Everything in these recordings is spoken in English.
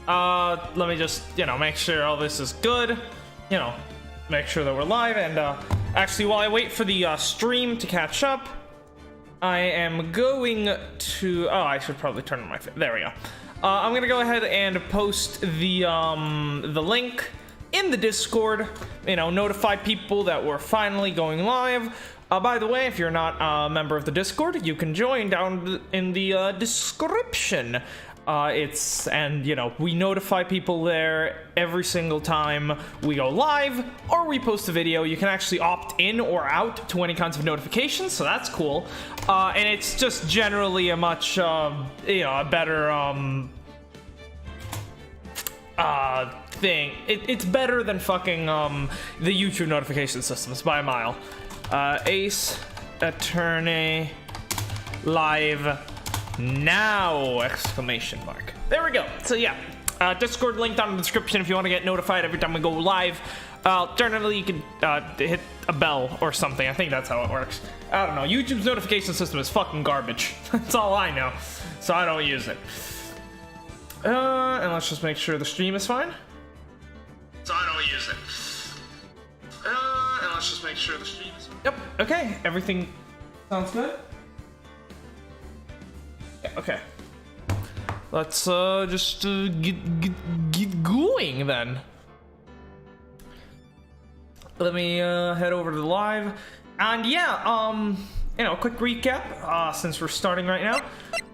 Let me just, make sure all this is good. Make sure that we're live. And, actually, while I wait for the, stream to catch up, I am going to... Oh, I should probably turn on my... There we go. I'm gonna go ahead and post the link in the Discord. Notify people that we're finally going live. By the way, if you're not a member of the Discord, you can join down in the description. We notify people there every single time we go live or we post a video. You can actually opt in or out to any kinds of notifications, so that's cool. And it's just generally a much, a better, thing. It's better than fucking, the YouTube notification systems by a mile. Ace Attorney live now! Exclamation mark. There we go. So yeah, Discord link down in the description if you want to get notified every time we go live. Alternatively, you can hit a bell or something. I think that's how it works. I don't know. YouTube's notification system is fucking garbage. That's all I know. So I don't use it. And let's just make sure the stream is fine. So I don't use it. And let's just make sure the stream is fine. Yep. Okay. Everything sounds good. Okay, let's just get going then. Let me head over to the live, and yeah, quick recap since we're starting right now.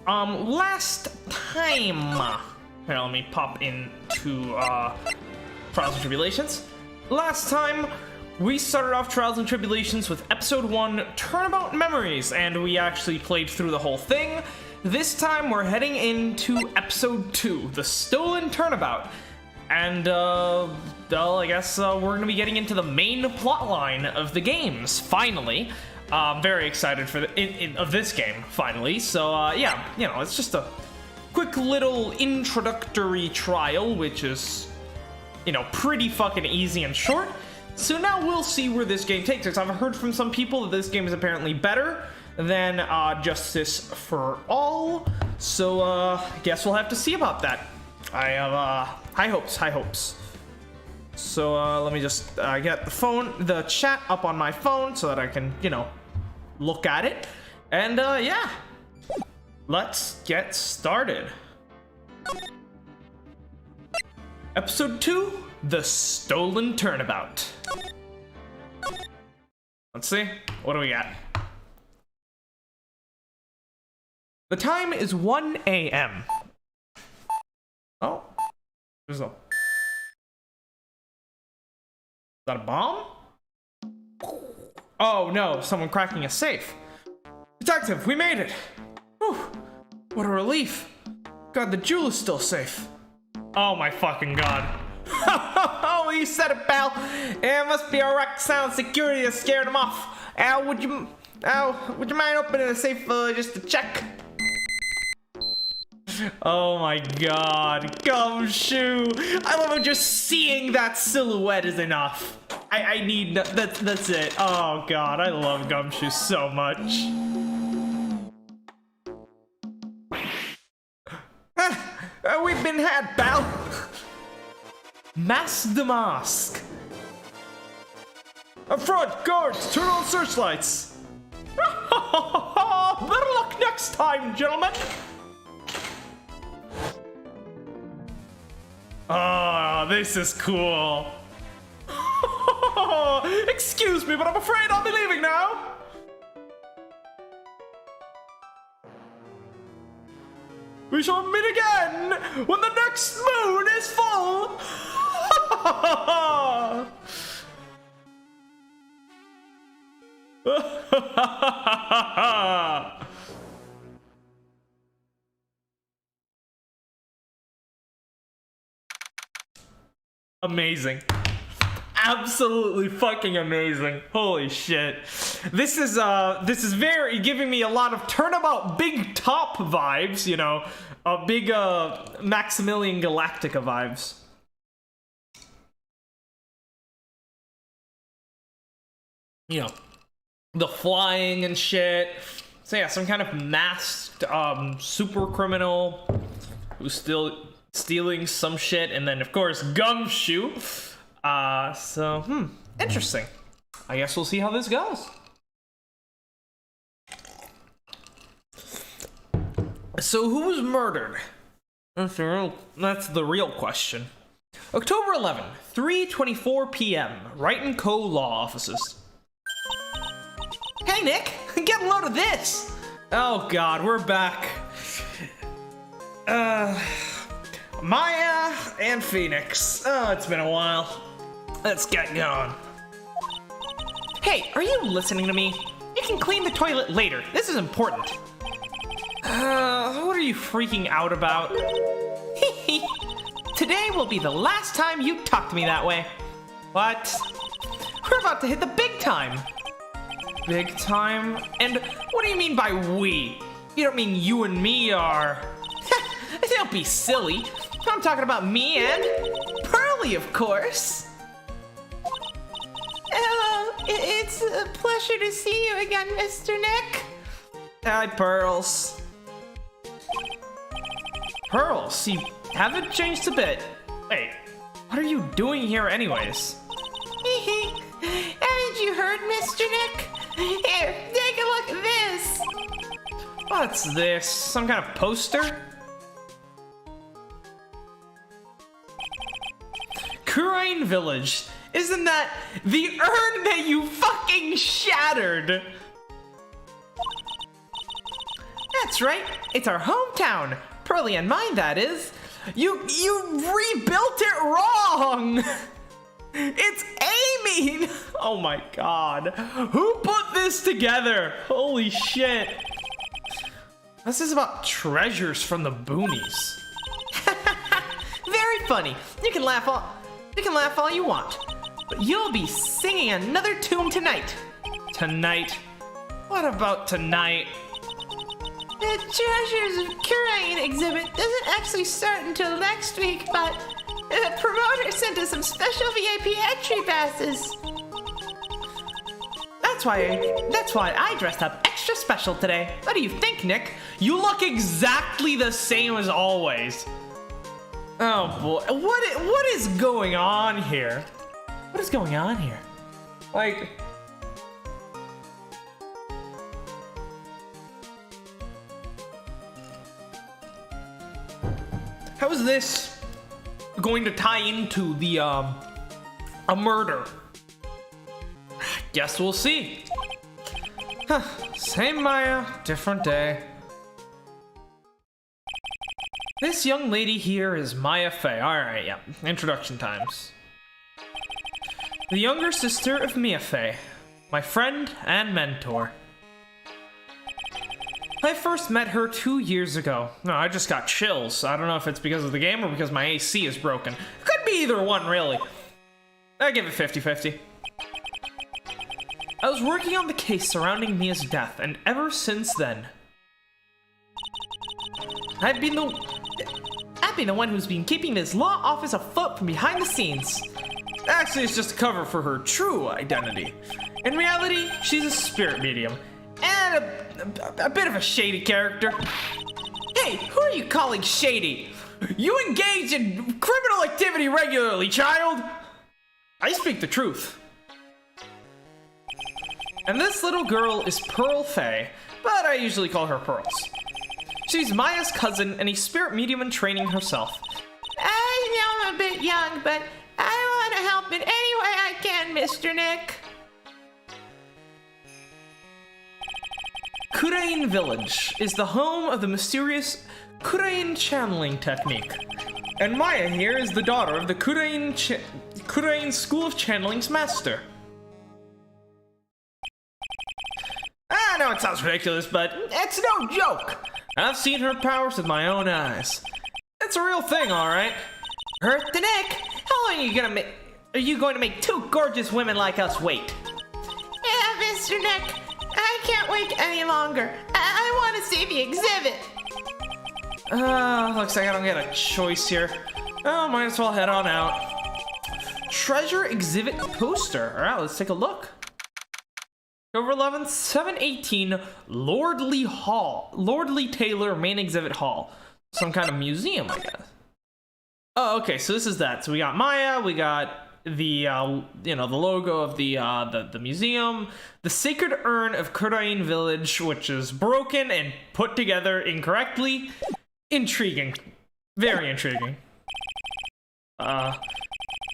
Last time, here, let me pop into Trials and Tribulations. Last time we started off Trials and Tribulations with episode 1, Turnabout Memories, and we actually played through the whole thing. This time, we're heading into episode 2, the Stolen Turnabout. And, well, I guess we're gonna be getting into the main plotline of the games, finally. Very excited for of this game, finally. So, yeah, it's just a quick little introductory trial, which is, pretty fucking easy and short. So now we'll see where this game takes us. I've heard from some people that this game is apparently better than Justice for All, so I guess we'll have to see about that. I have high hopes. So let me just get the chat up on my phone so that I can, look at it. And yeah, let's get started. Episode 2, The Stolen Turnabout. Let's see, what do we got? The time is 1 a.m. Oh, there's a... Is that a bomb? Oh no, someone cracking a safe. Detective, we made it! Whew, what a relief. God, the jewel is still safe. Oh my fucking god. Oh, you said it, pal. It must be our Roxanne security that scared him off. Would you mind opening the safe just to check? Oh my god, Gumshoe! I love how just seeing that silhouette is enough. I need that's it. Oh god, I love Gumshoe so much. We've been had, pal. Mask the mask. Up front, guards, turn on searchlights. Better luck next time, gentlemen. Oh, this is cool. Excuse me, but I'm afraid I'll be leaving now. We shall meet again when the next moon is full. Amazing. Absolutely fucking amazing. Holy shit. This is very giving me a lot of Turnabout Big Top vibes, a big Maximilian Galactica vibes. The flying and shit. So yeah, some kind of masked super criminal who's still stealing some shit, and then, of course, Gumshoe. Interesting. I guess we'll see how this goes. So, who was murdered? That's the real question. October 11, 3:24 p.m. Wright & Co. Law Offices. Hey, Nick! Get a load of this! Oh, God, we're back. Maya and Phoenix. Oh, it's been a while. Let's get going. Hey, are you listening to me? You can clean the toilet later. This is important. What are you freaking out about? Today will be the last time you talk to me that way. What? We're about to hit the big time. Big time? And what do you mean by we? You don't mean you and me are... Don't be silly. I'm talking about me and... Pearly, of course. Hello, it's a pleasure to see you again, Mr. Nick. Hi, Pearls. Pearls, you haven't changed a bit. Wait, what are you doing here anyways? Haven't you heard, Mr. Nick? Here, take a look at this. What's this? Some kind of poster? Kurain Village. Isn't that the urn that you fucking shattered? That's right. It's our hometown. Pearly and mine, that is. You rebuilt it wrong. It's Amy. Oh my god. Who put this together? Holy shit. This is about treasures from the boonies. Very funny. You can laugh all you want. But you'll be singing another tune tonight. Tonight? What about tonight? The Treasures of Kurain exhibit doesn't actually start until next week, but the promoter sent us some special VIP entry passes. That's why I dressed up extra special today. What do you think, Nick? You look exactly the same as always. Oh boy, what is going on here? What is going on here? Like... How is this going to tie into the, a murder? Guess we'll see. Huh, same Maya, different day. This young lady here is Maya Fey. Alright, yeah, introduction times. The younger sister of Mia Fey, my friend and mentor. I first met her 2 years ago. No, I just got chills. I don't know if it's because of the game or because my AC is broken. Could be either one, really. I give it 50-50. I was working on the case surrounding Mia's death, and ever since then, I've been the one who's been keeping this law office afloat from behind the scenes. Actually, it's just a cover for her true identity. In reality, she's a spirit medium, and a bit of a shady character. Hey, who are you calling shady? You engage in criminal activity regularly, child! I speak the truth. And this little girl is Pearl Fey, but I usually call her Pearls. She's Maya's cousin and a spirit medium in training herself. I know I'm a bit young, but I want to help in any way I can, Mr. Nick. Kurain Village is the home of the mysterious Kurain channeling technique. And Maya here is the daughter of the Kurain School of Channeling's master. I know it sounds ridiculous, but it's no joke. I've seen her powers with my own eyes. It's a real thing, alright. Earth to Nick, how long are you going to make two gorgeous women like us wait? Yeah, Mr. Nick, I can't wait any longer. I want to see the exhibit. Looks like I don't get a choice here. Oh, might as well head on out. Treasure exhibit poster. Alright, let's take a look. October 11th, 718, Lordly Taylor Main Exhibit Hall. Some kind of museum, I guess. Oh, okay, so this is that. So we got Maya, we got the the logo of the museum, the Secret Urn of Kurain Village, which is broken and put together incorrectly. Intriguing. Very intriguing.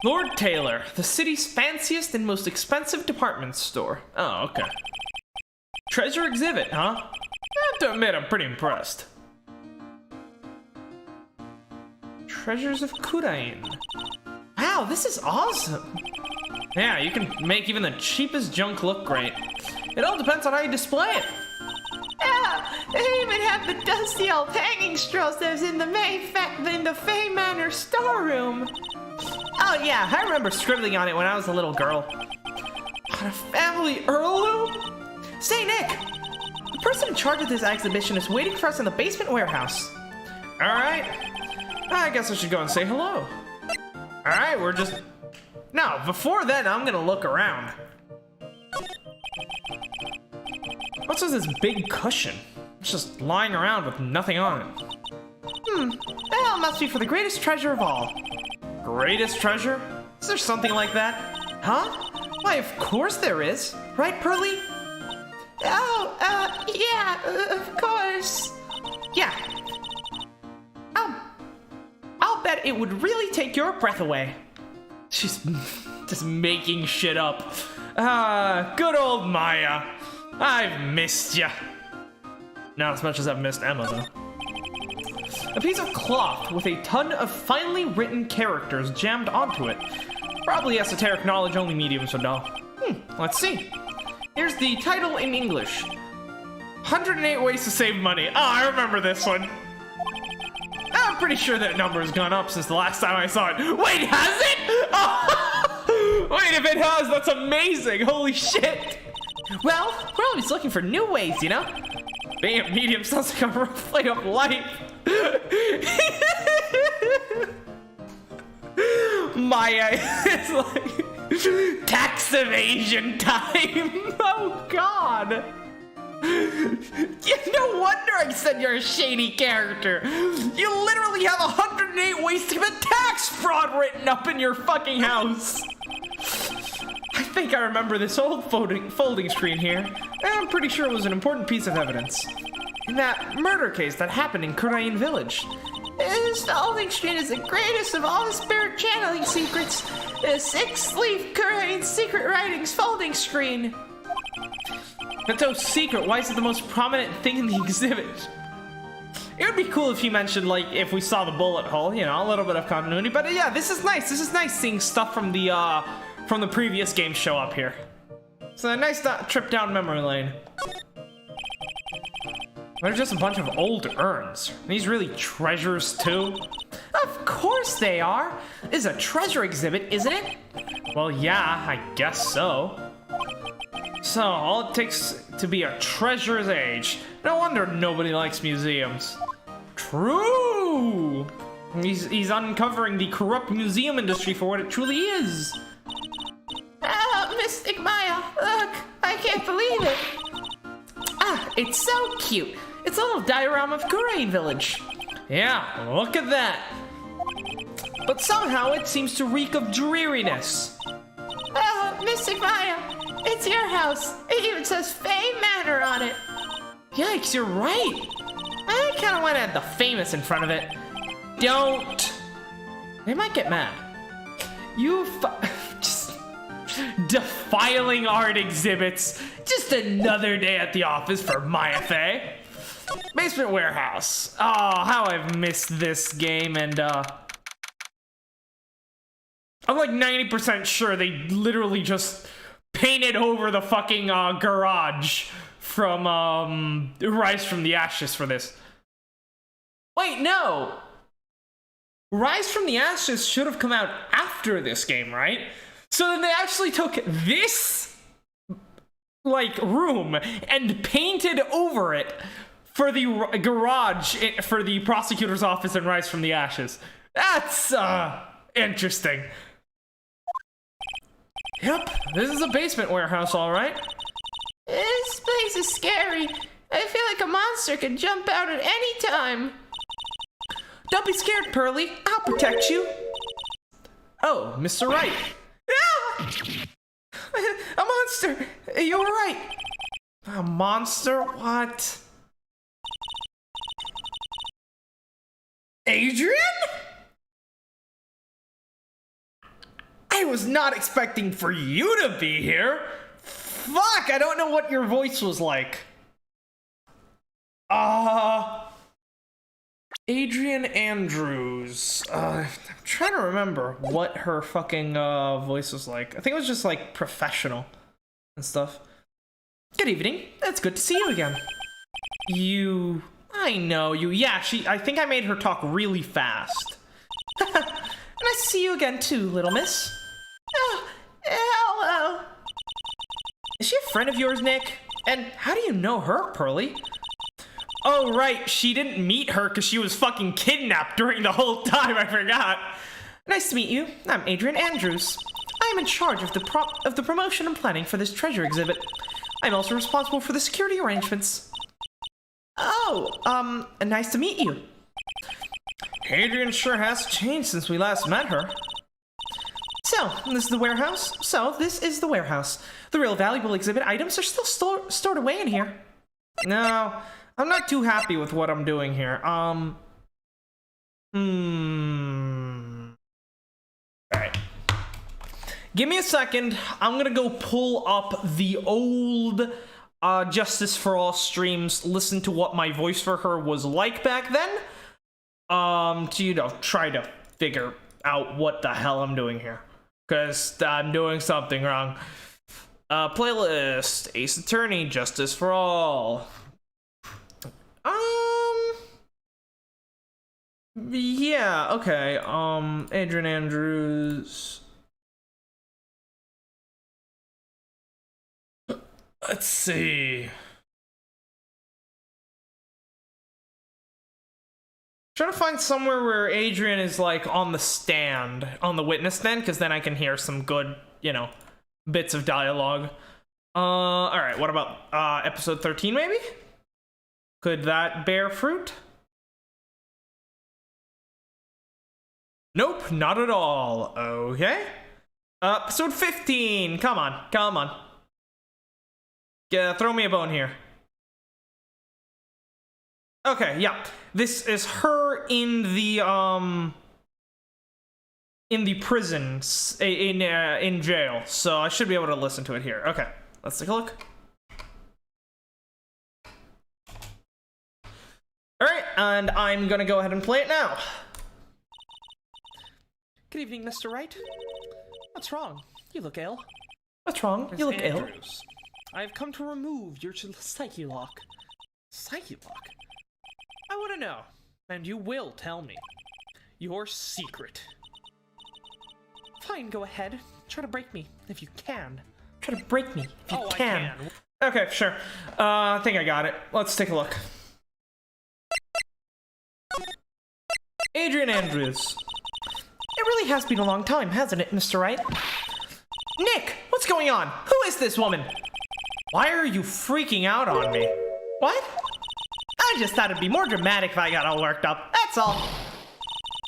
Lord Taylor, the city's fanciest and most expensive department store. Oh, okay. Treasure exhibit, huh? I have to admit, I'm pretty impressed. Treasures of Kurain. Wow, this is awesome. Yeah, you can make even the cheapest junk look great. It all depends on how you display it. Yeah, they even have the dusty old hanging straws that was in the Fay Manor storeroom. Oh yeah, I remember scribbling on it when I was a little girl. On a family heirloom? Say, Nick, the person in charge of this exhibition is waiting for us in the basement warehouse. All right, I guess I should go and say hello. All right, we're just... No, before then, I'm gonna look around. What's with this big cushion? It's just lying around with nothing on it. Well, it must be for the greatest treasure of all. Greatest treasure? Is there something like that? Huh? Why, of course there is. Right, Pearly? Oh, yeah, of course. Yeah. I'll bet it would really take your breath away. She's just making shit up. Good old Maya. I've missed ya. Not as much as I've missed Emma, though. A piece of cloth with a ton of finely written characters jammed onto it. Probably esoteric knowledge only mediums would know. Let's see. Here's the title in English. 108 Ways to Save Money. Oh, I remember this one. I'm pretty sure that number has gone up since the last time I saw it. Wait, has it? Oh, wait, if it has, that's amazing. Holy shit. Well, we're always looking for new ways, you know? Being a medium sounds like a rough way of life. Maya is like tax evasion time. Oh God. No wonder I said you're a shady character. You literally have 108 ways to commit tax fraud written up in your fucking house. I think I remember this old folding screen here. I'm pretty sure it was an important piece of evidence. In that murder case that happened in Kurain Village. This folding screen is the greatest of all the spirit channeling secrets. The 6-leaf Kurain secret writings folding screen. That's so secret. Why is it the most prominent thing in the exhibit? It would be cool if you mentioned, like, if we saw the bullet hole, you know, a little bit of continuity. But yeah, this is nice. This is nice seeing stuff from the previous game show up here. It's a nice trip down memory lane. They're just a bunch of old urns. Are these really treasures too? Of course they are. This is a treasure exhibit, isn't it? Well, yeah, I guess so. So, all it takes to be a treasure's age. No wonder nobody likes museums. True! He's uncovering the corrupt museum industry for what it truly is. Oh, Mystic Maya, look, I can't believe it. Ah, it's so cute. It's a little diorama of Kurain Village. Yeah, look at that. But somehow it seems to reek of dreariness. Oh, Mystic Maya, it's your house. It even says Fay Manor on it. Yikes, you're right. I kind of want to add the famous in front of it. Don't. They might get mad. You just defiling art exhibits. Just another day at the office for Maya Fay. Basement warehouse. Oh, how I've missed this game, and I'm like 90% sure they literally just painted over the fucking garage from Rise from the Ashes for this. Wait, no. Rise from the Ashes should have come out after this game, right? So then they actually took this like room and painted over it for the garage for the prosecutor's office in Rise from the Ashes. That's interesting. Yep, this is a basement warehouse, all right. This place is scary. I feel like a monster could jump out at any time. Don't be scared, Pearly. I'll protect you. Oh, Mr. Wright. Ah! A monster. You're right. A monster? What? Adrian? I was not expecting for you to be here. Fuck, I don't know what your voice was like. Adrian Andrews. I'm trying to remember what her fucking voice was like. I think it was just like professional and stuff. Good evening. It's good to see you again. I know you. Yeah, I think I made her talk really fast. Nice to see you again too, little miss. Oh, hello. Is she a friend of yours, Nick? And how do you know her, Pearly? Oh, right. She didn't meet her because she was fucking kidnapped during the whole time. I forgot. Nice to meet you. I'm Adrian Andrews. I'm in charge of the promotion and planning for this treasure exhibit. I'm also responsible for the security arrangements. Oh, nice to meet you. Adrian sure has changed since we last met her. So, this is the warehouse? The real valuable exhibit items are still stored away in here. No, I'm not too happy with what I'm doing here. Alright. Give me a second. I'm gonna go pull up the old Justice for All streams, listen to what my voice for her was like back then. To, try to figure out what the hell I'm doing here. Because I'm doing something wrong. Playlist, Ace Attorney, Justice for All. Yeah, okay, Adrian Andrews. Let's see. Trying to find somewhere where Adrian is like on the stand, on the witness stand, because then I can hear some good, bits of dialogue. Alright, what about episode 13 maybe? Could that bear fruit? Nope, not at all. Okay. Episode 15. Come on. Throw me a bone here. Okay, yeah. This is her in the prison, in jail. So I should be able to listen to it here. Okay, let's take a look. Alright, and I'm gonna go ahead and play it now. Good evening, Mr. Wright. What's wrong? You look ill. What's wrong? You look ill. I have come to remove your psyche lock. Psyche lock? I want to know, and you will tell me. Your secret. Fine, go ahead. Try to break me, if you can. Try to break me, if you can. I can. Okay, sure. I think I got it. Let's take a look. Adrian Andrews. It really has been a long time, hasn't it, Mr. Wright? Nick, what's going on? Who is this woman? Why are you freaking out on me? What? I just thought it'd be more dramatic if I got all worked up. That's all.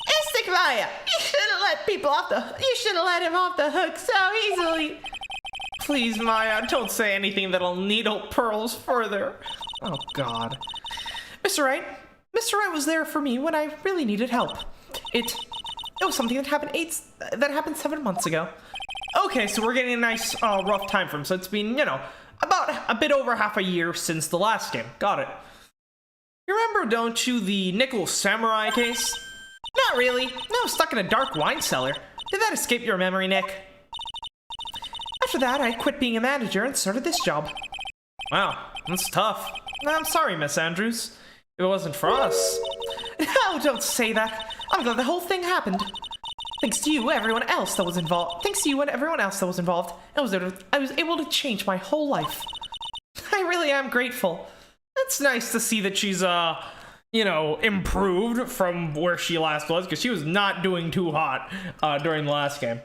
Mystic Maya, you shouldn't let him off the hook so easily. Please, Maya, don't say anything that'll needle Pearls further. Oh, God. Mr. Wright was there for me when I really needed help. It was something that happened 7 months ago. Okay, so we're getting a nice, rough time frame. So it's been, about a bit over half a year since the last game. Got it. You remember, don't you, the Nickel Samurai case? Not really. No, stuck in a dark wine cellar. Did that escape your memory, Nick? After that, I quit being a manager and started this job. Wow, that's tough. I'm sorry, Miss Andrews. If it wasn't for us. No, don't say that. I'm glad the whole thing happened. Thanks to you, everyone else that was involved. I was able to change my whole life. I really am grateful. It's nice to see that she's, improved from where she last was, because she was not doing too hot, during the last game.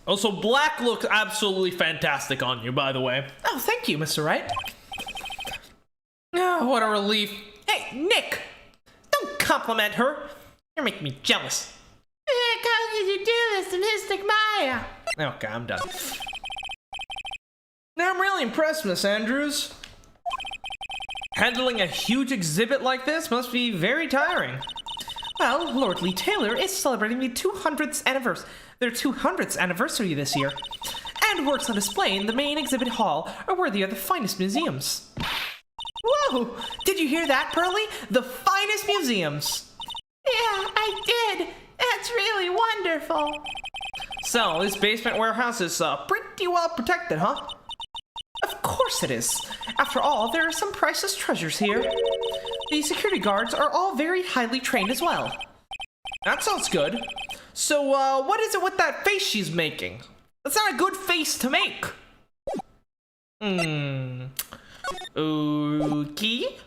Also, black looks absolutely fantastic on you, by the way. Oh, thank you, Mr. Wright. Oh, what a relief. Hey, Nick! Don't compliment her. You're making me jealous. How did you do this to Mystic Maya? Okay, I'm done. Now, I'm really impressed, Miss Andrews. Handling a huge exhibit like this must be very tiring. Well, Lord Lee Taylor is celebrating the 200th anniversary, their 200th anniversary this year, and works on display in the main exhibit hall are worthy of the finest museums. Whoa! Did you hear that, Pearly? The finest museums! Yeah, I did! That's really wonderful! So, this basement warehouse is pretty well protected, huh? Of course it is. After all, there are some priceless treasures here. The security guards are all very highly trained as well. That sounds good. So, what is it with that face she's making? That's not a good face to make. Okay.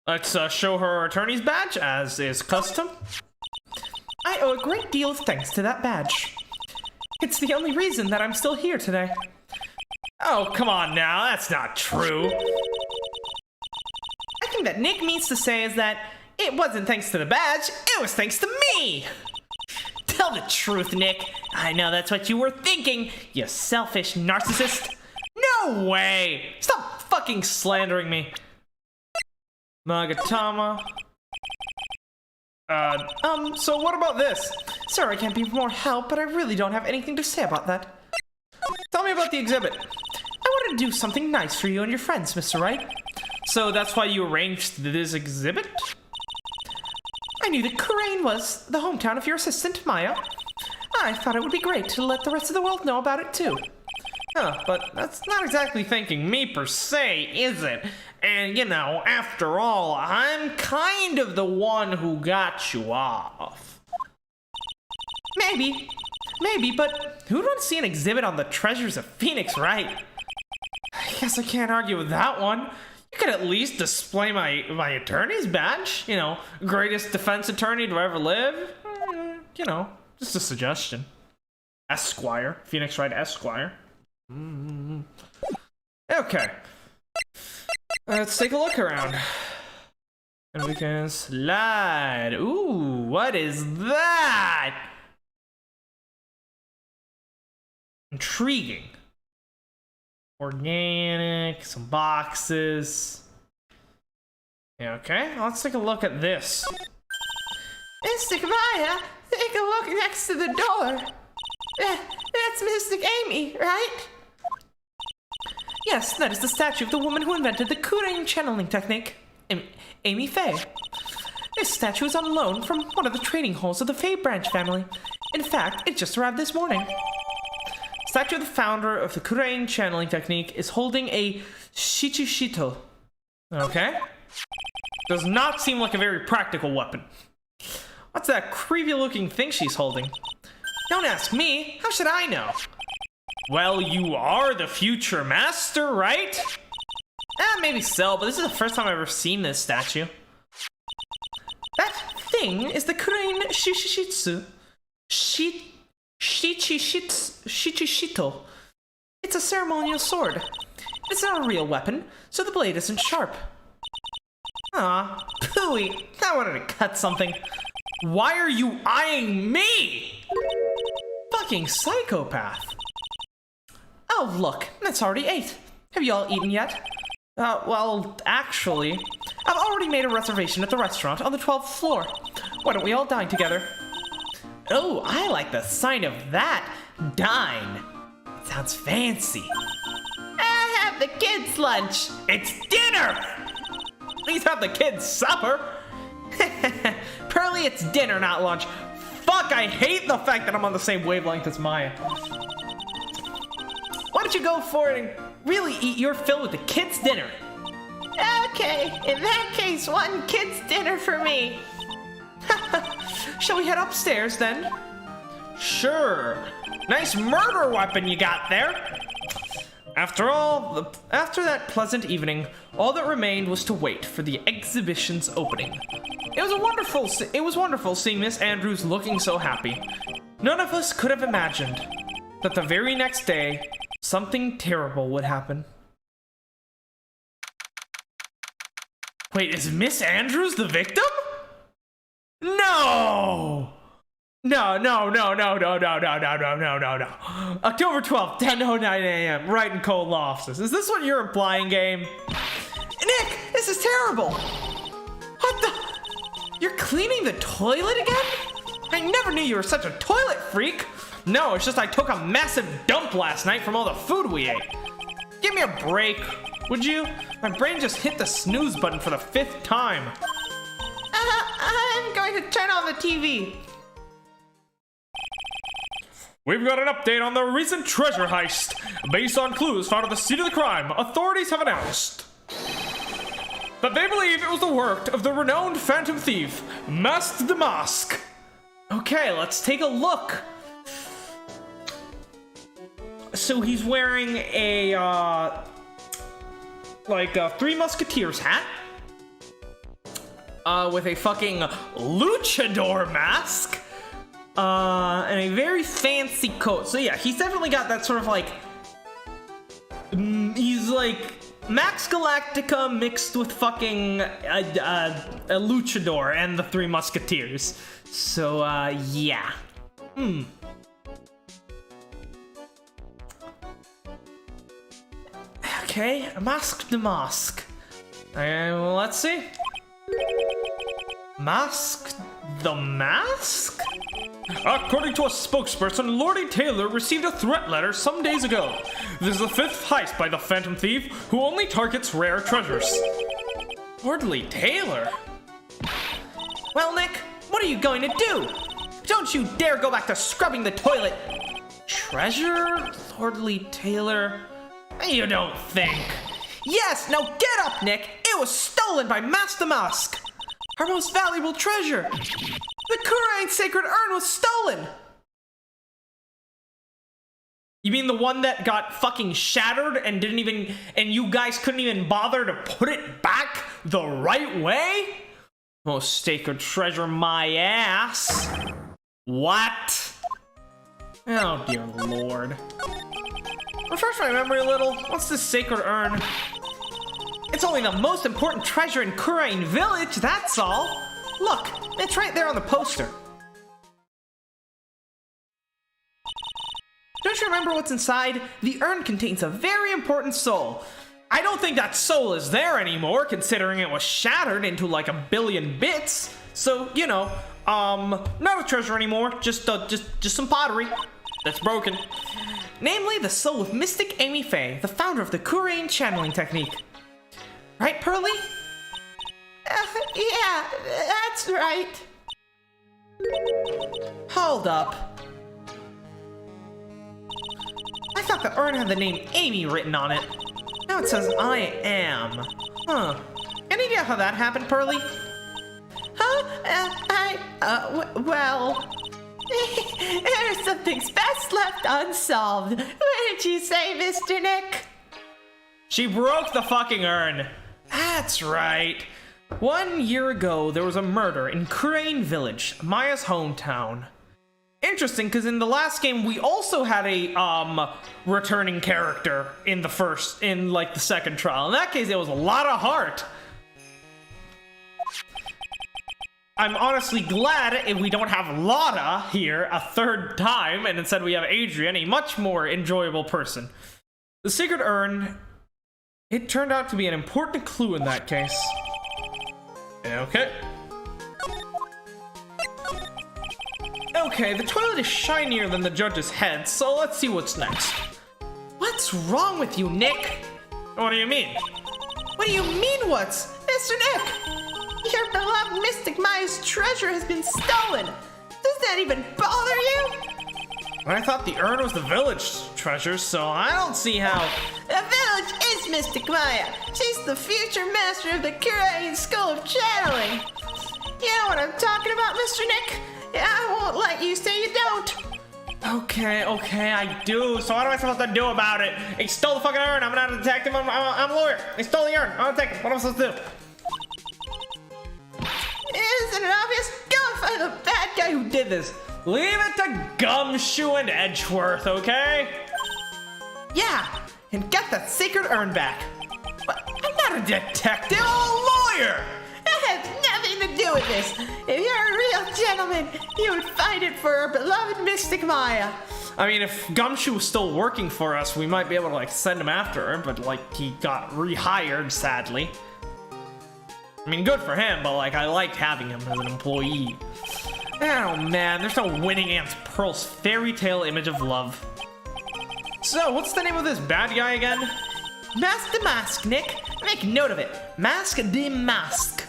Let's show her attorney's badge, as is custom. I owe a great deal of thanks to that badge. It's the only reason that I'm still here today. Oh, come on now, that's not true. I think that Nick means to say is that it wasn't thanks to the badge, it was thanks to me! Tell the truth, Nick. I know that's what you were thinking, you selfish narcissist. No way! Stop fucking slandering me. Magatama. So what about this? Sorry I can't be of more help, but I really don't have anything to say about that. Tell me about the exhibit. I wanted to do something nice for you and your friends, Mr. Wright. So that's why you arranged this exhibit? I knew that Kurain was the hometown of your assistant, Maya. I thought it would be great to let the rest of the world know about it, too. Huh, but that's not exactly thanking me per se, is it? And, you know, after all, I'm kind of the one who got you off. Maybe, but who'd want to see an exhibit on the treasures of Phoenix Wright? I guess I can't argue with that one. You could at least display my attorney's badge. You know, greatest defense attorney to ever live. You know, just a suggestion. Esquire. Phoenix Wright Esquire. Okay. Let's take a look around. And we can slide. Ooh, what is that? Intriguing. Organic, some boxes. Yeah, okay, let's take a look at this. Mystic Maya, take a look next to the door. That's Mystic Amy, right? Yes, that is the statue of the woman who invented the Kurain channeling technique, Amy Faye. This statue is on loan from one of the trading halls of the Faye branch family. In fact, it just arrived this morning. Statue of the founder of the Kurain channeling technique is holding a shichishito. Okay. Does not seem like a very practical weapon. What's that creepy looking thing she's holding? Don't ask me. How should I know? Well, you are the future master, right? Maybe so, but this is the first time I've ever seen this statue. That thing is the Kurain Shishishitsu. Shichishito. It's a ceremonial sword. It's not a real weapon, so the blade isn't sharp. Aw, pooey. I wanted to cut something. Why are you eyeing me? Fucking psychopath. Oh, look, it's already 8. Have you all eaten yet? Well, actually, I've already made a reservation at the restaurant on the 12th floor. Why don't we all dine together? Oh, I like the sign of that. Dine. Sounds fancy. I have the kids' lunch. It's dinner! Please have the kids' supper. Pearly, it's dinner, not lunch. Fuck, I hate the fact that I'm on the same wavelength as Maya. Why don't you go for it and really eat your fill with the kids' dinner? Okay, in that case, one kid's dinner for me. Shall we head upstairs then? Sure. Nice murder weapon you got there. After that pleasant evening, all that remained was to wait for the exhibition's opening. It was wonderful seeing Miss Andrews looking so happy. None of us could have imagined that the very next day, something terrible would happen. Wait, is Miss Andrews the victim? No! No. October 12th, 10:09 a.m., right in Cold offices. Is this what you're implying, game? Nick, this is terrible. What the? You're cleaning the toilet again? I never knew you were such a toilet freak. No, it's just I took a massive dump last night from all the food we ate. Give me a break, would you? My brain just hit the snooze button for the 5th time. I'm going to turn on the TV. We've got an update on the recent treasure heist. Based on clues found at the scene of the crime, authorities have announced that they believe it was the work of the renowned phantom thief, Masked the Mask. Okay, let's take a look. So he's wearing a, like a Three Musketeers hat. With a fucking luchador mask. And a very fancy coat. So yeah, he's definitely got that sort of like... he's like Max Galactica mixed with fucking a luchador and the Three Musketeers. So, yeah. Okay, Masked the Mask. Well, let's see. Masked the Mask? According to a spokesperson, Lordy Taylor received a threat letter some days ago. This is the 5th heist by the Phantom Thief, who only targets rare treasures. Lordly Taylor? Well, Nick, what are you going to do? Don't you dare go back to scrubbing the toilet. Treasure? Lordly Taylor? You don't think. Yes, now get up, Nick. It was stolen by Masked the Mask. Our most valuable treasure. The Kurain Secret Urn was stolen! You mean the one that got fucking shattered and you guys couldn't even bother to put it back the right way? Most sacred treasure, my ass. What? Oh, dear lord. Refresh my memory a little. What's this Sacred Urn? It's only the most important treasure in Kurain Village, that's all. Look, it's right there on the poster. Don't you remember what's inside? The urn contains a very important soul. I don't think that soul is there anymore, considering it was shattered into like 1 billion bits. So, you know, not a treasure anymore, just some pottery that's broken. Namely, the soul of Mystic Amy Faye, the founder of the Kurain channeling technique. Right, Pearly? Yeah, that's right. Hold up. I thought the urn had the name Amy written on it. Now it says I am. Huh. Any idea how that happened, Pearly? Huh? Well... There's some things best left unsolved. What did you say, Mr. Nick? She broke the fucking urn. That's right. 1 year ago, there was a murder in Kurain Village, Maya's hometown. Interesting, because in the last game, we also had a, returning character in the second trial. In that case, it was a lot of heart. I'm honestly glad if we don't have Lotta here a 3rd time, and instead we have Adrian, a much more enjoyable person. The Secret Urn, it turned out to be an important clue in that case. Okay. Okay, the toilet is shinier than the judge's head, so let's see what's next. What's wrong with you, Nick? What do you mean? What do you mean what's? Mr. Nick! Your beloved Mystic Maya's treasure has been stolen! Does that even bother you? I thought the urn was the village treasure, so I don't see how... The village is Mystic Maya! She's the future master of the Kurain School of Channeling! You know what I'm talking about, Mr. Nick? I won't let you say you don't! Okay, I do. So what am I supposed to do about it? He stole the fucking urn. I'm not a detective. I'm a lawyer. He stole the urn. I'm a detective. What am I supposed to do? Isn't it obvious? Go and find the bad guy who did this. Leave it to Gumshoe and Edgeworth, okay? Yeah, and get that Secret Urn back. But I'm not a detective, I'm a lawyer! That has nothing to do with this. If you're a real gentleman, you would find it for our beloved Mystic Maya. I mean, if Gumshoe was still working for us, we might be able to, like, send him after her, but, like, he got rehired, sadly. I mean, good for him, but, like, I liked having him as an employee. Oh, man, there's no winning against Pearl's fairy tale image of love. So, what's the name of this bad guy again? Mask the Mask, Nick. Make note of it. Mask the Mask.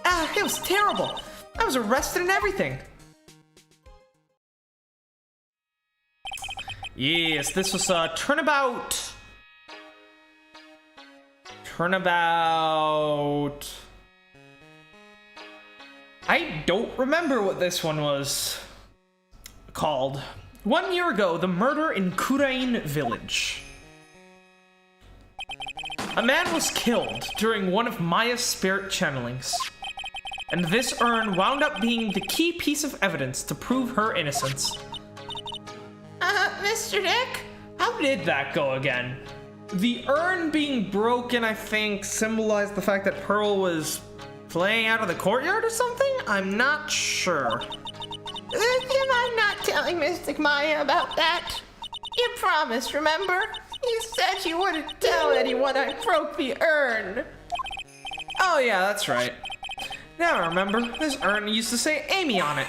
Ah, it was terrible. I was arrested and everything. Yes, this was Turnabout. Turnabout. I don't remember what this one was called. 1 year ago, the murder in Kurain village. A man was killed during one of Maya's spirit channelings. And this urn wound up being the key piece of evidence to prove her innocence. Mr. Nick? How did that go again? The urn being broken, I think, symbolized the fact that Pearl was playing out of the courtyard or something? I'm not sure. Do you mind not telling Mystic Maya about that? You promised, remember? You said you wouldn't tell anyone I broke the urn. Oh yeah, that's right. Now I remember, this urn used to say Amy on it.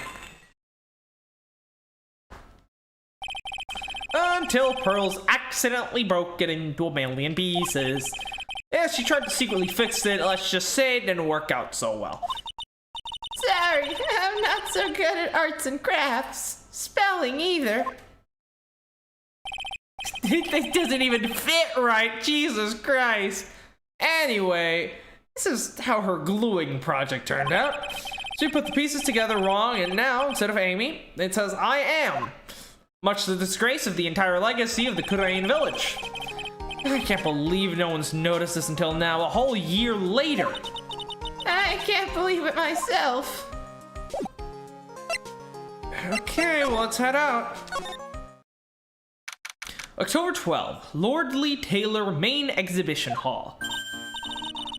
Until Pearls accidentally broke it into a million pieces. Yeah, she tried to secretly fix it, let's just say it didn't work out so well. Sorry, I'm not so good at arts and crafts. Spelling either. It doesn't even fit right, Jesus Christ. Anyway, this is how her gluing project turned out. She put the pieces together wrong, and now, instead of Amy, it says I am. Much to the disgrace of the entire legacy of the Kurain village. I can't believe no one's noticed this until now, a whole year later. I can't believe it myself. Okay, well, let's head out. October 12, Lordly Taylor Main Exhibition Hall.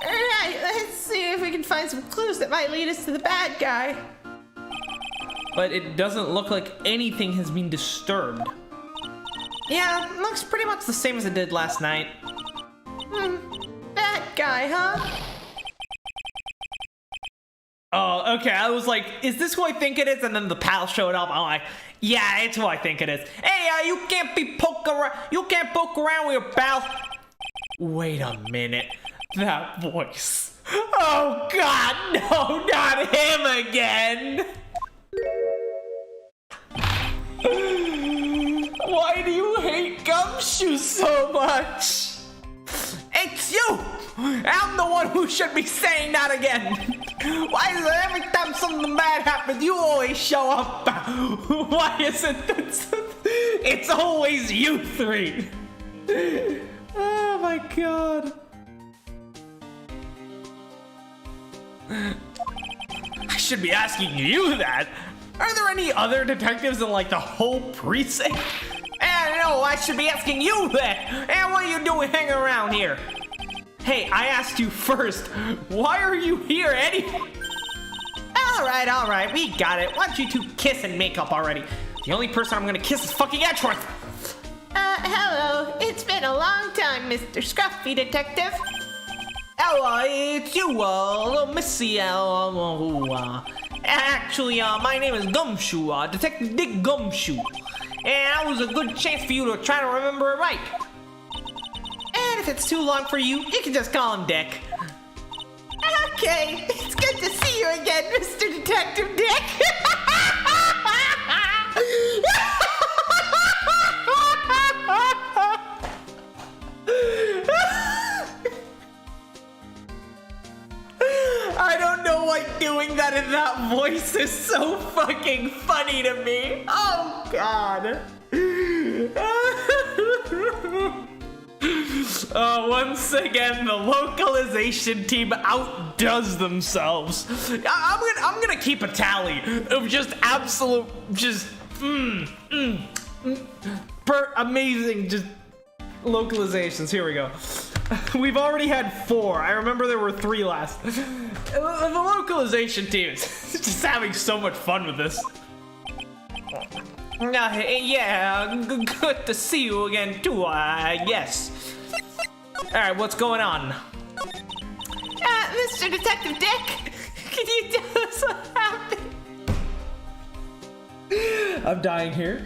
Alright, let's see if we can find some clues that might lead us to the bad guy. But it doesn't look like anything has been disturbed. Yeah, looks pretty much the same as it did last night. Bad guy, huh? Oh, okay, I was like, is this who I think it is? And then the pal showed up, I'm like, yeah, it's who I think it is. Hey, you can't poke around with your pal. Wait a minute, that voice. Oh God, no, not him again. Why do you hate Gumshoe so much? It's you! I'm the one who should be saying that again. Why is it every time something bad happens, you always show up? Why is it it's always you three? Oh my God. I should be asking you that. Are there any other detectives in like the whole precinct? No, I should be asking you that. And what are you doing hanging around here? Hey, I asked you first. Why are you here anyway? All right, we got it. Why don't you two kiss and make up already? The only person I'm gonna kiss is fucking Edgeworth. Hello. It's been a long time, Mr. Scruffy Detective. Oh, it's you, little Missy. Actually, my name is Gumshoe, Detective Dick Gumshoe. And that was a good chance for you to try to remember it right. And if it's too long for you, you can just call him Dick. Okay, it's good to see you again, Mr. Detective Dick. I don't know why doing that in that voice is so fucking funny to me. Oh God. Once again, the localization team outdoes themselves. I'm gonna keep a tally of just absolute, amazing, just localizations. Here we go. We've already had 4. I remember there were 3 last. The localization team is just having so much fun with this. Yeah, good to see you again too, yes. Alright, what's going on? Mr. Detective Dick, can you tell us what happened? I'm dying here.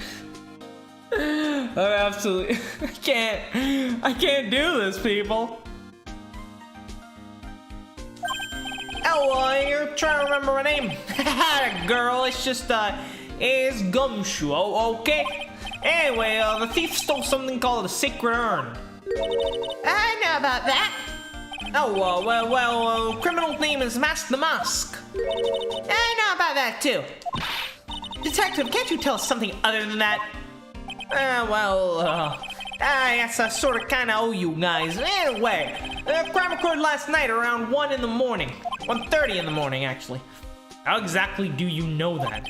I'm absolutely, I can't do this, people. Oh, you're trying to remember my name. Girl, it's just, it's Gumshoe, okay? Anyway, the thief stole something called the Secret Urn. I know about that. Oh, well, criminal's name is Mask the Mask. I know about that, too. Detective, can't you tell us something other than that? I guess I sort of kind of owe you guys. Anyway, crime occurred last night around 1 in the morning. 1:30 in the morning, actually. How exactly do you know that?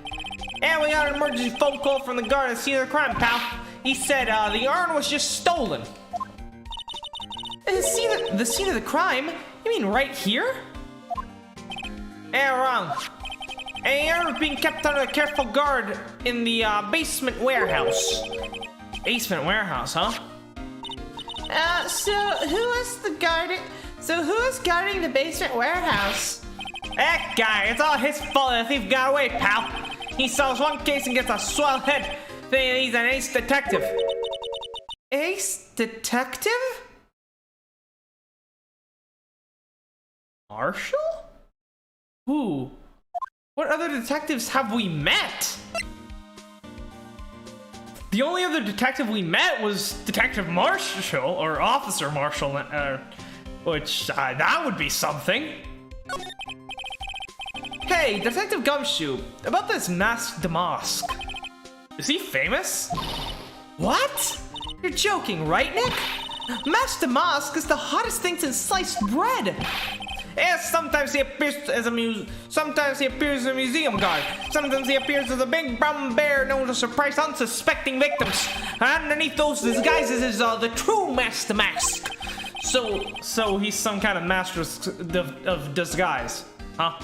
And we got an emergency phone call from the guard at the scene of the crime, pal. He said the urn was just stolen. The scene of the crime? You mean right here? Wrong. The urn was being kept under a careful guard in the basement warehouse. Basement warehouse, huh? So who is guarding the basement warehouse? That guy, it's all his fault that the thief got away, pal. He solves one case and gets a swell head, thinking he's an ace detective. Ace detective? Marshall? Who? What other detectives have we met? The only other detective we met was Detective Marshall, or Officer Marshall, which, that would be something. Hey, Detective Gumshoe, about this Mask the Mask. Is he famous? What? You're joking, right, Nick? Mask the Mask is the hottest thing since sliced bread. Yes, sometimes he appears as a museum guard. Sometimes he appears as a big brown bear known to surprise unsuspecting victims. And underneath those disguises is the true Mask the Mask. So he's some kind of master of disguise, huh?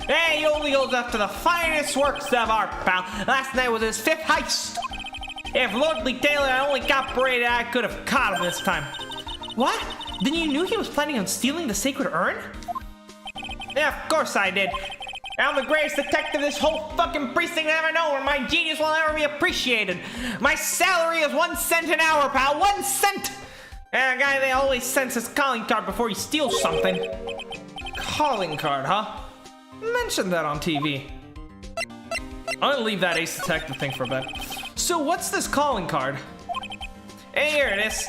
Hey, he only goes after the finest works of art, pal. Last night was his 5th heist. If Lordly Taylor had only cooperated, I could have caught him this time. What? Then you knew he was planning on stealing the Secret Urn? Yeah, of course I did. I'm the greatest detective this whole fucking precinct ever known, and my genius will never be appreciated. My salary is 1 cent an hour, pal. 1 cent! And a guy they always sends his calling card before he steals something. Calling card, huh? Mentioned that on TV. I'm gonna leave that ace detective thing for a bit. So what's this calling card? Hey, here it is.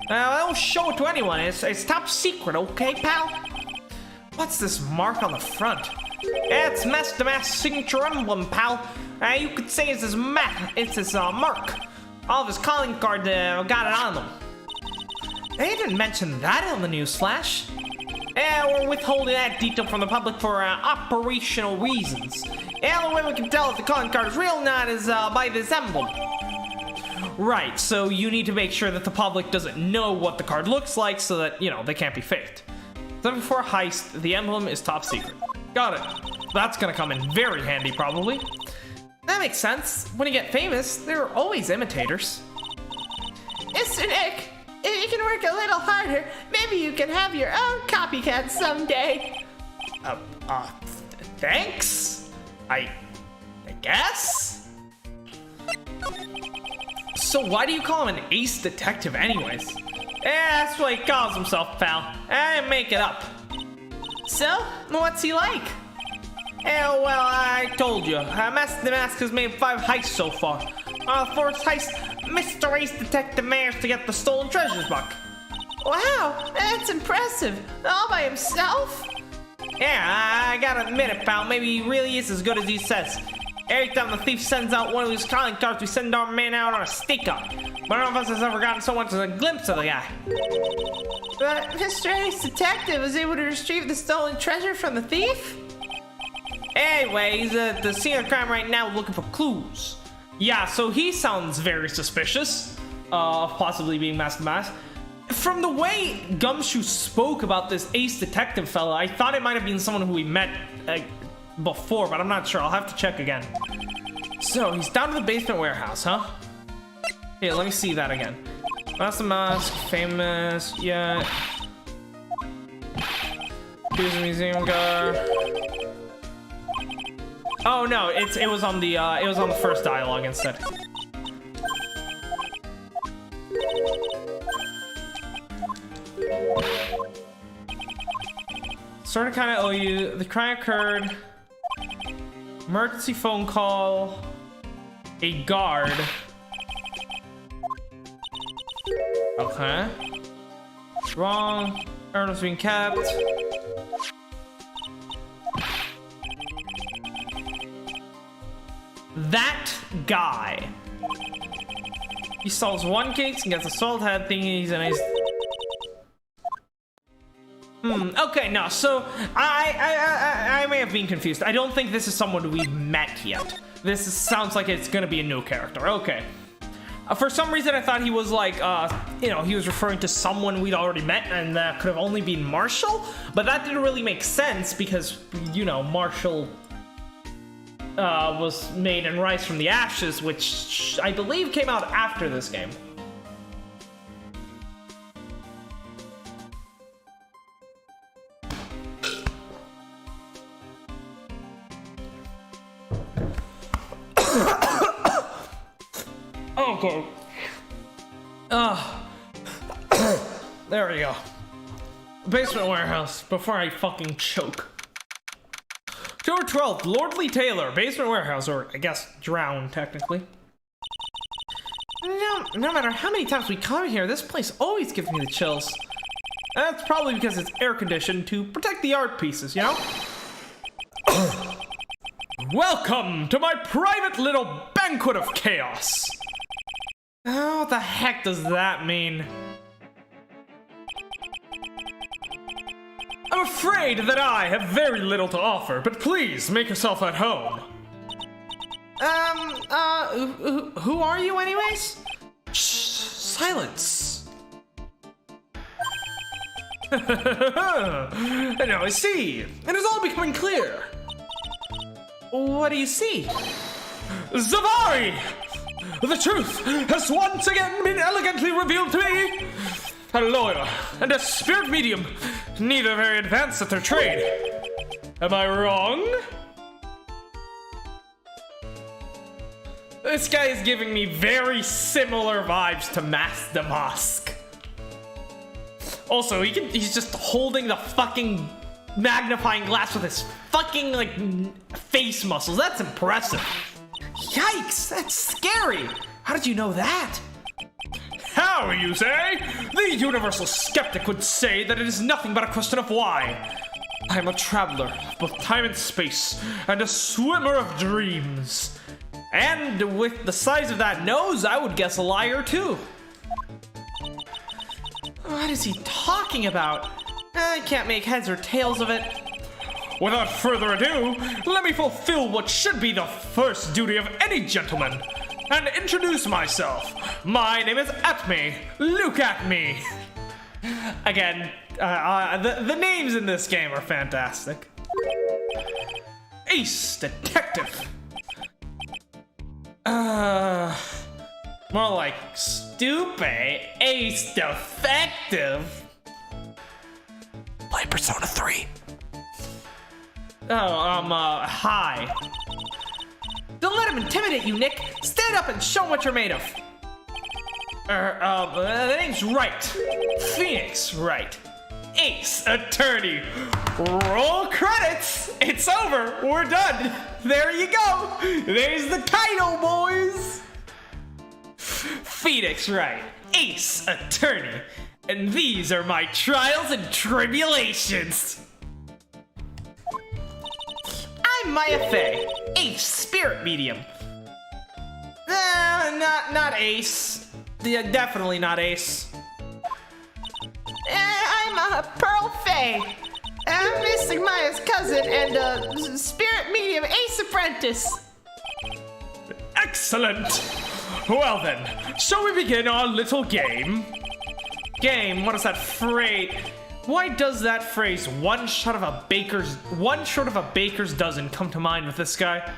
I don't show it to anyone. It's top secret, okay, pal? What's this mark on the front? It's Mask the Mask's signature emblem, pal. You could say it's his mark. All of his calling cards got it on them. They didn't mention that on the news flash. Yeah, we're withholding that detail from the public for operational reasons. And the way we can tell if the calling card is real or not is by this emblem. Right, so you need to make sure that the public doesn't know what the card looks like so that, they can't be faked. So before heist, the emblem is top secret. Got it. That's gonna come in very handy, probably. That makes sense. When you get famous, there are always imitators. Mr. Nick, if you can work a little harder, maybe you can have your own copycat someday. Thanks? I guess? So why do you call him an ace detective anyways? Yeah, that's what he calls himself, pal. I didn't make it up. So, what's he like? Yeah, well, I told you. Mask the Mask has made 5 heists so far. For his heist, Mr. Ace Detective managed to get the stolen treasures back. Wow, that's impressive. All by himself? Yeah, I gotta admit it, pal. Maybe he really is as good as he says. Every time the thief sends out one of these calling cards, we send our man out on a stake-up. But none of us has ever gotten so much as a glimpse of the guy. But Mr. Ace Detective was able to retrieve the stolen treasure from the thief? Anyway, he's at the scene of crime right now looking for clues. Yeah, so he sounds very suspicious of possibly being Master Mask. From the way Gumshoe spoke about this Ace Detective fella, I thought it might have been someone who we met before, but I'm not sure. I'll have to check again. So, he's down to the basement warehouse, huh? Here, let me see that again. Master Mask, famous, yeah. Here's a museum guy. Oh no, it was on the first dialogue instead. Sort of kind of owe you. The crime occurred. Emergency phone call. A guard. Okay. Wrong. Urn was being kept. That guy. He solves one case and gets a salt head thingies and he's... okay, no, so I may have been confused. I don't think this is someone we've met yet. Sounds like it's gonna be a new character. Okay. For some reason, I thought he was like, he was referring to someone we'd already met, and that could have only been Marshall. But that didn't really make sense because, Marshall was made and Rise from the Ashes, which I believe came out after this game. Okay. There we go. Basement warehouse, before I fucking choke. October 12th, Lordly Taylor, basement warehouse, or I guess drown, technically. No matter how many times we come here, this place always gives me the chills. That's probably because it's air-conditioned to protect the art pieces, you know? Welcome to my private little banquet of chaos! Oh, what the heck does that mean? I'm afraid that I have very little to offer, but please make yourself at home. Who are you anyways? Shh, silence. Now I see. It is all becoming clear. What do you see? Zavari! The truth has once again been elegantly revealed to me. A lawyer and a spirit medium, neither very advanced at their trade. Am I wrong? This guy is giving me very similar vibes to Master Mask. Also, he's just holding the fucking magnifying glass with his fucking, face muscles. That's impressive. Yikes, that's scary. How did you know that? How, you say? The universal skeptic would say that it is nothing but a question of why. I am a traveler of both time and space, and a swimmer of dreams. And with the size of that nose, I would guess a liar too. What is he talking about? I can't make heads or tails of it. Without further ado, let me fulfill what should be the first duty of any gentleman, and introduce myself. My name is Atme. Look at me. Again, the names in this game are fantastic. Ace Detective. More like stupid Ace Defective. Play Persona 3. Hi. Don't let him intimidate you, Nick. Stand up and show him what you're made of. The name's Wright. Phoenix Wright. Ace Attorney. Roll credits. It's over. We're done. There you go. There's the title, boys. Phoenix Wright. Ace Attorney. And these are my trials and tribulations. I'm Maya Fey, Ace, Spirit Medium. Not Ace. Yeah, definitely not Ace. I'm a Pearl Fey. I'm Mystic Maya's cousin and Spirit Medium Ace Apprentice. Excellent! Well then, shall we begin our little game? Game, what is that phrase? Why does that phrase, one short of a baker's dozen, come to mind with this guy?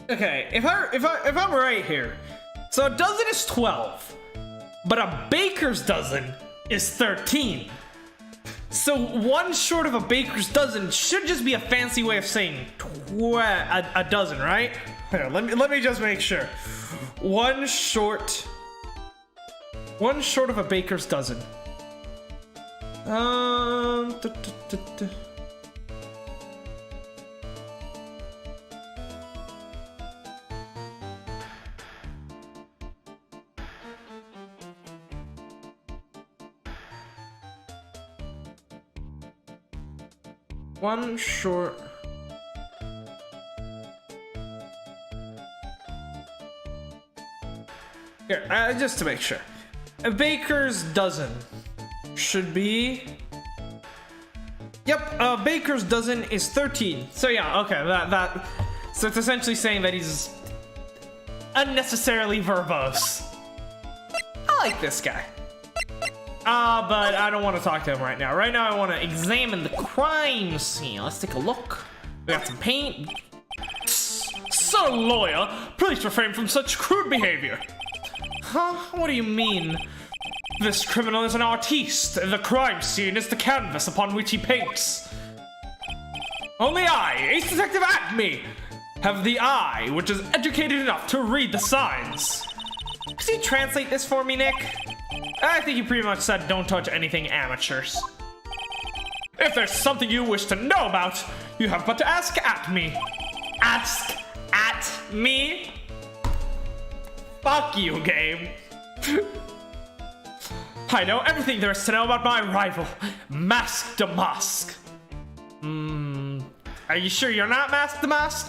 Okay, if I'm right here, so a dozen is 12, but a baker's dozen is 13. So one short of a baker's dozen should just be a fancy way of saying a dozen, right? Here, let me just make sure. One short of a baker's dozen. One short. Here, just to make sure. A baker's dozen should be. Yep, a baker's dozen is 13. So yeah, okay, so it's essentially saying that he's unnecessarily verbose. I like this guy. But I don't want to talk to him right now. Right now I want to examine the crime scene. Let's take a look. We got some paint. Sir Lawyer, please refrain from such crude behavior. Huh? What do you mean? This criminal is an artiste, and the crime scene is the canvas upon which he paints. Only I, Ace Detective Acme, have the eye which is educated enough to read the signs. Could you translate this for me, Nick? I think you pretty much said don't touch anything amateurs. If there's something you wish to know about, you have but to ask at me. Ask at me? Fuck you, game. I know everything there is to know about my rival, Mask the Mask. Are you sure you're not Mask the Mask?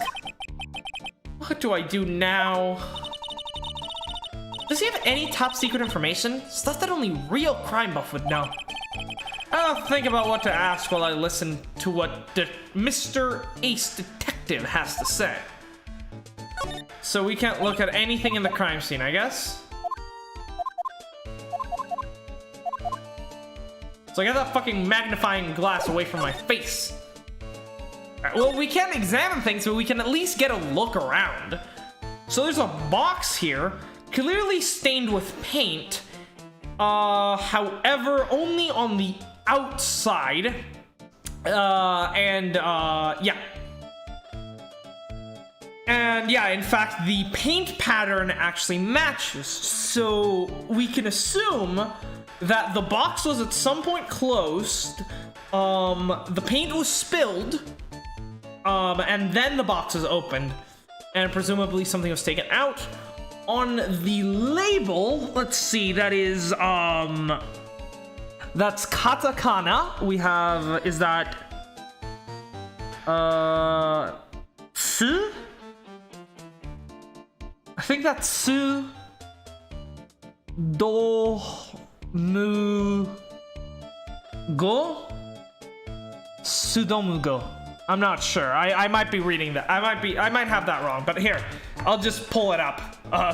What do I do now? Does he have any top secret information? Stuff that only real crime buff would know. I'll think about what to ask while I listen to what Mr. Ace Detective has to say. So we can't look at anything in the crime scene, I guess? So I got that fucking magnifying glass away from my face. Alright, well, we can't examine things, but we can at least get a look around. So there's a box here, clearly stained with paint. However, only on the outside. Yeah. And yeah, in fact, the paint pattern actually matches. So we can assume that the box was at some point closed, the paint was spilled, and then the box was opened, and presumably something was taken out. On the label, let's see, that is, that's katakana. We have, is that, su? I think that's su, do, mu, go, sudomu-go. I'm not sure. I might be reading that. I might have that wrong. But here, I'll just pull it up.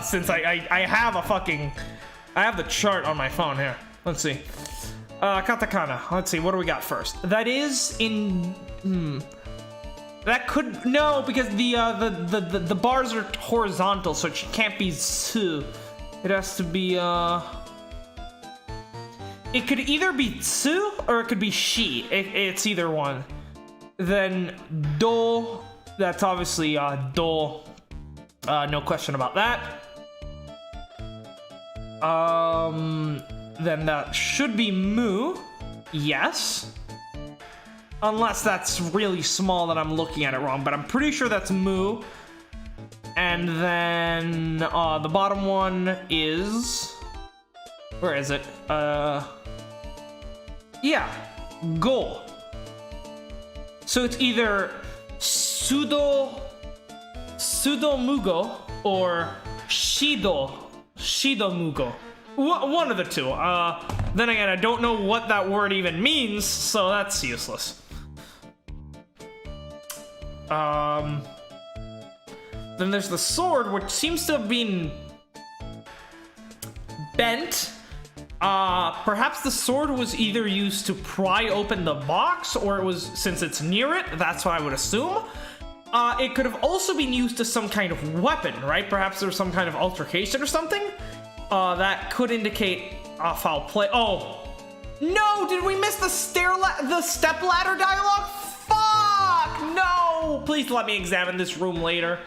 Since I have I have the chart on my phone here. Let's see. Katakana. Let's see. What do we got first? That is in. That could no, because the bars are horizontal, so it can't be su. It has to be It could either be su or it could be shi. It's either one. Then do. That's obviously do. No question about that. Then that should be mu. Yes. Unless that's really small that I'm looking at it wrong, but I'm pretty sure that's mu. And then the bottom one is, where is it? Yeah, goal. So it's either Sudomugo or Shidomugo. One of the two. Then again, I don't know what that word even means, so that's useless. Then there's the sword, which seems to have been bent. Perhaps the sword was either used to pry open the box, or it was, since it's near it, that's what I would assume. It could have also been used as some kind of weapon, right? Perhaps there was some kind of altercation or something. That could indicate foul play. Oh, no! Did we miss the step ladder dialogue? Fuck! No! Please let me examine this room later.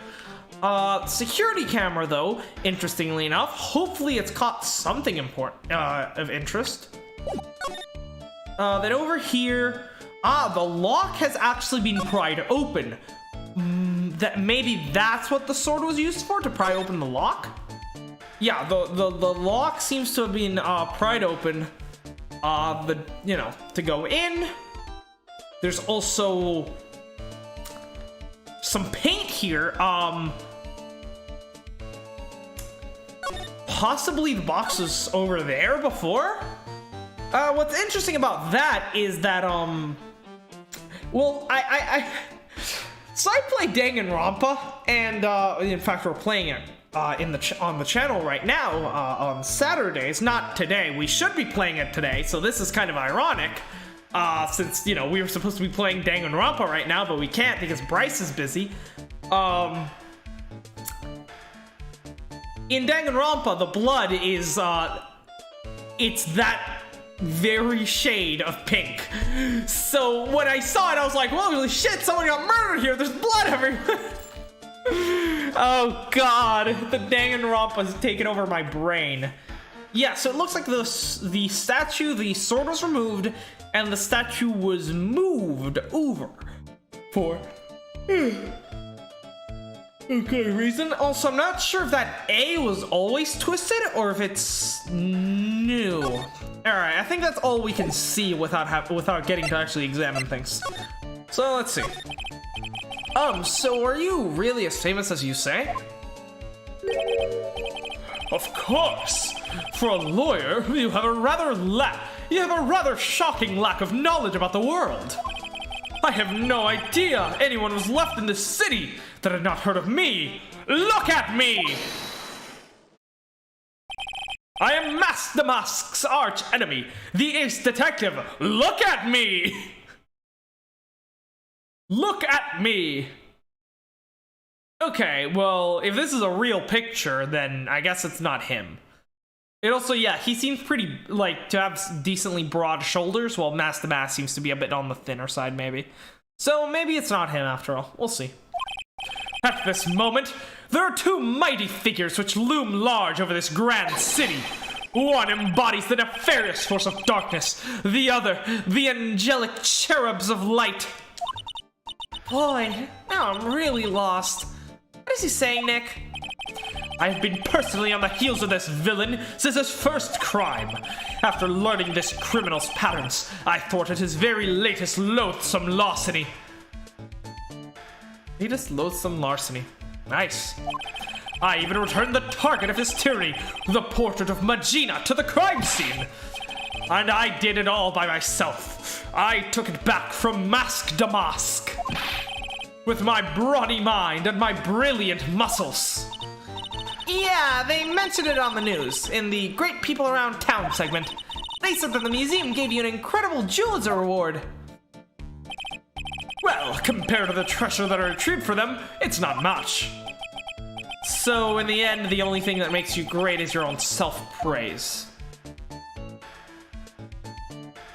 Security camera, though, interestingly enough, hopefully it's caught something important, of interest. Then over here, the lock has actually been pried open. Maybe that's what the sword was used for, to pry open the lock? Yeah, the lock seems to have been, pried open, to go in. There's also some paint here, possibly the box was over there before? What's interesting about that is that, well, so I play Danganronpa, and, in fact, we're playing it, on the channel right now, on Saturdays, not today. We should be playing it today, so this is kind of ironic, since, we were supposed to be playing Danganronpa right now, but we can't because Bryce is busy. In Danganronpa, the blood is, it's that very shade of pink. So when I saw it, I was like, holy shit, someone got murdered here. There's blood everywhere. Oh god, the Danganronpa's taken over my brain. Yeah, so it looks like the statue, the sword was removed, and the statue was moved over for okay reason. Also, I'm not sure if that A was always twisted or if it's new. Alright, I think that's all we can see without getting to actually examine things. So let's see. So are you really as famous as you say? Of course! For a lawyer, you have a rather shocking lack of knowledge about the world. I have no idea anyone was left in this city that had not heard of me. Look at me! I am Mask the Mask's arch enemy, the ace detective. Look at me! Look at me! Okay, well, if this is a real picture, then I guess it's not him. It also, yeah, he seems pretty, to have decently broad shoulders, while Mask the Mask seems to be a bit on the thinner side, maybe. So maybe it's not him after all. We'll see. At this moment, there are two mighty figures which loom large over this grand city. One embodies the nefarious force of darkness, the other, the angelic cherubs of light. Boy, now I'm really lost. What is he saying, Nick? I've been personally on the heels of this villain since his first crime. After learning this criminal's patterns, I thwarted his very latest loathsome larceny. Latest loathsome larceny. Nice. I even returned the target of his tyranny, the portrait of Magina, to the crime scene. And I did it all by myself. I took it back from Mask to Mask. With my brawny mind and my brilliant muscles. Yeah, they mentioned it on the news, in the Great People Around Town segment. They said that the museum gave you an incredible jewel as a reward. Well, compared to the treasure that I retrieved for them, it's not much. So, in the end, the only thing that makes you great is your own self-praise.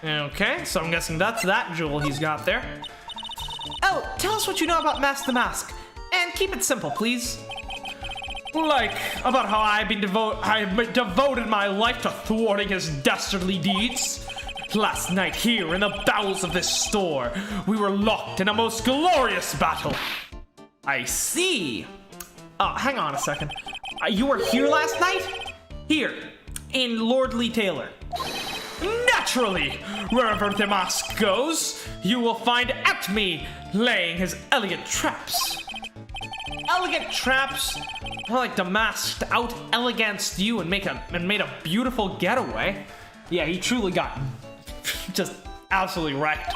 Okay, so I'm guessing that's that jewel he's got there. Oh, tell us what you know about Mask the Mask, and keep it simple, please. Like, about how I've devoted my life to thwarting his dastardly deeds. Last night here in the bowels of this store, we were locked in a most glorious battle. I see. Hang on a second. You were here last night? Here, in Lord Lee Taylor. Naturally, wherever Damask goes, you will find at me laying his elegant traps. Elegant traps? Like Damask out eleganced you and made a beautiful getaway. Yeah, he truly got just absolutely wrecked.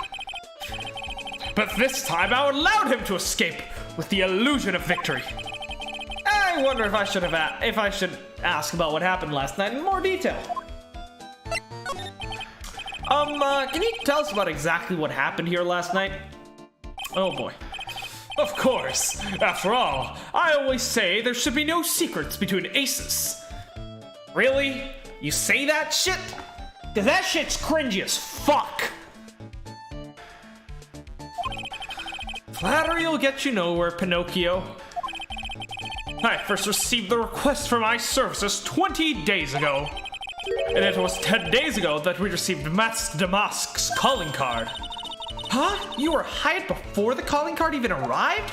But this time I allowed him to escape with the illusion of victory. I wonder if I should ask about what happened last night in more detail. Can you tell us about exactly what happened here last night? Oh boy. Of course. After all, I always say there should be no secrets between aces. Really? You say that shit? Cause that shit's cringy as fuck. Flattery will get you nowhere, Pinocchio. I first received the request for my services 20 days ago. And it was 10 days ago that we received Master Damask's calling card. Huh? You were hired before the calling card even arrived?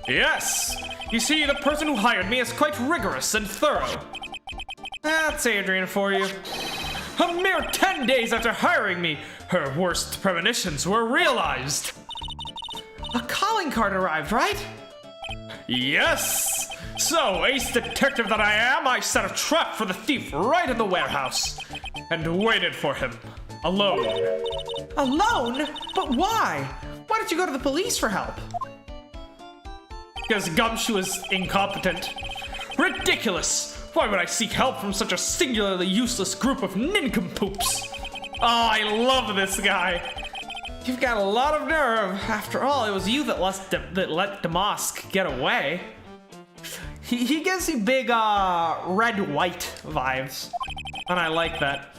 Yes. You see, the person who hired me is quite rigorous and thorough. That's Adrian for you. A mere 10 days after hiring me, her worst premonitions were realized. A calling card arrived, right? Yes! So, ace detective that I am, I set a trap for the thief right in the warehouse. And waited for him. Alone. Alone? But why? Why did you go to the police for help? Because Gumshoe is incompetent. Ridiculous! Why would I seek help from such a singularly useless group of nincompoops? Oh, I love this guy. You've got a lot of nerve. After all, it was you that let Damask get away. He gives you big, red-white vibes. And I like that.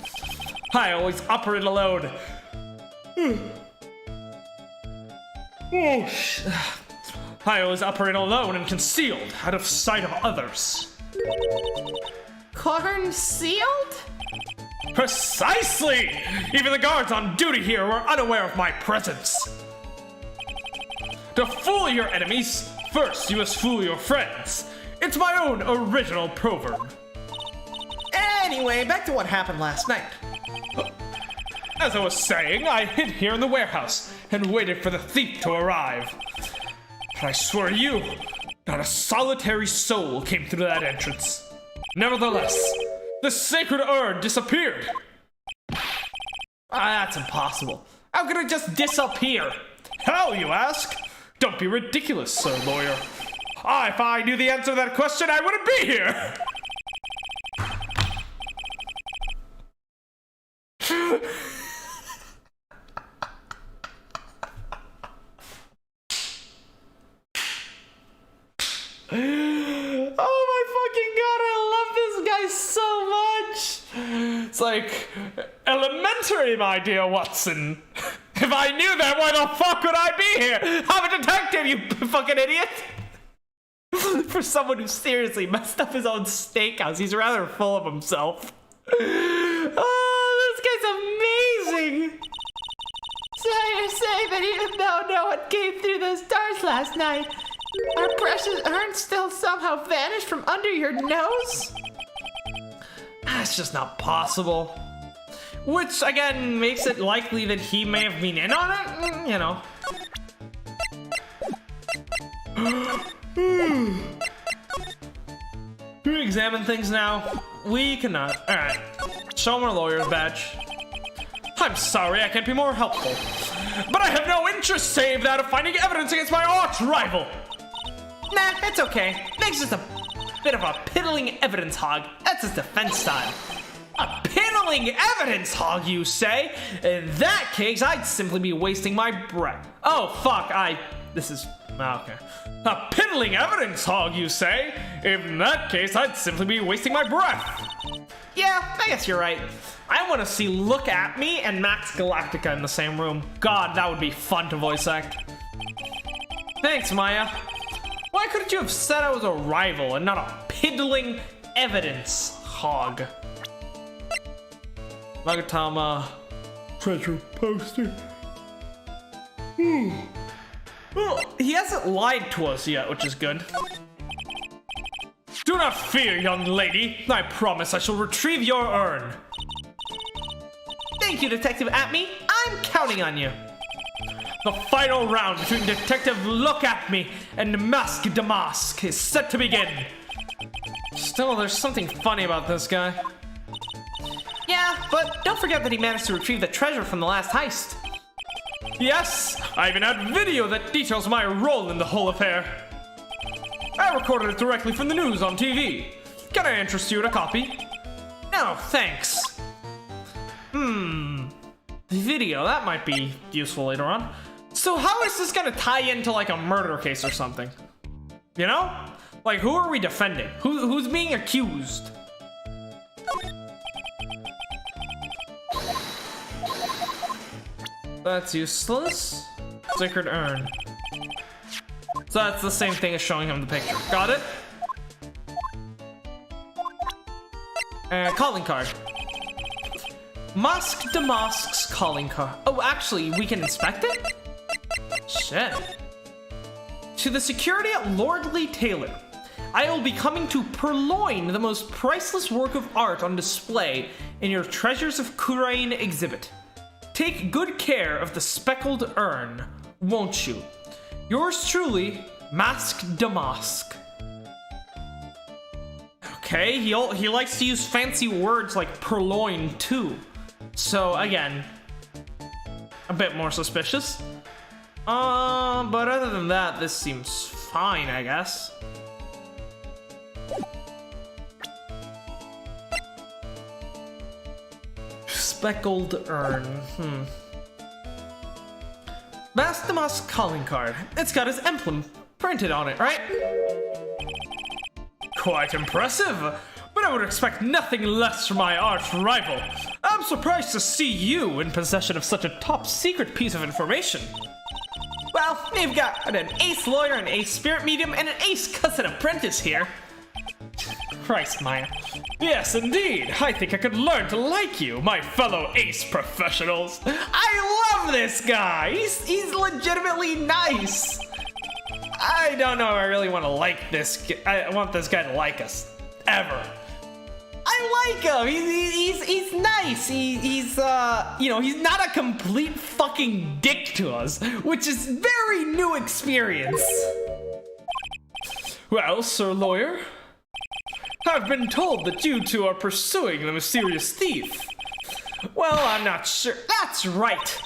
I always operate alone. I always operate alone and concealed, out of sight of others. Concealed? Precisely! Even the guards on duty here were unaware of my presence. To fool your enemies, first you must fool your friends. It's my own original proverb. Anyway, back to what happened last night. As I was saying, I hid here in the warehouse and waited for the thief to arrive. But I swear to you, not a solitary soul came through that entrance. Nevertheless, the Secret Urn disappeared. That's impossible. How could it just disappear? How, you ask? Don't be ridiculous, sir lawyer. If I knew the answer to that question, I wouldn't be here. Oh my fucking god, I love this guy so much! It's like elementary, my dear Watson. If I knew that, why the fuck would I be here? I'm a detective, you fucking idiot! For someone who seriously messed up his own steakhouse, he's rather full of himself. Oh, this guy's amazing! So you're saying that even though no one came through those doors last night, our precious urn still somehow vanished from under your nose? That's just not possible. Which, again, makes it likely that he may have been in on it, you know. Can we examine things now? We cannot. Alright. Show him our lawyer's badge. I'm sorry, I can't be more helpful. But I have no interest save that of finding evidence against my arch rival. Nah, it's okay. Nick's just a bit of a piddling evidence hog. That's his defense style. A piddling evidence hog, you say? In that case, I'd simply be wasting my breath. Oh, fuck, this is, okay. A piddling evidence hog, you say? In that case, I'd simply be wasting my breath. Yeah, I guess you're right. I want to see Look At Me and Max Galactica in the same room. God, that would be fun to voice act. Thanks, Maya. Why couldn't you have said I was a rival and not a piddling evidence hog? Magatama treasure poster. Well, he hasn't lied to us yet, which is good. Do not fear, young lady. I promise I shall retrieve your urn. Thank you, Detective Atme. I'm counting on you. The final round between Detective Look At Me and Mask Damask is set to begin. Still, there's something funny about this guy. Yeah, but don't forget that he managed to retrieve the treasure from the last heist. Yes, I even had video that details my role in the whole affair. I recorded it directly from the news on TV. Can I interest you in a copy? No, thanks. Video, that might be useful later on. So how is this gonna tie into like a murder case or something? You know? Like, who are we defending? Who's being accused? That's useless. Secret Urn. So that's the same thing as showing him the picture. Got it? Calling card. Mask Damask's calling card. Oh, actually, we can inspect it? Shit. To the security at Lordly Taylor, I will be coming to purloin the most priceless work of art on display in your Treasures of Kurain exhibit. Take good care of the speckled urn, won't you? Yours truly, Mask Damask. Okay, he likes to use fancy words like purloin too. So again, a bit more suspicious. But other than that, this seems fine, I guess. Speckled urn. Mask Damask calling card. It's got his emblem printed on it, right? Quite impressive, but I would expect nothing less from my arch rival. I'm surprised to see you in possession of such a top secret piece of information. Well, we've got an ace lawyer, an ace spirit medium, and an ace cousin apprentice here. Christ, Maya. Yes, indeed. I think I could learn to like you, my fellow ace professionals. I love this guy. He's legitimately nice. I don't know if I really want to like this guy. I want this guy to like us. Ever. I like him. He's nice. He's you know, he's not a complete fucking dick to us, which is very new experience. Well, Sir Lawyer, I've been told that you two are pursuing the mysterious thief. Well, I'm not sure. That's right.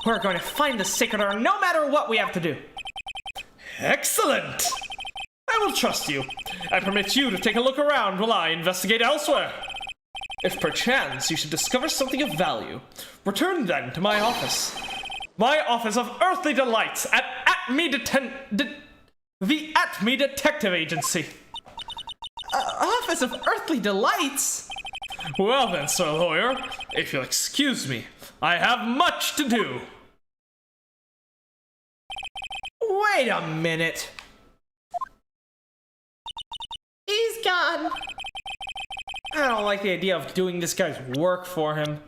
We're going to find the Secret Urn no matter what we have to do. Excellent! I will trust you. I permit you to take a look around while I investigate elsewhere. If perchance you should discover something of value, return then to my office. My office of earthly delights at the Atme Detective Agency. Office of Earthly Delights? Well then, Sir Lawyer, if you'll excuse me, I have much to do. Wait a minute. He's gone. I don't like the idea of doing this guy's work for him.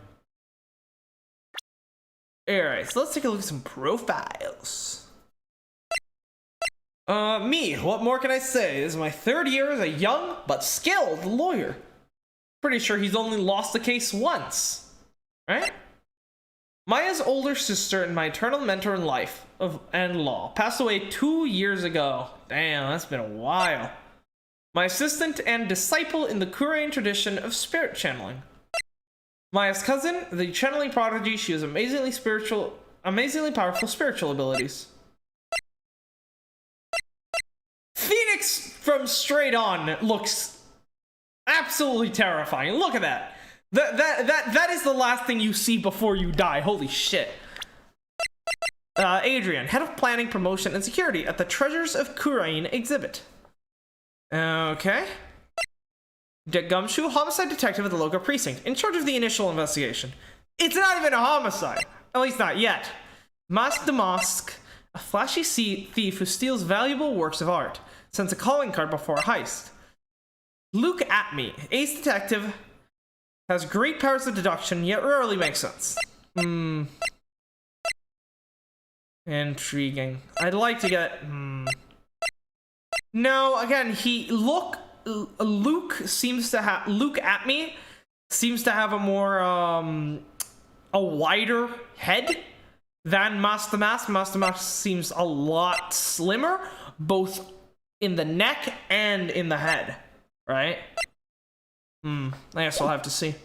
Alright, so let's take a look at some profiles. Me, what more can I say? This is my third year as a young but skilled lawyer. Pretty sure he's only lost the case once, right? Maya's older sister and my eternal mentor in life and law passed away 2 years ago. Damn, that's been a while. My assistant and disciple in the Kurain tradition of spirit channeling. Maya's cousin, the channeling prodigy, she has amazingly powerful spiritual abilities. Phoenix from Straight On looks absolutely terrifying. Look at that. That is the last thing you see before you die. Holy shit. Adrian, head of planning, promotion, and security at the Treasures of Kurain exhibit. Okay. Gumshoe, homicide detective at the local precinct, in charge of the initial investigation. It's not even a homicide. At least not yet. Mask Damask, a flashy thief who steals valuable works of art, sends a calling card before a heist. Look at me, ace detective, has great powers of deduction, yet rarely makes sense. Intriguing. I'd like to get... No, again, Luke seems to have... Luke at me seems to have a more, a wider head than Master Mask. Master Mask seems a lot slimmer, both in the neck and in the head, right? I guess I'll have to see.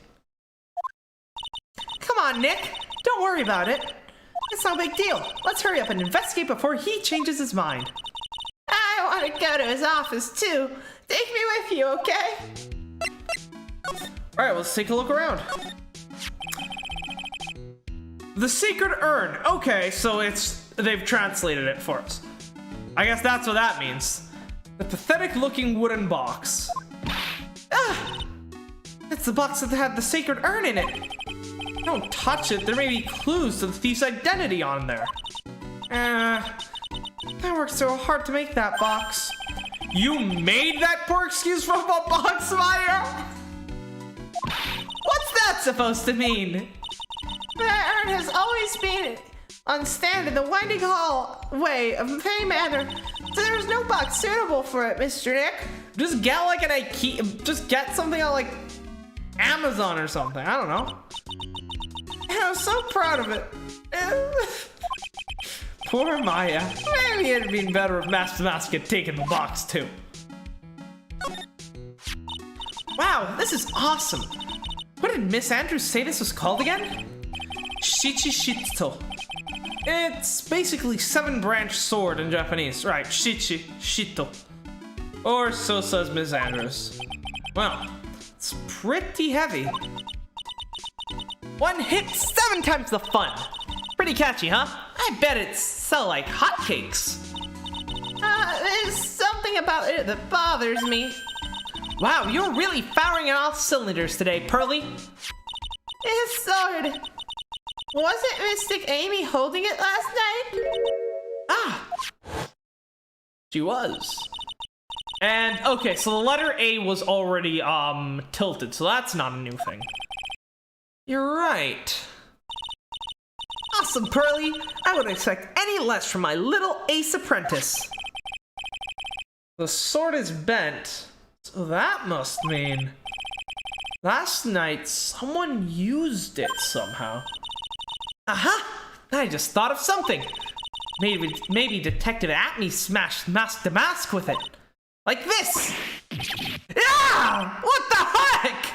Come on, Nick. Don't worry about it. It's no big deal. Let's hurry up and investigate before he changes his mind. I want to go to his office too. Take me with you, okay? Alright, let's take a look around. The Secret Urn. Okay, so they've translated it for us. I guess that's what that means. The pathetic looking wooden box. It's the box that had the Sacred Urn in it. Don't touch it. There may be clues to the thief's identity on there. I worked so hard to make that box. You made that poor excuse from a box, Maya? What's that supposed to mean? That urn has always been on stand in the winding hallway of Fey Manor, so there's no box suitable for it, Mr. Nick. Just get like an IKEA. Just get something on like Amazon or something. I don't know. And I'm so proud of it. Poor Maya. Maybe it'd been better if Master Mask had taken the box too. Wow, this is awesome. What did Miss Andrews say this was called again? Shichi-shito. It's basically 7-branch sword in Japanese. Right, Shichi-shito. Or so says Miss Andrews. Well, it's pretty heavy. One hit 7 times the fun. Pretty catchy, huh? I bet it sell like hotcakes. There's something about it that bothers me. Wow, you're really firing on all cylinders today, Pearly. His sword. Wasn't Mystic Amy holding it last night? She was. And, okay, so the letter A was already, tilted, so that's not a new thing. You're right. Awesome, Pearly. I wouldn't expect any less from my little ace apprentice. The sword is bent, so that must mean last night someone used it somehow. Aha! I just thought of something. Maybe Detective Atme smashed Master Mask with it. Like this! Ah! What the heck?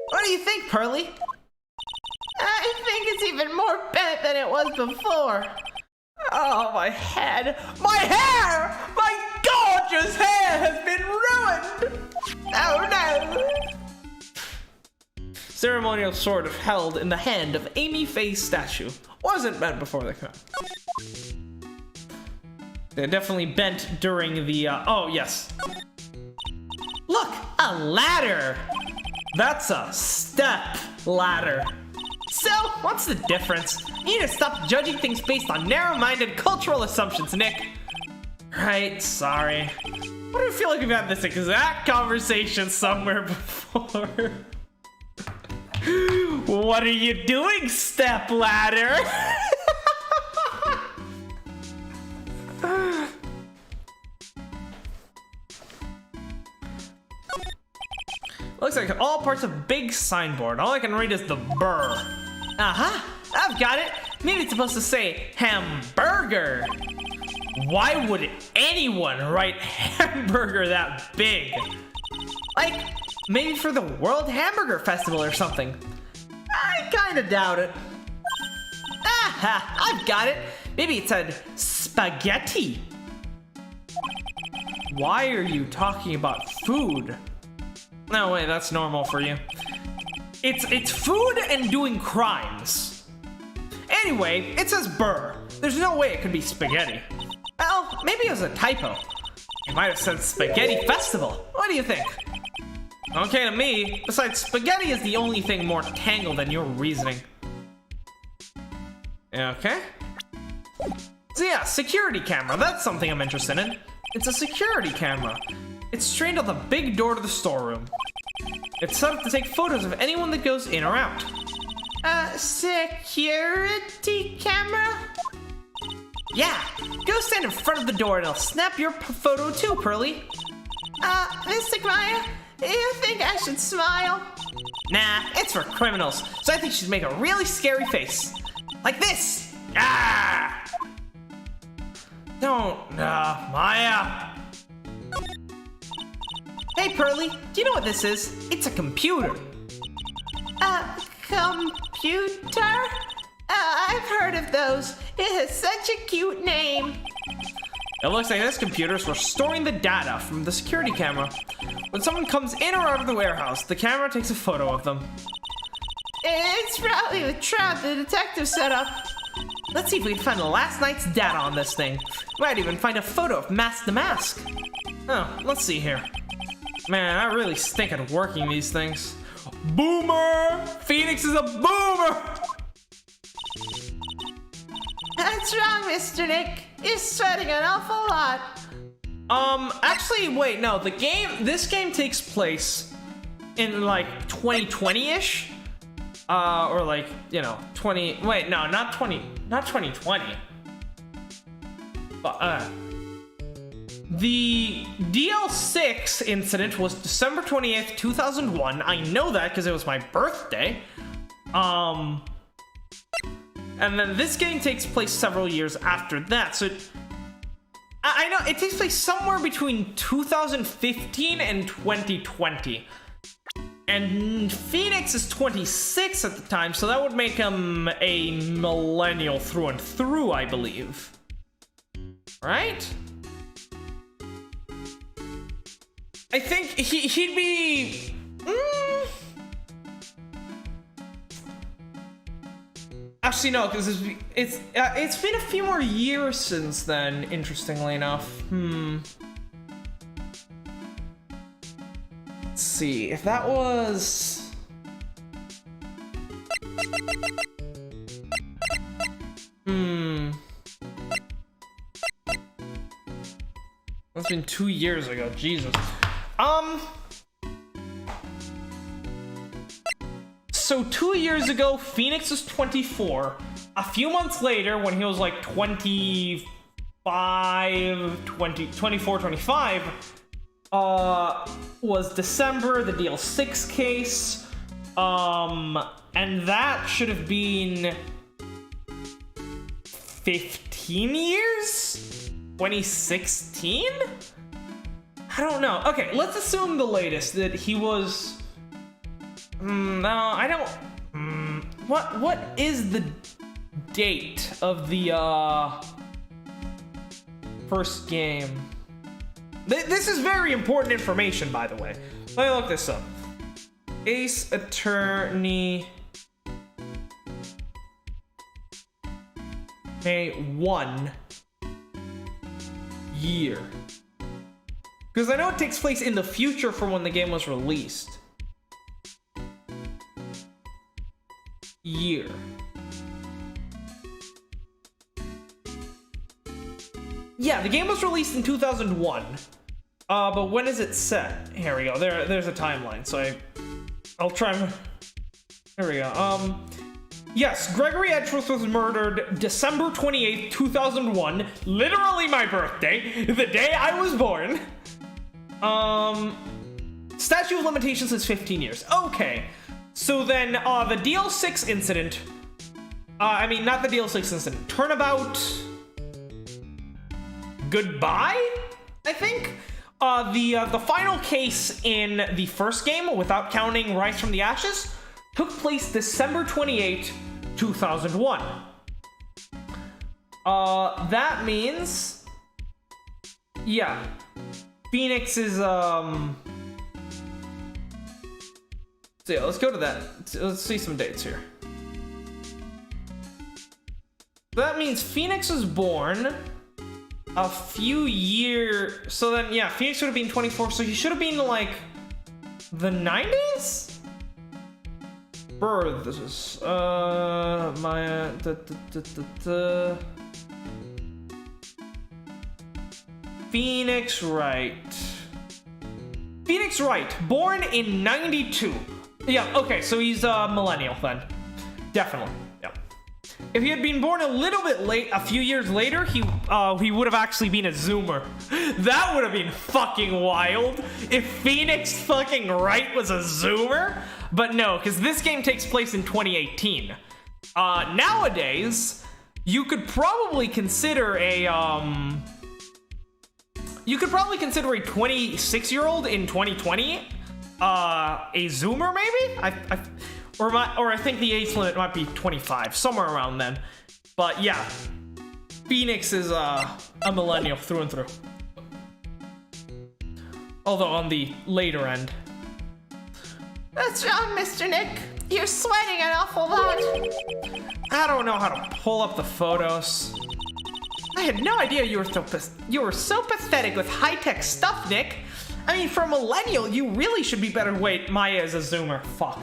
What do you think, Pearly? I think it's even more bent than it was before. Oh, my head! My hair! My gorgeous hair has been ruined! Oh no! Ceremonial sword held in the hand of Amy Faye's statue. Wasn't bent before they came out. They're definitely bent during the, oh, yes. Look, a ladder! That's a step ladder. So, what's the difference? You need to stop judging things based on narrow-minded cultural assumptions, Nick. Right, sorry. What do I feel like we've had this exact conversation somewhere before? What are you doing, step ladder? Looks like all parts of big signboard. All I can read is the burr. Uh-huh, I've got it. Maybe it's supposed to say hamburger. Why would anyone write hamburger that big? Like, maybe for the World Hamburger Festival or something. I kinda doubt it. Aha, I've got it. Maybe it said spaghetti. Why are you talking about food? No, wait, that's normal for you. It's food and doing crimes. Anyway, it says burr. There's no way it could be spaghetti. Well, maybe it was a typo. It might have said spaghetti festival. What do you think? Okay to me. Besides, spaghetti is the only thing more tangled than your reasoning. Okay. So yeah, security camera. That's something I'm interested in. It's a security camera. It's trained on the big door to the storeroom. It's set up to take photos of anyone that goes in or out. Security camera? Yeah, go stand in front of the door and I'll snap your photo too, Pearly. Mystic Maya, do you think I should smile? Nah, it's for criminals, so I think she'd make a really scary face. Like this! Ah! Don't, Maya! Hey, Pearly, do you know what this is? It's a computer. Computer? I've heard of those. It has such a cute name. It looks like this computer is for storing the data from the security camera. When someone comes in or out of the warehouse, the camera takes a photo of them. It's probably the trap the detective set up. Let's see if we can find the last night's data on this thing. Might even find a photo of Mask the Mask. Oh, let's see here. Man, I really stink at working these things. Boomer! Phoenix is a boomer! That's wrong, Mr. Nick. You're sweating an awful lot. Actually, wait, no, this game takes place in like 2020-ish. Or like, you know, 2020. But, the DL6 incident was December 28th, 2001. I know that because it was my birthday. And then this game takes place several years after that, so I know it takes place somewhere between 2015 and 2020. And Phoenix is 26 at the time, so that would make him a millennial through and through, I believe. Right? I think he'd be... Actually, no, because it's been a few more years since then, interestingly enough. Let's see, if that was... That's been 2 years ago, Jesus. So 2 years ago, Phoenix was 24. A few months later, when he was like 24, 25, was December, the DL6 case. And that should have been 15 years? 2016? I don't know. Okay, let's assume the latest, that he was... no, I don't... What is the date of the, first game? This is very important information, by the way. Let me look this up. Ace Attorney... May 1 year. Because I know it takes place in the future from when the game was released. Year. Yeah, the game was released in 2001. But when is it set? Here we go. There's a timeline. So I'll try. Here we go. Yes, Gregory Edgeworth was murdered December 28th, 2001. Literally my birthday. The day I was born. Statute of limitations is 15 years. Okay. So then, the DL6 incident... I mean, not the DL6 incident. Turnabout... Goodbye? I think? The final case in the first game, without counting Rise from the Ashes, took place December 28, 2001. That means... Yeah. Phoenix is, So yeah, let's go to that. Let's see some dates here. That means Phoenix was born a few years... So then, yeah, Phoenix would have been 24, so he should have been, like, the 90s? Births. Maya... Phoenix Wright. Phoenix Wright, born in 92. Yeah, okay, so he's a millennial then. Definitely, yeah. if he had been born a little bit late, a few years later, he would have actually been a Zoomer. That would have been fucking wild if Phoenix fucking Wright was a Zoomer. But no, because this game takes place in 2018. Nowadays, you could probably consider a 26-year-old in 2020 a Zoomer, maybe? I think the age limit might be 25, somewhere around then. But yeah, Phoenix is a millennial through and through. Although on the later end. What's wrong, Mr. Nick? You're sweating an awful lot. I don't know how to pull up the photos. I had no idea you were so pathetic with high-tech stuff, Nick. I mean, for a millennial, you really should be better. Wait, Maya is a Zoomer. Fuck.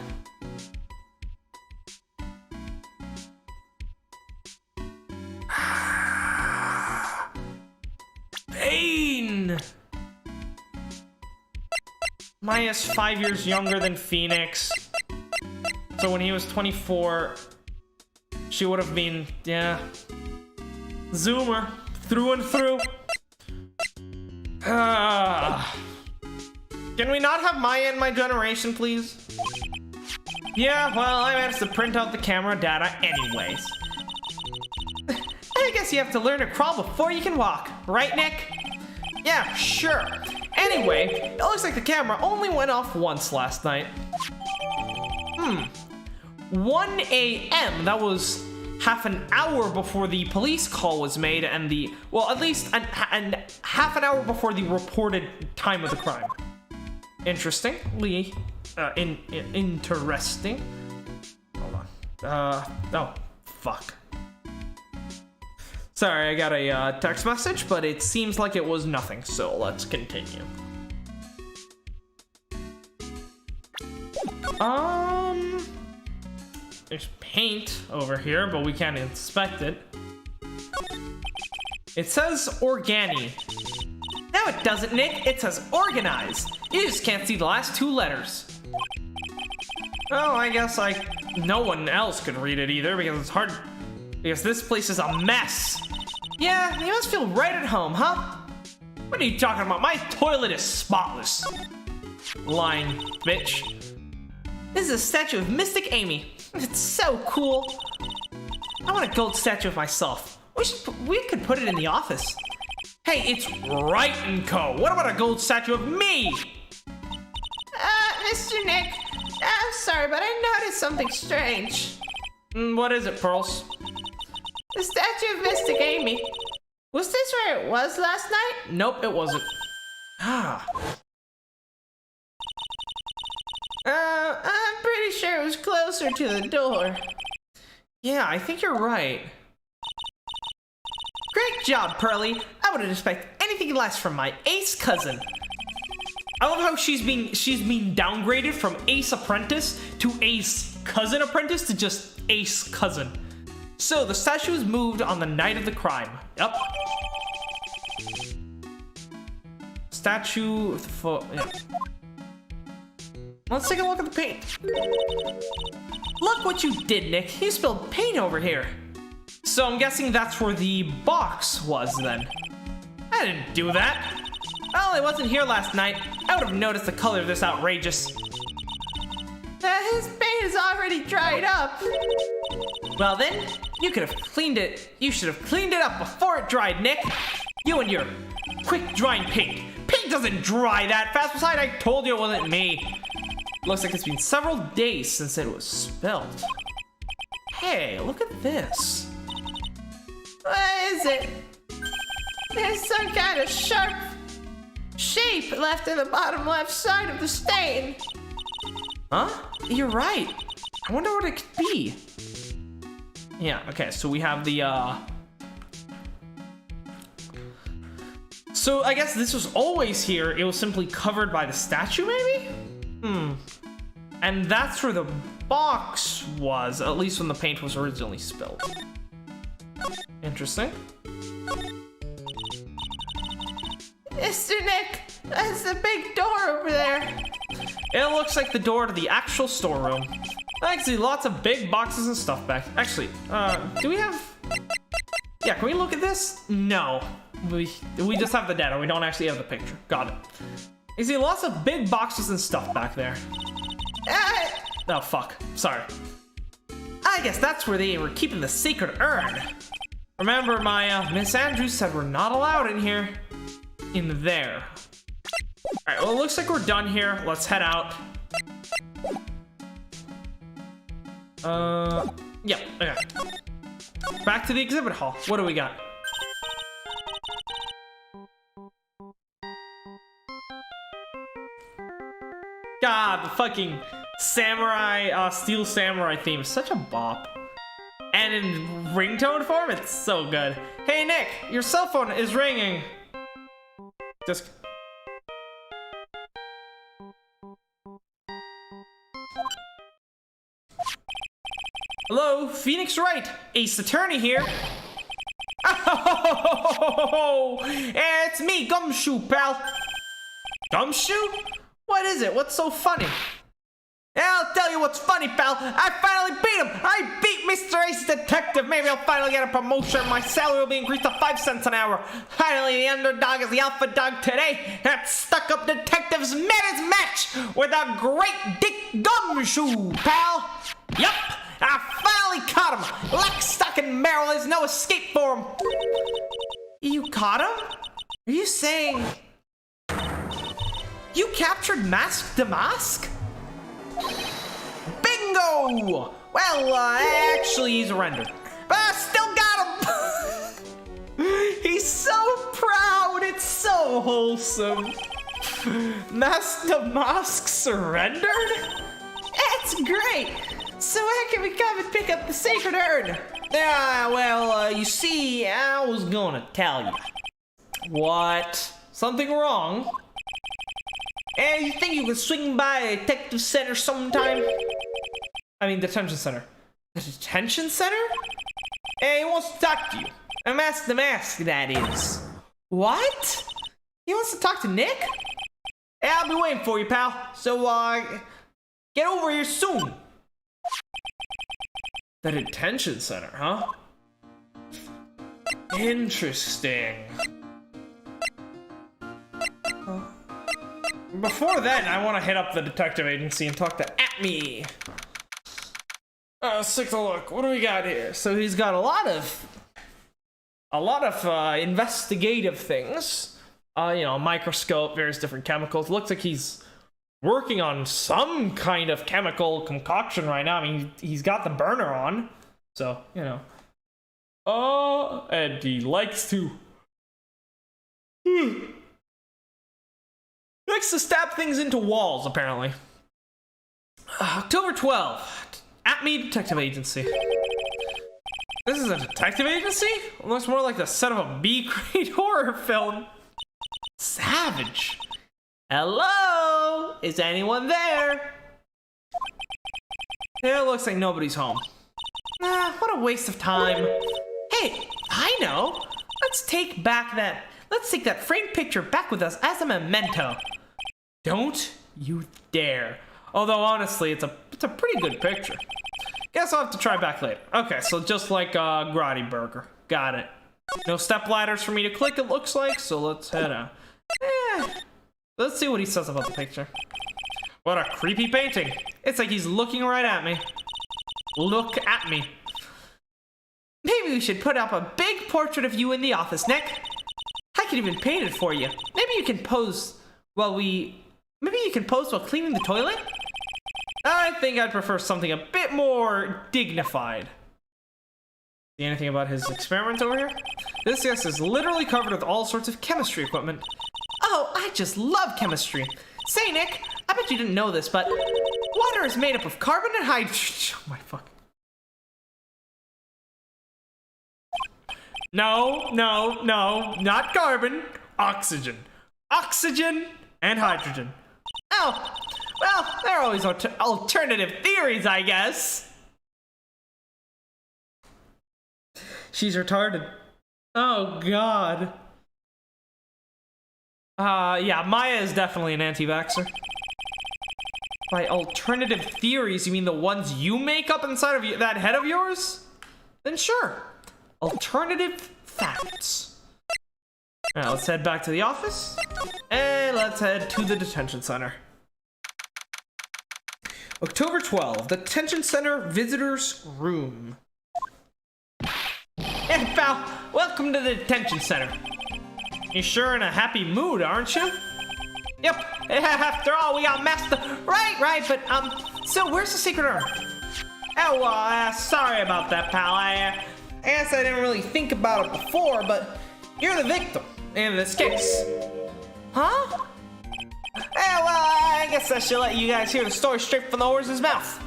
Pain! Maya's 5 years younger than Phoenix. So when he was 24, she would have been, yeah, Zoomer through and through. Can we not have Maya in my generation, please? Yeah, well, I managed to print out the camera data anyways. I guess you have to learn to crawl before you can walk, right, Nick? Yeah, sure. Anyway, it looks like the camera only went off once last night. 1 a.m. That was half an hour before the police call was made and at least half an hour before the reported time of the crime. Interestingly, interesting. Hold on. Oh, fuck. Sorry, I got a text message, but it seems like it was nothing, so let's continue. There's paint over here, but we can't inspect it. It says Organi. No, it doesn't, Nick. It says organized. You just can't see the last 2 letters. Oh, I guess no one else could read it either because it's hard. Because this place is a mess. Yeah, you must feel right at home, huh? What are you talking about? My toilet is spotless. Lying bitch. This is a statue of Mystic Amy. It's so cool. I want a gold statue of myself. We could put it in the office. Hey, it's Wright & Co. What about a gold statue of me? Mr. Nick, I'm sorry, but I noticed something strange. What is it, Pearls? The statue of Mystic Amy. Was this where it was last night? Nope, it wasn't. I'm pretty sure it was closer to the door. Yeah, I think you're right. Great job, Pearly. I wouldn't expect anything less from my ace cousin. I love how she's being downgraded from ace apprentice to ace cousin apprentice to just ace cousin. So the statue was moved on the night of the crime. Yep. Statue yeah. Let's take a look at the paint. Look what you did, Nick. You spilled paint over here. So I'm guessing that's where the box was then. I didn't do that. Well, I wasn't here last night. I would have noticed the color of this outrageous. His paint is already dried up. Well then, you could have cleaned it. You should have cleaned it up before it dried, Nick. You and your quick drying paint. Paint doesn't dry that fast. Besides, I told you it wasn't me. Looks like it's been several days since it was spilled. Hey, look at this. What is it? There's some kind of sharp shape left in the bottom left side of the stain. Huh? You're right. I wonder what it could be. Yeah, okay, so we have the, So I guess this was always here. It was simply covered by the statue, maybe? And that's where the box was, at least when the paint was originally spilled. Interesting. Mr. Nick, that's the big door over there. It looks like the door to the actual storeroom. I can see lots of big boxes and stuff back. Actually, do we have... Yeah, can we look at this? No. We just have the data. We don't actually have the picture. Got it. You see lots of big boxes and stuff back there. Oh, fuck. Sorry. I guess that's where they were keeping the Secret Urn. Remember, my Miss Andrews said we're not allowed in here. In there. Alright, well, it looks like we're done here. Let's head out. Yep, okay. Back to the exhibit hall. What do we got? God, the fucking samurai, steel samurai theme is such a bop. And in ringtone form, it's so good. Hey, Nick, your cell phone is ringing. Just... Hello, Phoenix Wright, Ace Attorney here. Oh, it's me, Gumshoe, pal. Gumshoe? What is it? What's so funny? I'll tell you what's funny, pal. I finally beat him. I beat Mr. Ace Detective. Maybe I'll finally get a promotion. My salary will be increased to 5 cents an hour. Finally, the underdog is the alpha dog today. That stuck-up detective's met his match with a great Dick Gumshoe, pal. Yup. I finally caught him! Lock, stock, and barrel, there's no escape for him! You caught him? Are you saying... You captured Mask Damask? Bingo! Well, actually, he's surrendered. But I still got him! He's so proud! It's so wholesome! Mask Damask surrendered? That's great! So when can we come and pick up the Secret Urn? Well, you see, I was gonna tell you. What? Something wrong? Hey, you think you could swing by a detective center sometime? I mean, detention center. The detention center? Hey, he wants to talk to you. A Mask the Mask, that is. What? He wants to talk to Nick? Hey, I'll be waiting for you, pal. So, get over here soon. The detention center, huh? Interesting. Before then, I want to hit up the detective agency and talk to Atme. Let's take a look. What do we got here? So he's got a lot of investigative things. You know, microscope, various different chemicals. Looks like he's working on some kind of chemical concoction right now. I mean, he's got the burner on, so, you know. And he likes to... likes to stab things into walls, apparently. October 12th. Atme Detective Agency. This is a detective agency? It looks more like the set of a B-grade horror film. Savage. Hello? Is anyone there? It looks like nobody's home. What a waste of time. Hey, I know. Let's take that framed picture back with us as a memento. Don't you dare. Although honestly, it's a pretty good picture. Guess I'll have to try back later. Okay, so just like Grotty Burger. Got it. No step ladders for me to click, it looks like, so let's head out. Let's see what he says about the picture. What a creepy painting. It's like he's looking right at me. Look at me. Maybe we should put up a big portrait of you in the office, Nick. I can even paint it for you. Maybe you can pose while cleaning the toilet? I think I'd prefer something a bit more dignified. See anything about his experiment over here? This guest is literally covered with all sorts of chemistry equipment. Oh, I just love chemistry. Say, Nick, I bet you didn't know this, but water is made up of carbon and hydrogen. Oh my fuck. No, not carbon. Oxygen. Oxygen and hydrogen. Oh, well, there are always alternative theories, I guess. She's retarded. Oh, God. Yeah, Maya is definitely an anti-vaxxer. By alternative theories, you mean the ones you make up inside of that head of yours? Then sure. Alternative facts. Now let's head back to the office. And let's head to the detention center. October 12, the detention center visitors room. Hey pal, welcome to the detention center. You're sure in a happy mood, aren't you? Yep, after all, we got master. Right, but, so where's the secret urn? Oh, well, sorry about that, pal. I guess I didn't really think about it before, but you're the victim in this case. Huh? Well, I guess I should let you guys hear the story straight from the horse's mouth.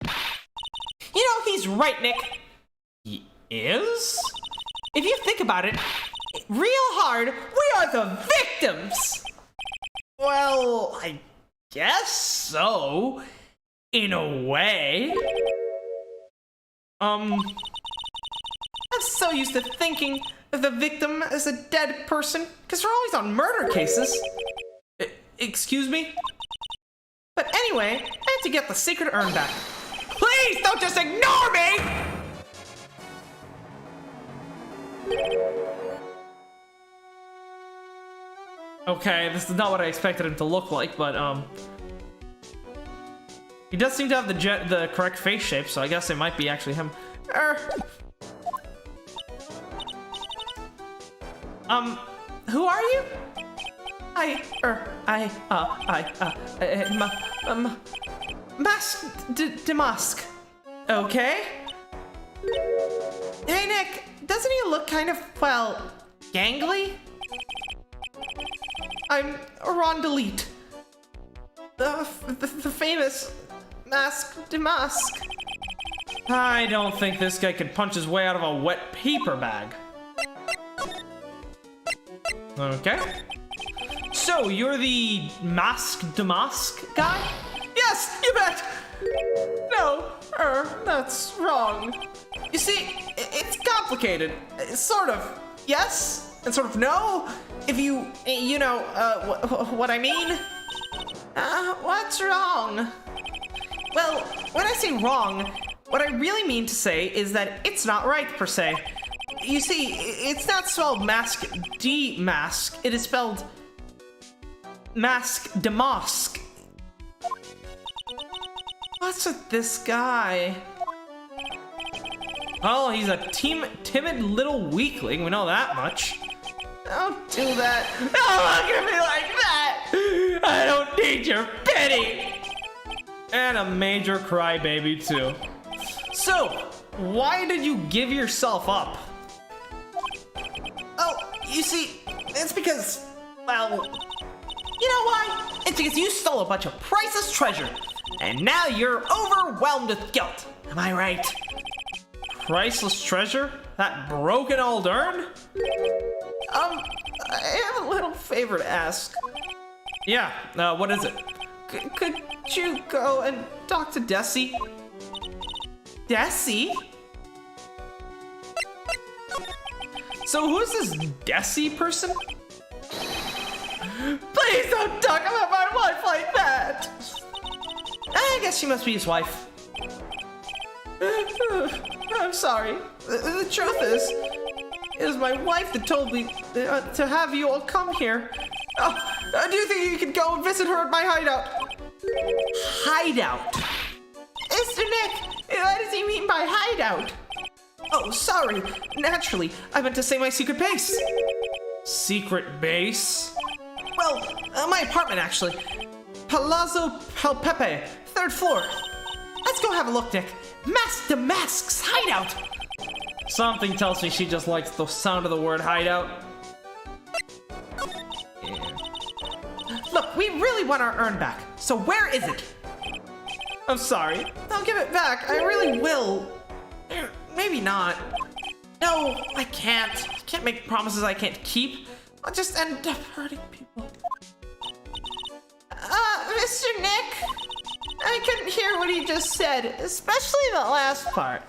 You know, he's right, Nick. He is? If you think about it, real hard, we are the victims! Well, I guess so. In a way. I'm so used to thinking of the victim as a dead person, because we're always on murder cases. Excuse me? But anyway, I have to get the secret urn back. Please don't just ignore me! Okay, this is not what I expected him to look like, but he does seem to have the correct face shape, so I guess it might be actually him. Who are you? Damask. Okay. Hey, Nick, doesn't he look kind of, well, gangly? I'm Rondelite. The famous Damask. I don't think this guy could punch his way out of a wet paper bag. Okay. So, you're the Damask guy? Yes, you bet! No, that's wrong. You see, it's complicated. Sort of yes, and sort of no. If you know, what I mean. What's wrong? Well, when I say wrong, what I really mean to say is that it's not right, per se. You see, it's not spelled mask, D-mask. It is spelled mask, Damask. What's with this guy? Oh, he's a timid little weakling. We know that much. Don't do that. Don't look at me like that. I don't need your pity. And a major crybaby, too. So, why did you give yourself up? Oh, you see, it's because, well, you know why? It's because you stole a bunch of priceless treasure. And now you're overwhelmed with guilt. Am I right? Priceless treasure? That broken old urn? I have a little favor to ask. Yeah, what is it? Could you go and talk to Desi? Desi? So who's this Desi person? Please don't talk about my wife like that! I guess she must be his wife. I'm sorry. The truth is, it was my wife that told me to have you all come here. Do you think you could go and visit her at my hideout? Hideout? Mr. Nick, what does he mean by hideout? Oh, sorry. Naturally, I meant to say my secret base. Secret base? Well, my apartment, actually. Palazzo Palpepe, 3rd floor. Let's go have a look, Nick. Damask's hideout. Something tells me she just likes the sound of the word hideout. Yeah. Look, we really want our urn back. So where is it? I'm sorry. I'll give it back. I really will. Maybe not. No, I can't. I can't make promises I can't keep. I'll just end up hurting people. Mr. Nick? I couldn't hear what he just said, especially the last part.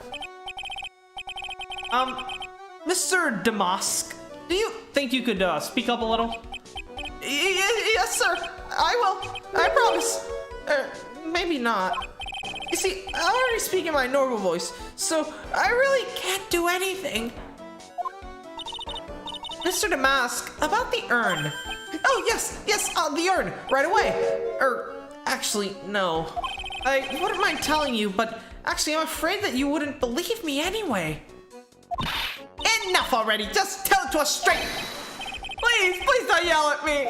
Mr. Damask, do you think you could speak up a little? Yes, sir. I will. I promise. Maybe not. You see, I already speak in my normal voice, so I really can't do anything. Mr. Damask, about the urn. Oh, yes, the urn, right away. Actually, no. I wouldn't mind telling you, but actually, I'm afraid that you wouldn't believe me anyway. Enough already, just tell it to us straight. Please don't yell at me.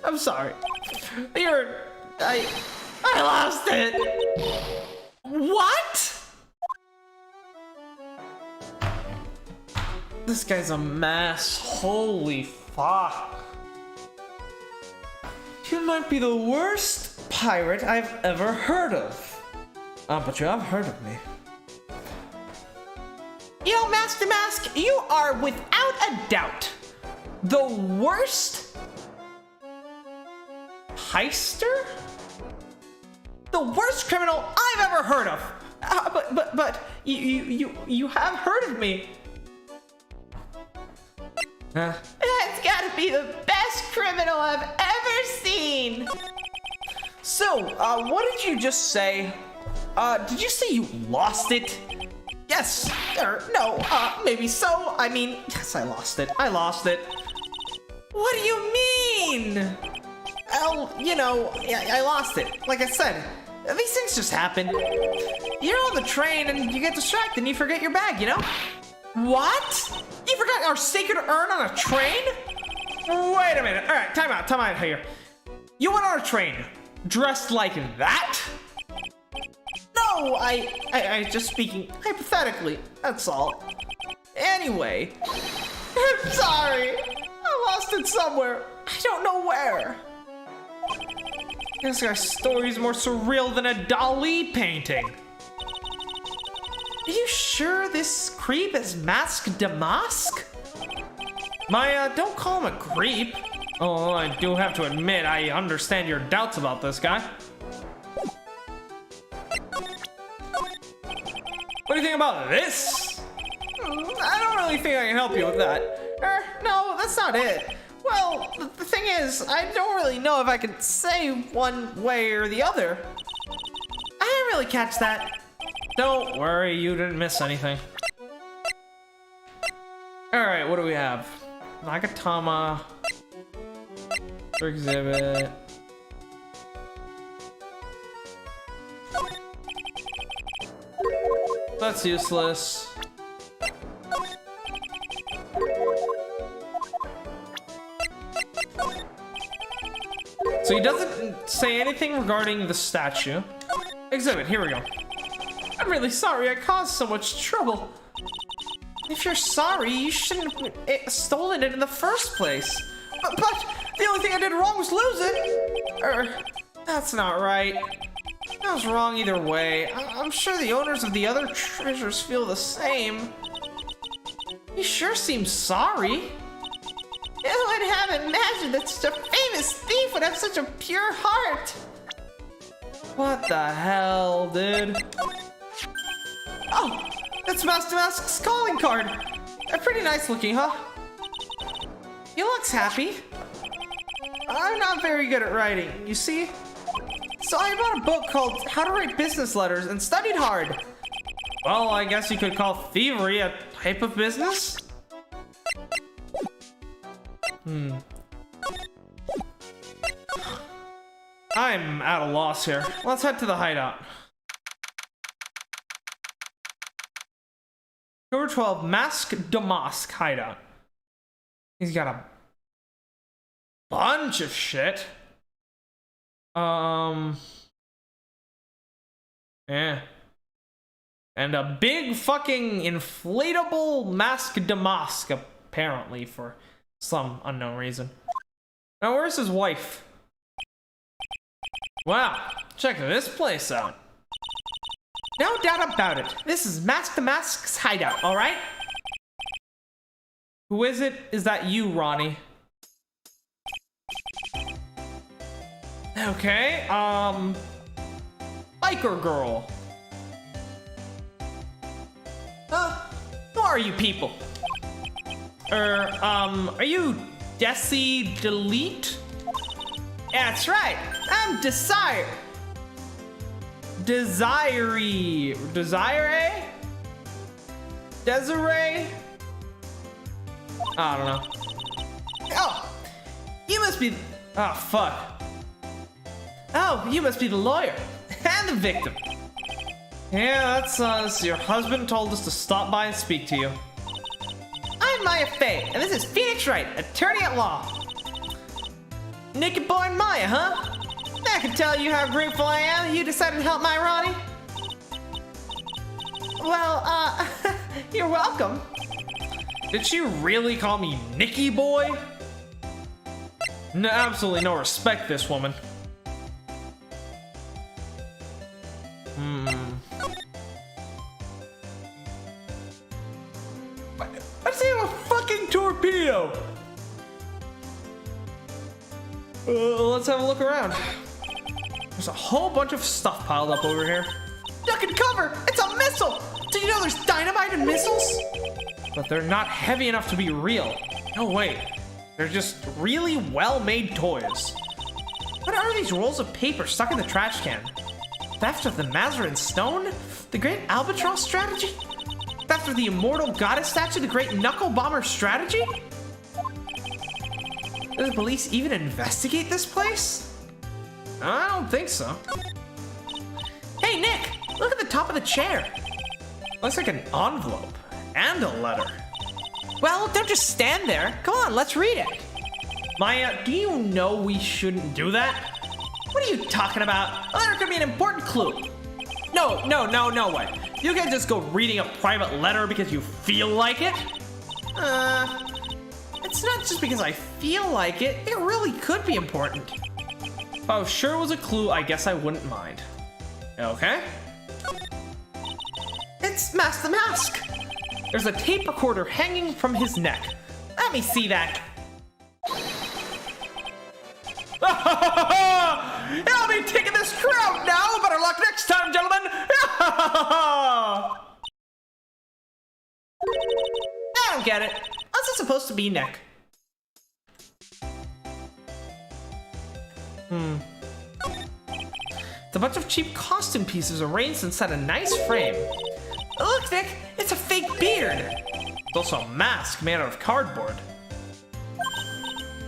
I'm sorry. The urn, I lost it. What? This guy's a mess. Holy fuck. You might be the worst pirate I've ever heard of. But you have heard of me. Yo, Master Mask, you are without a doubt the worst heister? The worst criminal I've ever heard of. But you have heard of me. That's gotta be the best criminal I've ever seen. So, what did you just say? Did you say you lost it? Yes, or no, maybe so. I mean, yes, I lost it. What do you mean? Well, you know, I lost it. Like I said, these things just happen. You're on the train and you get distracted and you forget your bag, you know? What? You forgot our Secret Urn on a train? Wait a minute. All right, time out here. You went on a train dressed like that? No, I just speaking hypothetically, that's all. Anyway, I'm sorry. I lost it somewhere. I don't know where. This guy's story's more surreal than a Dali painting. Are you sure this creep is Mask Damask? Don't call him a creep. Oh, I do have to admit, I understand your doubts about this guy. What do you think about this? I don't really think I can help you with that. No, that's not it. Well, the thing is, I don't really know if I can say one way or the other. I didn't really catch that. Don't worry, you didn't miss anything. Alright, what do we have? Nagatama. For exhibit. That's useless. So he doesn't say anything regarding the statue. Exhibit, here we go. I'm really sorry I caused so much trouble. If you're sorry, you shouldn't have stolen it in the first place. But the only thing I did wrong was lose it. That's not right. I was wrong either way. I'm sure the owners of the other treasures feel the same. You sure seem sorry. I would have imagined that such a famous thief would have such a pure heart. What the hell, dude? Oh, that's Master Mask's calling card. Pretty nice looking, huh? He looks happy. I'm not very good at writing, you see? So I bought a book called How to Write Business Letters and studied hard. Well, I guess you could call thievery a type of business? I'm at a loss here. Let's head to the hideout. Number 12, Mask Damask hideout. He's got a bunch of shit. Yeah. And a big fucking inflatable Mask Damask, apparently, for some unknown reason. Now, where's his wife? Wow, check this place out. No doubt about it. This is Mask Damask's hideout, alright? Who is it? Is that you, Ronnie? Okay, biker girl. Who are you people? Are you Desi Delete? That's right. I'm Desire. Desiree. Desire? Desiree? I don't know. Oh, you must be. Ah, fuck. Oh, you must be the lawyer and the victim. Yeah, that's us. Your husband told us to stop by and speak to you. I'm Maya Fey, and this is Phoenix Wright, attorney at law. Naked boy and Maya, huh? I can tell you how grateful I am you decided to help my Ronnie. Well, you're welcome. Did she really call me Nicky Boy? No, absolutely no respect, this woman. What's he have a fucking torpedo? Let's have a look around. There's a whole bunch of stuff piled up over here. Duck and cover! It's a missile! Did you know there's dynamite in missiles? But they're not heavy enough to be real. No way. They're just really well-made toys. What are these rolls of paper stuck in the trash can? Theft of the Mazarin Stone? The Great Albatross Strategy? Theft of the Immortal Goddess Statue? The Great Knuckle Bomber Strategy? Does the police even investigate this place? I don't think so. Hey, Nick! Look at the top of the chair. Looks like an envelope and a letter. Well, don't just stand there. Come on, let's read it. Maya, do you know we shouldn't do that? What are you talking about? A letter could be an important clue. No way. You can't just go reading a private letter because you feel like it. It's not just because I feel like it. It really could be important. If I was sure it was a clue, I guess I wouldn't mind. Okay? It's Mask the Mask. There's a tape recorder hanging from his neck. Let me see that. I'll be taking this crowd now. Better luck next time, gentlemen. I don't get it. How's it supposed to be Nick? It's a bunch of cheap costume pieces arranged inside a nice frame. Look, Nick, it's a fake beard. It's also a mask made out of cardboard.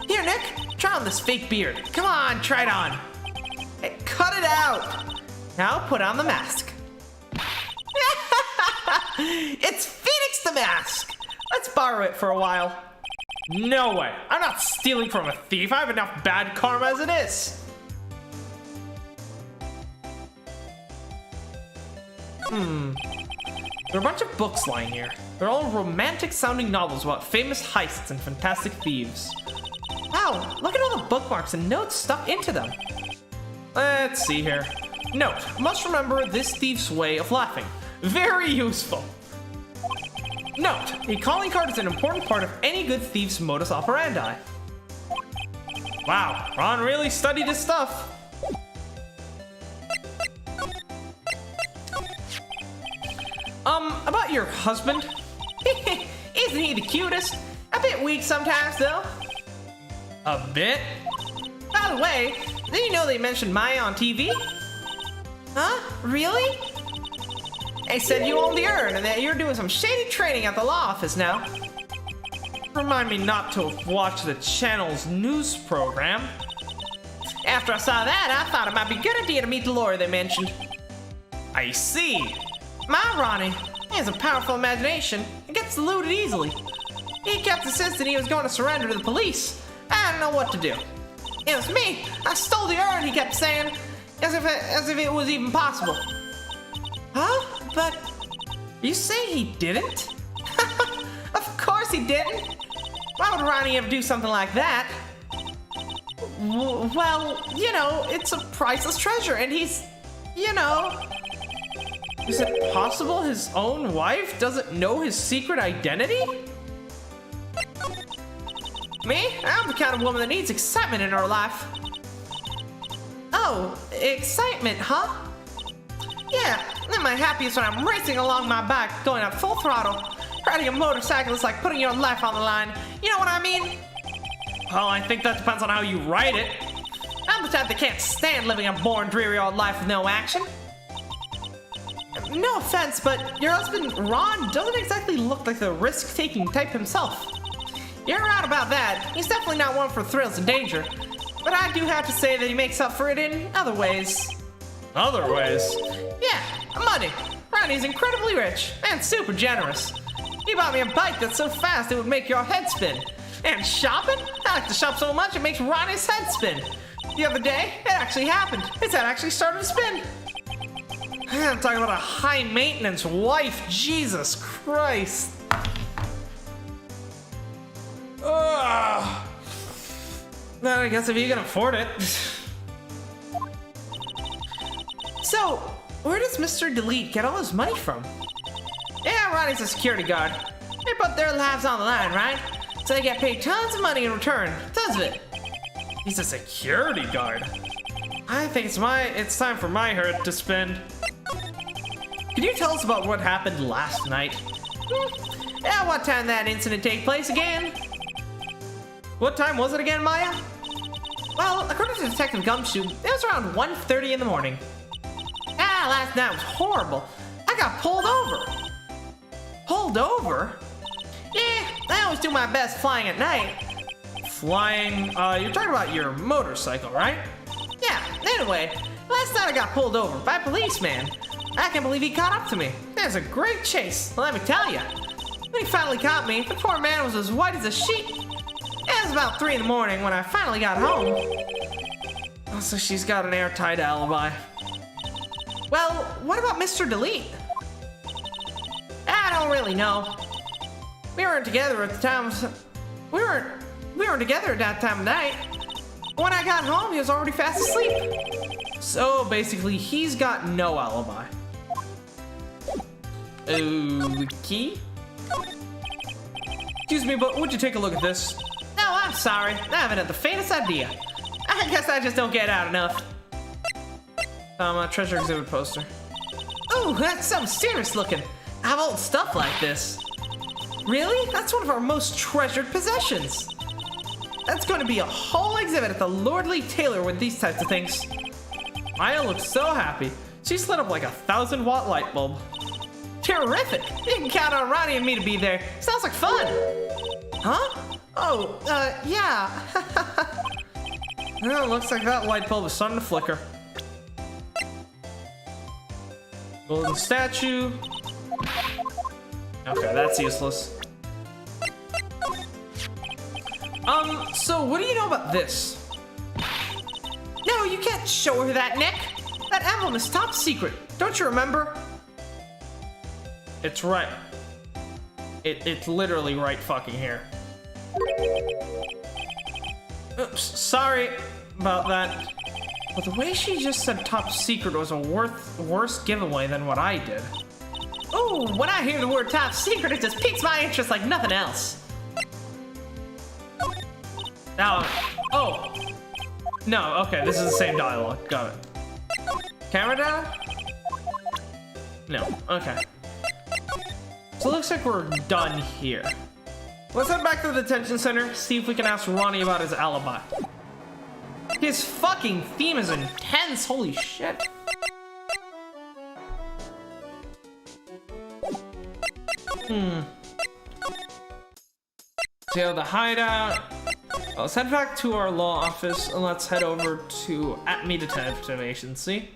Here, Nick, try on this fake beard. Come on, try it on. Hey, cut it out. Now put on the mask. It's Phoenix the Mask. Let's borrow it for a while. No way. I'm not stealing from a thief. I have enough bad karma as it is. There are a bunch of books lying here. They're all romantic sounding novels about famous heists and fantastic thieves. Wow, look at all the bookmarks and notes stuck into them. Let's see here. Note, must remember this thief's way of laughing. Very useful. Note, a calling card is an important part of any good thief's modus operandi. Wow, Ron really studied his stuff. About your husband? Isn't he the cutest? A bit weak sometimes, though. A bit? By the way, did you know they mentioned Maya on TV? Huh? Really? They said you own the urn and that you're doing some shady training at the law office now. Remind me not to watch the channel's news program. After I saw that, I thought it might be a good idea to meet the lawyer they mentioned. I see. My Ronnie, he has a powerful imagination and gets deluded easily. He kept insisting he was going to surrender to the police. I don't know what to do. It was me. I stole the urn, he kept saying, as if it was even possible. Huh? But you say he didn't? Of course he didn't. Why would Ronnie ever do something like that? Well, you know, it's a priceless treasure, and he's, you know... Is it possible his own wife doesn't know his secret identity? Me? I'm the kind of woman that needs excitement in her life. Oh, excitement, huh? Yeah, I'm my happiest when I'm racing along my bike, going at full throttle. Riding a motorcycle is like putting your life on the line. You know what I mean? Well, I think that depends on how you write it. I'm the type that can't stand living a boring, dreary old life with no action. No offense, but your husband, Ron, doesn't exactly look like the risk-taking type himself. You're right about that. He's definitely not one for thrills and danger. But I do have to say that he makes up for it in other ways. Other ways? Yeah, money. Ronnie's incredibly rich and super generous. He bought me a bike that's so fast it would make your head spin. And shopping? I like to shop so much it makes Ronnie's head spin. The other day, it actually happened. His head actually started to spin. I'm talking about a high-maintenance wife. Jesus Christ. Ugh. Well, I guess if you can afford it. So, where does Mr. Delete get all his money from? Yeah, Ronnie's a security guard. They put their lives on the line, right? So they get paid tons of money in return. Tons of it. He's a security guard. I think it's time for my herd to spend. Can you tell us about what happened last night? Yeah, what time that incident take place again? What time was it again, Maya? Well, according to Detective Gumshoe, it was around 1:30 in the morning. Last night was horrible. I got pulled over. Pulled over? Yeah, I always do my best flying at night. Flying, you're talking about your motorcycle, right? Yeah, anyway, last night I got pulled over by a policeman. I can't believe he caught up to me. It was a great chase, let me tell you. When he finally caught me, the poor man was as white as a sheet. It was about 3 in the morning when I finally got home. Oh, so she's got an airtight alibi. Well, what about Mr. Delete? I don't really know. We weren't together at the time. We weren't together at that time of night. When I got home, he was already fast asleep. So basically, he's got no alibi. Okay. Excuse me, but would you take a look at this? No, I'm sorry. I haven't had the faintest idea. I guess I just don't get out enough. A treasure exhibit poster. Ooh, that's so mysterious looking. I have old stuff like this. Really? That's one of our most treasured possessions. That's going to be a whole exhibit at the Lordly Tailor with these types of things. Maya looks so happy. She's lit up like a 1,000-watt light bulb. Terrific! You can count on Ronnie and me to be there. Sounds like fun. Huh? Oh, yeah. Well, looks like that light bulb is starting to flicker. Golden statue. Okay, that's useless. So what do you know about this? No, you can't show her that, Nick. That emblem is top secret. Don't you remember? It's right. It's literally right fucking here. Oops, sorry about that. But the way she just said top secret was a worse giveaway than what I did. Ooh, when I hear the word top secret, it just piques my interest like nothing else. Now, oh. No, okay, this is the same dialogue. Got it. Camera down? No, okay. So it looks like we're done here. Let's head back to the detention center, see if we can ask Ronnie about his alibi. His fucking theme is intense, holy shit. So the hideout. Let's head back to our law office and let's head over to at-me detective agency.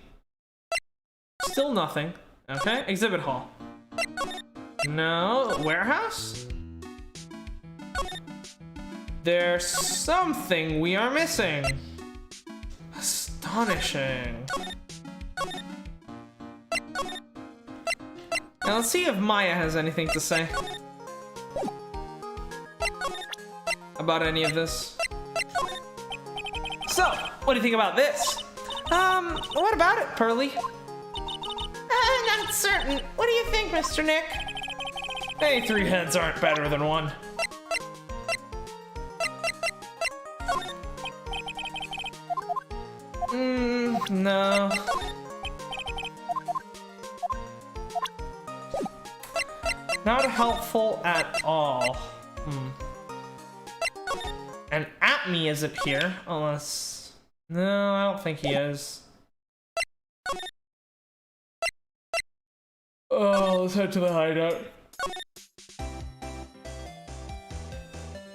Still nothing. Okay, exhibit hall. No, warehouse? There's something we are missing. Astonishing. Now let's see if Maya has anything to say about any of this. So, what do you think about this? What about it, Pearly? Not certain. What do you think, Mr. Nick? Hey, 3 heads aren't better than 1. No. Not helpful at all. And Atme isn't here, unless... No, I don't think he is. Oh, let's head to the hideout.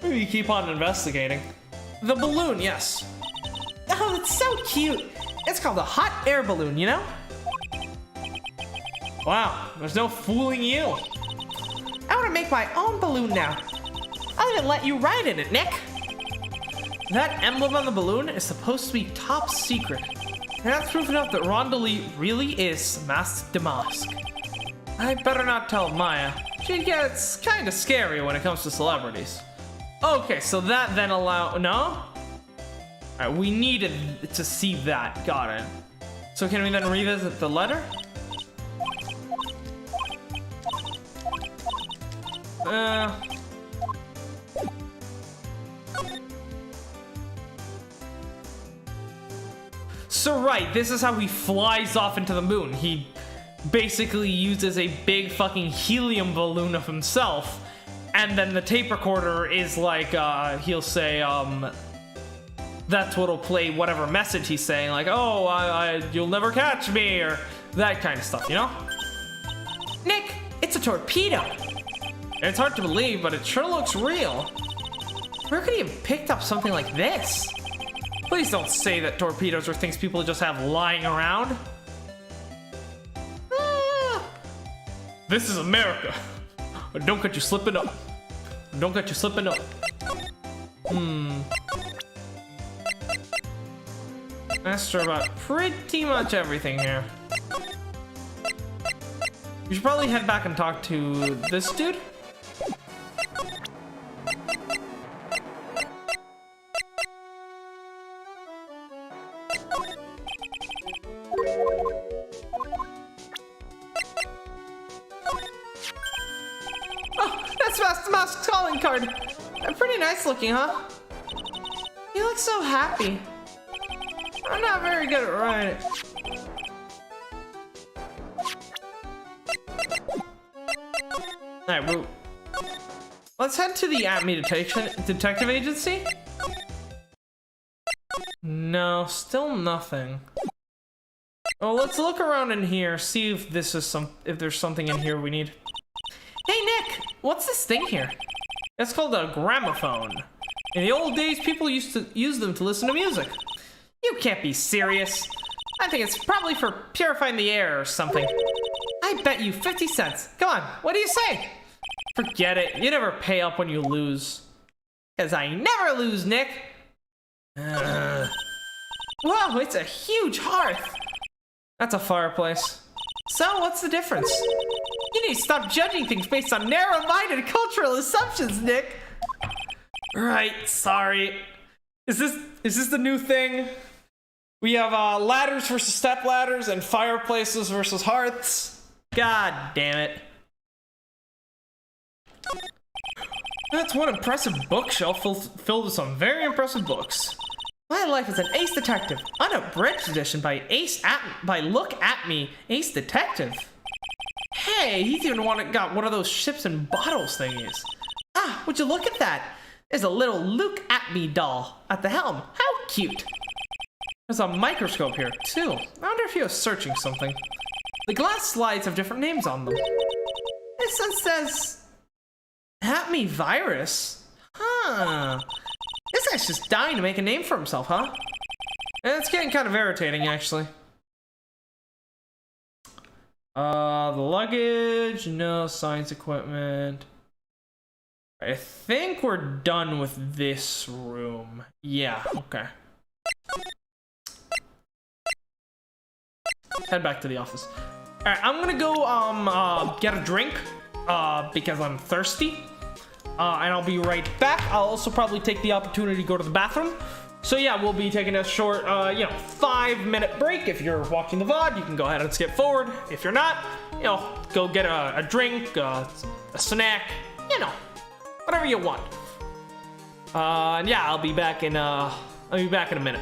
Maybe you keep on investigating. The balloon, yes. Oh, it's so cute. It's called a hot air balloon, you know? Wow, there's no fooling you. I want to make my own balloon now. I'll even let you ride in it, Nick. That emblem on the balloon is supposed to be top secret. And that's proof enough that Rondalee really is Master Damask. I better not tell Maya. She gets kind of scary when it comes to celebrities. Okay, so that then no? Alright, we needed to see that. Got it. So can we then revisit the letter? So right, this is how he flies off into the moon. He basically uses a big fucking helium balloon of himself, and then the tape recorder is like, he'll say, that's what'll play whatever message he's saying, like, oh, you'll never catch me, or that kind of stuff, you know? Nick, it's a torpedo. It's hard to believe, but it sure looks real. Where could he have picked up something like this? Please don't say that torpedoes are things people just have lying around. This is America. Don't get you slipping up. Don't get you slipping up. That's true about pretty much everything here. We should probably head back and talk to this dude. That's Master Mask's calling card. Pretty nice looking, huh? You look so happy. I'm not very good at writing. Alright, let's head to the Atme Detective Agency. No, still nothing. Oh, let's look around in here, see if this is if there's something in here we need. Hey Nick, what's this thing here? It's called a gramophone. In the old days, people used to use them to listen to music. You can't be serious. I think it's probably for purifying the air or something. I bet you 50 cents. Come on, what do you say? Forget it. You never pay up when you lose. 'Cause I never lose, Nick. Whoa, it's a huge hearth. That's a fireplace. So, what's the difference? You need to stop judging things based on narrow-minded cultural assumptions, Nick. Right, sorry. Is this the new thing? We have ladders versus step ladders and fireplaces versus hearths. God damn it. That's one impressive bookshelf filled with some very impressive books. My Life as an Ace Detective, unabridged edition by Look At Me, Ace Detective. Hey, he's even got one of those ships and bottles thingies. Ah, would you look at that? There's a little Look At Me doll at the helm. How cute. There's a microscope here, too. I wonder if he was searching something. The glass slides have different names on them. This one says... At Me Virus? Huh. This guy's just dying to make a name for himself, huh? It's getting kind of irritating, actually. The luggage, no science equipment. I think we're done with this room. Yeah, okay. Head back to the office. Alright, I'm gonna go get a drink because I'm thirsty. And I'll be right back. I'll also probably take the opportunity to go to the bathroom. So yeah, we'll be taking a short, 5-minute break. If you're watching the VOD, you can go ahead and skip forward. If you're not, go get a drink, a snack, whatever you want. And yeah, I'll be back in a minute.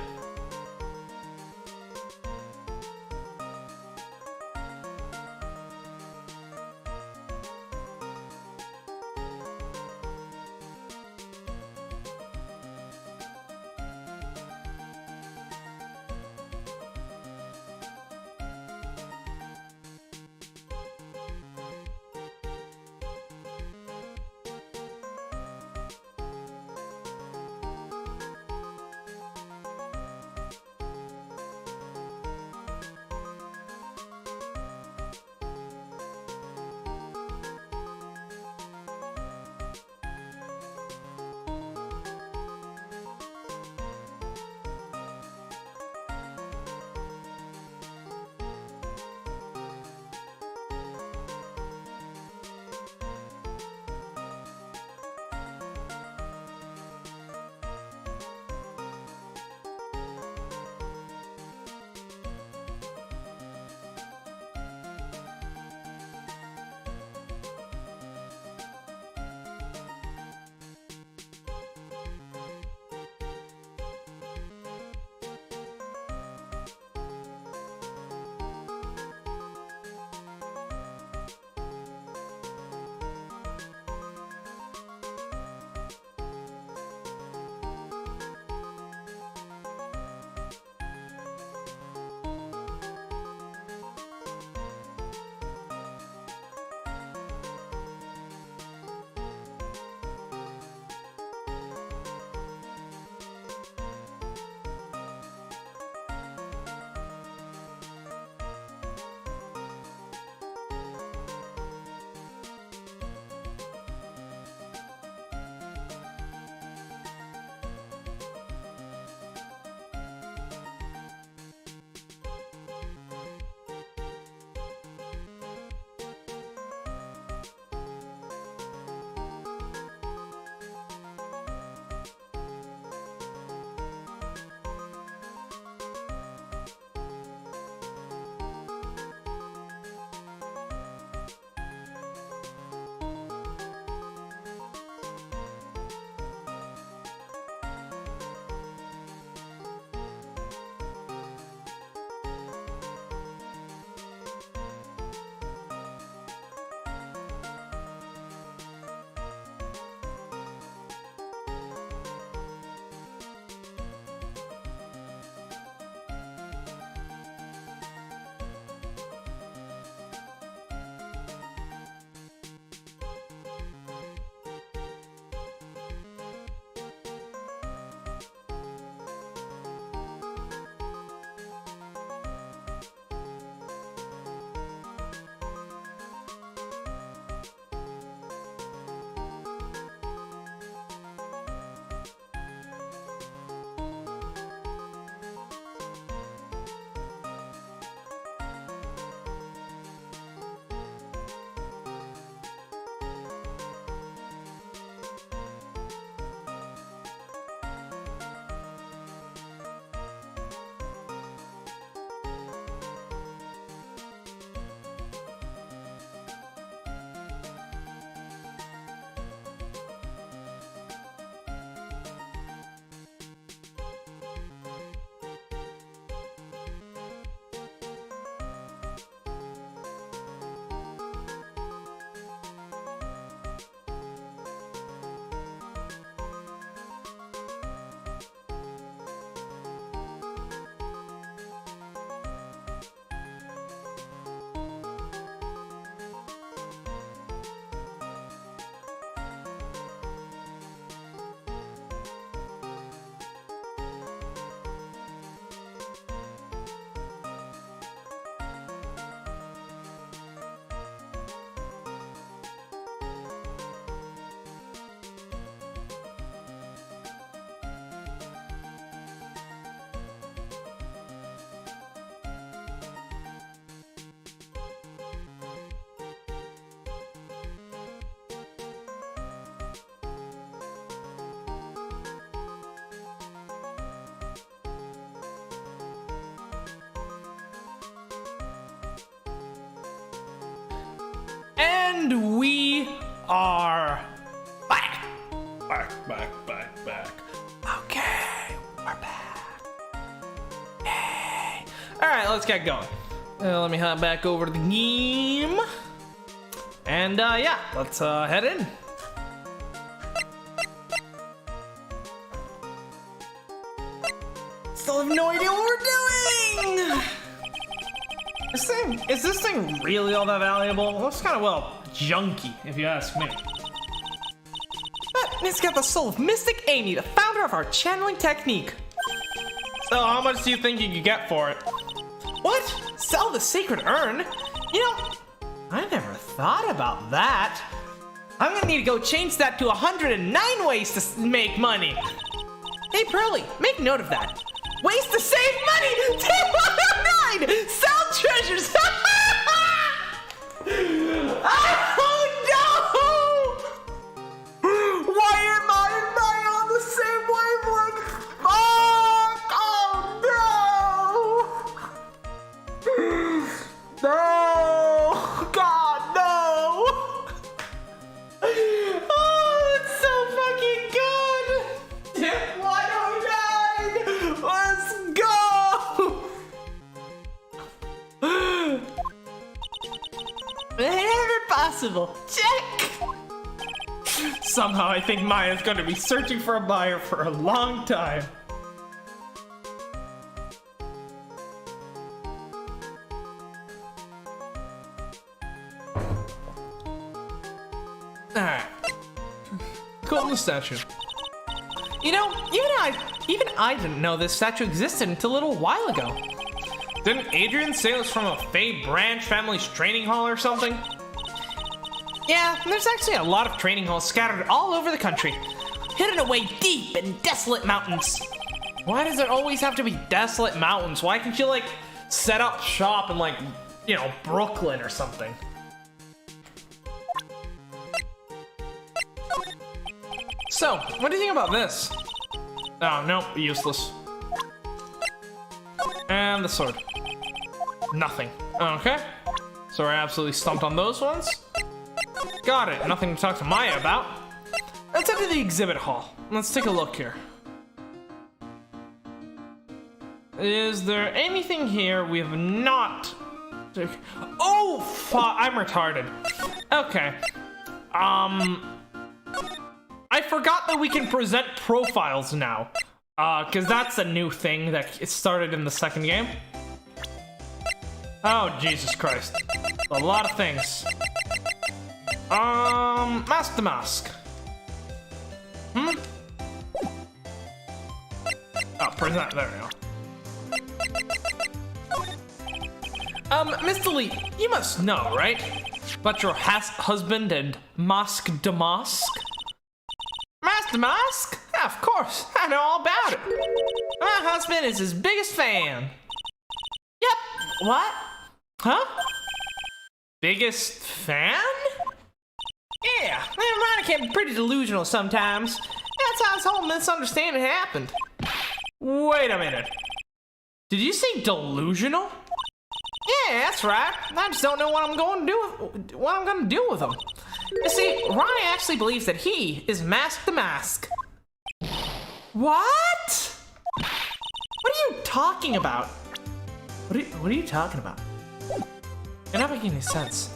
And we are back. Back. Okay, we're back. Hey. Alright, let's get going. Let me hop back over to the game. And yeah, let's head in. Still have no idea what we're doing! Is this thing really all that valuable? It looks kind of, well, junky, if you ask me. But it's got the soul of Mystic Amy, the founder of our channeling technique. So how much do you think you could get for it? What? Sell the Secret Urn? You know, I never thought about that. I'm gonna need to go change that to 109 ways to make money. Hey, Pearly, make note of that. Ways to save money! 209! Sell treasures! Oh no! Why am I on the same wavelength? Oh no! No! God, no! Oh, it's so fucking good! Tip 109! Let's go! Ever possible. Check! Somehow I think Maya's going to be searching for a buyer for a long time. Alright. Cool the statue. You know, even I didn't know this statue existed until a little while ago. Didn't Adrian say it was from a Fey Branch family's training hall or something? Yeah, there's actually a lot of training halls scattered all over the country, hidden away deep in desolate mountains. Why does it always have to be desolate mountains? Why can't you, like, set up shop in, like, you know, Brooklyn or something? So, what do you think about this? Oh, no, useless. And the sword. Nothing. Okay. So we're absolutely stumped on those ones. Got it. Nothing to talk to Maya about. Let's head to the exhibit hall. Let's take a look here. Is there anything here we have not... Oh, fuck. I'm retarded. Okay. I forgot that we can present profiles now. Because that's a new thing that it started in the second game. Oh, Jesus Christ. A lot of things. Mask to mask. Oh, present, there we go. Mr. Lee, you must know, right? About your husband and Mask to Mask? Mask to Mask? Yeah, of course, I know all about it. My husband is his biggest fan. Yep, what? Huh? Biggest fan? Yeah, Ryan can be pretty delusional sometimes. That's how this whole misunderstanding happened. Wait a minute. Did you say delusional? Yeah, that's right. I just don't know what I'm going to do with him. You see, Ryan actually believes that he is Mask to Mask. What? What are you talking about? What are you talking about? You're not making any sense.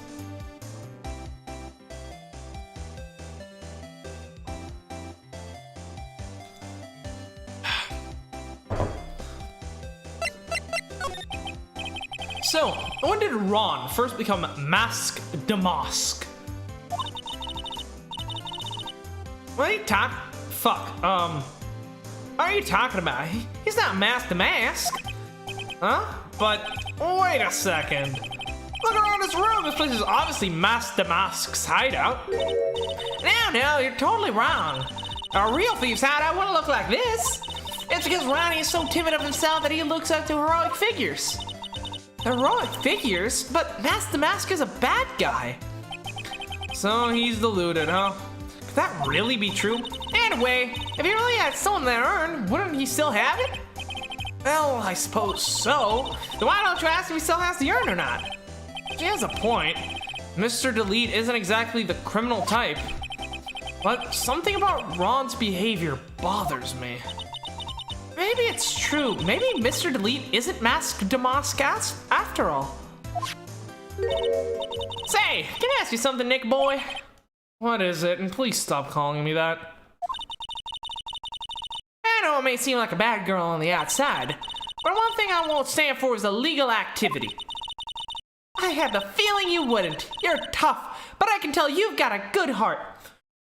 So, when did Ron first become Mask to Mask? What are you talking? Fuck, what are you talking about? He's not Mask to Mask. Huh? But, wait a second. Look around this room, this place is obviously Mask to Mask's hideout. No, you're totally wrong. A real thief's hideout wouldn't look like this. It's because Ronnie is so timid of himself that he looks up to heroic figures. Heroic figures? But Mask to Mask is a bad guy. So he's deluded, huh? Could that really be true? Anyway, if he really had stolen that urn, wouldn't he still have it? Well, I suppose so. Then why don't you ask if he still has the urn or not? She has a point. Mr. Delete isn't exactly the criminal type, but something about Ron's behavior bothers me. Maybe it's true. Maybe Mr. Delete isn't Mask Damascus after all. Say, can I ask you something, Nick boy? What is it? And please stop calling me that. I know it may seem like a bad girl on the outside, but one thing I won't stand for is illegal activity. I had the feeling you wouldn't. You're tough, but I can tell you've got a good heart.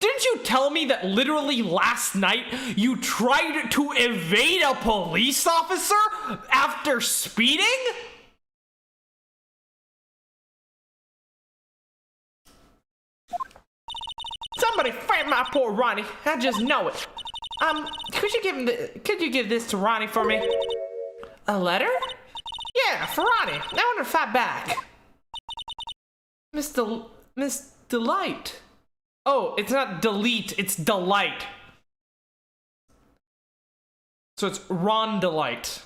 Didn't you tell me that literally last night you tried to evade a police officer after speeding? Somebody fight my poor Ronnie. I just know it. Could you give this to Ronnie for me? A letter? Yeah, for Ronnie. I want to fight back. Miss Delight. Oh, it's not delete, it's delight. So it's Ron Delight.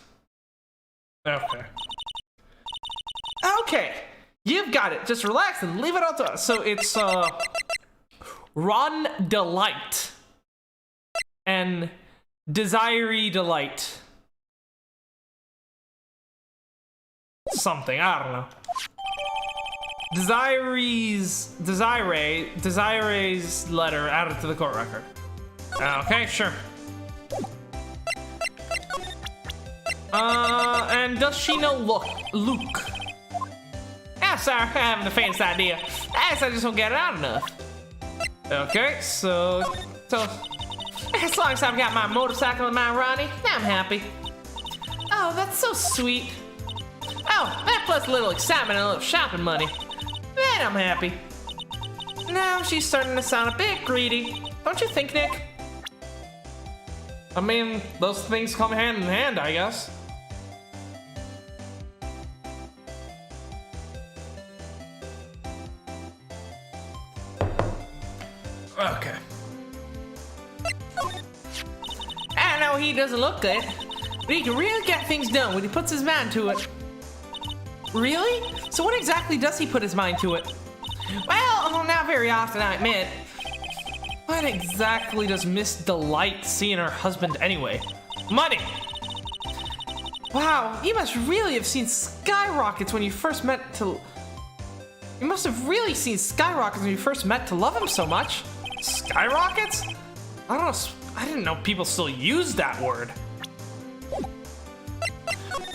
Okay. Okay, you've got it. Just relax and leave it all to us. So it's Ron Delight and Desiree Delight. Something, I don't know. Desiree's letter added to the court record. Okay, sure. And does she know Luke? Yeah, sir, I have the faintest idea. I guess I just don't get it out enough. Okay, so As long as I've got my motorcycle and my Ronnie, I'm happy. Oh, that's so sweet. Oh, that plus a little excitement and a little shopping money. Then I'm happy. Now she's starting to sound a bit greedy. Don't you think, Nick? I mean, those things come hand in hand, I guess. Okay. I know he doesn't look good, but he can really get things done when he puts his mind to it. Really? So what exactly does he put his mind to it? Well, not very often, I admit. What exactly does Miss Delight see in her husband anyway? Money! Wow, you must really have seen skyrockets when you first met to... You must have really seen skyrockets when you first met to love him so much. Skyrockets? I don't know. I didn't know people still use that word.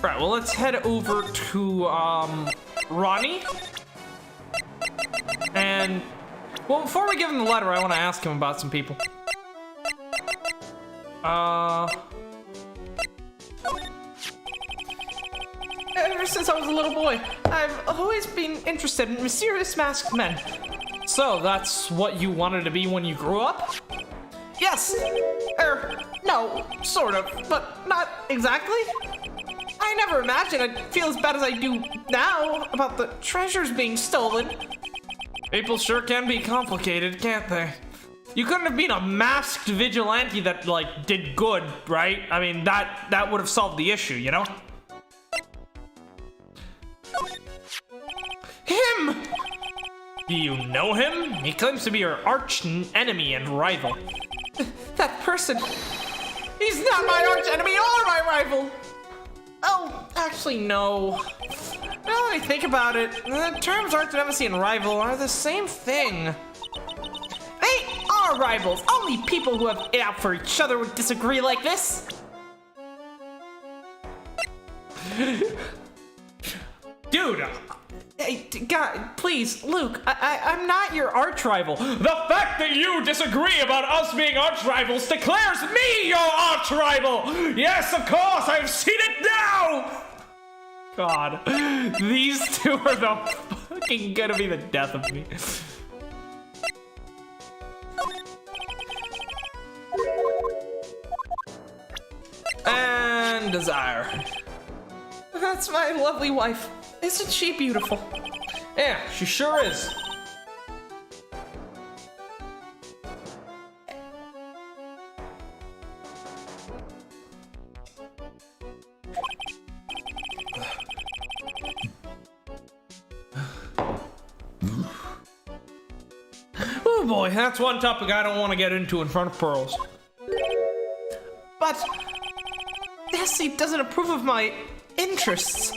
Right, well, let's head over to, Ronnie. And, well, before we give him the letter, I want to ask him about some people. Ever since I was a little boy, I've always been interested in mysterious masked men. So, that's what you wanted to be when you grew up? Yes! No, sort of, but not exactly. I never imagined I'd feel as bad as I do now about the treasures being stolen. People sure can be complicated, can't they? You couldn't have been a masked vigilante that, like, did good, right? I mean, that would have solved the issue, you know? Him! Do you know him? He claims to be your arch enemy and rival. That person, he's not my arch enemy or my rival. Oh, actually, no. Now that I think about it, the terms arch nemesis and rival are the same thing. They are rivals. Only people who have it out for each other would disagree like this. Dude! Hey, God, please, Luke, I'm not your arch rival. The fact that you disagree about us being arch rivals declares me your arch rival! Yes, of course, I've seen it now! God, these two are the fucking gonna be the death of me. And Desire. That's my lovely wife. Isn't she beautiful? Yeah, she sure is. Oh boy, that's one topic I don't want to get into in front of Pearls. But Nessie doesn't approve of my interests,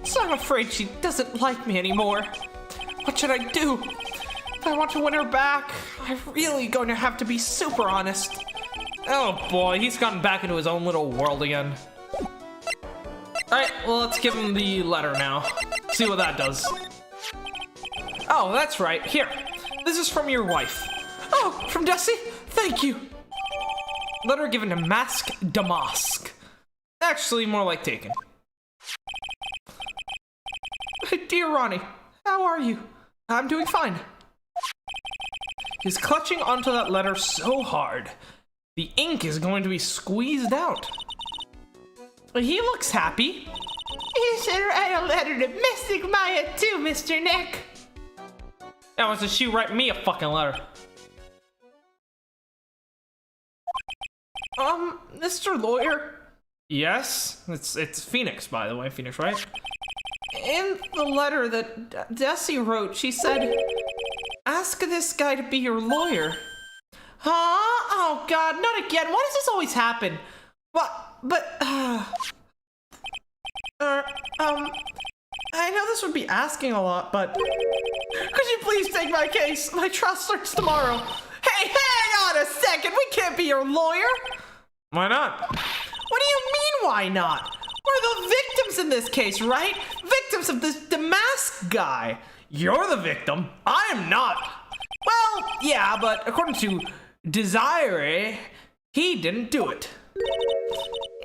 so I'm afraid she doesn't like me anymore. What should I do? If I want to win her back, I'm really going to have to be super honest. Oh boy, he's gotten back into his own little world again. Alright, well, let's give him the letter now. See what that does. Oh, that's right. Here. This is from your wife. Oh, from Dusty? Thank you. Letter given to Mask Damask. Actually, more like taken. Dear Ronnie, how are you? I'm doing fine. He's clutching onto that letter so hard. The ink is going to be squeezed out. He looks happy. You should write a letter to Mystic Maya too, Mr. Nick. That was to she write me a fucking letter. Mr. Lawyer? Yes? It's Phoenix, by the way. Phoenix, right? In the letter that Desi wrote, she said, ask this guy to be your lawyer. Huh? Oh god, not again. Why does this always happen? I know this would be asking a lot, but could you please take my case? My trial starts tomorrow. Hey, hang on a second. We can't be your lawyer. Why not? What do you mean, why not? We're the victims in this case, right? Victims of this Damask guy. You're the victim. I am not. Well, yeah, but according to Desire, he didn't do it.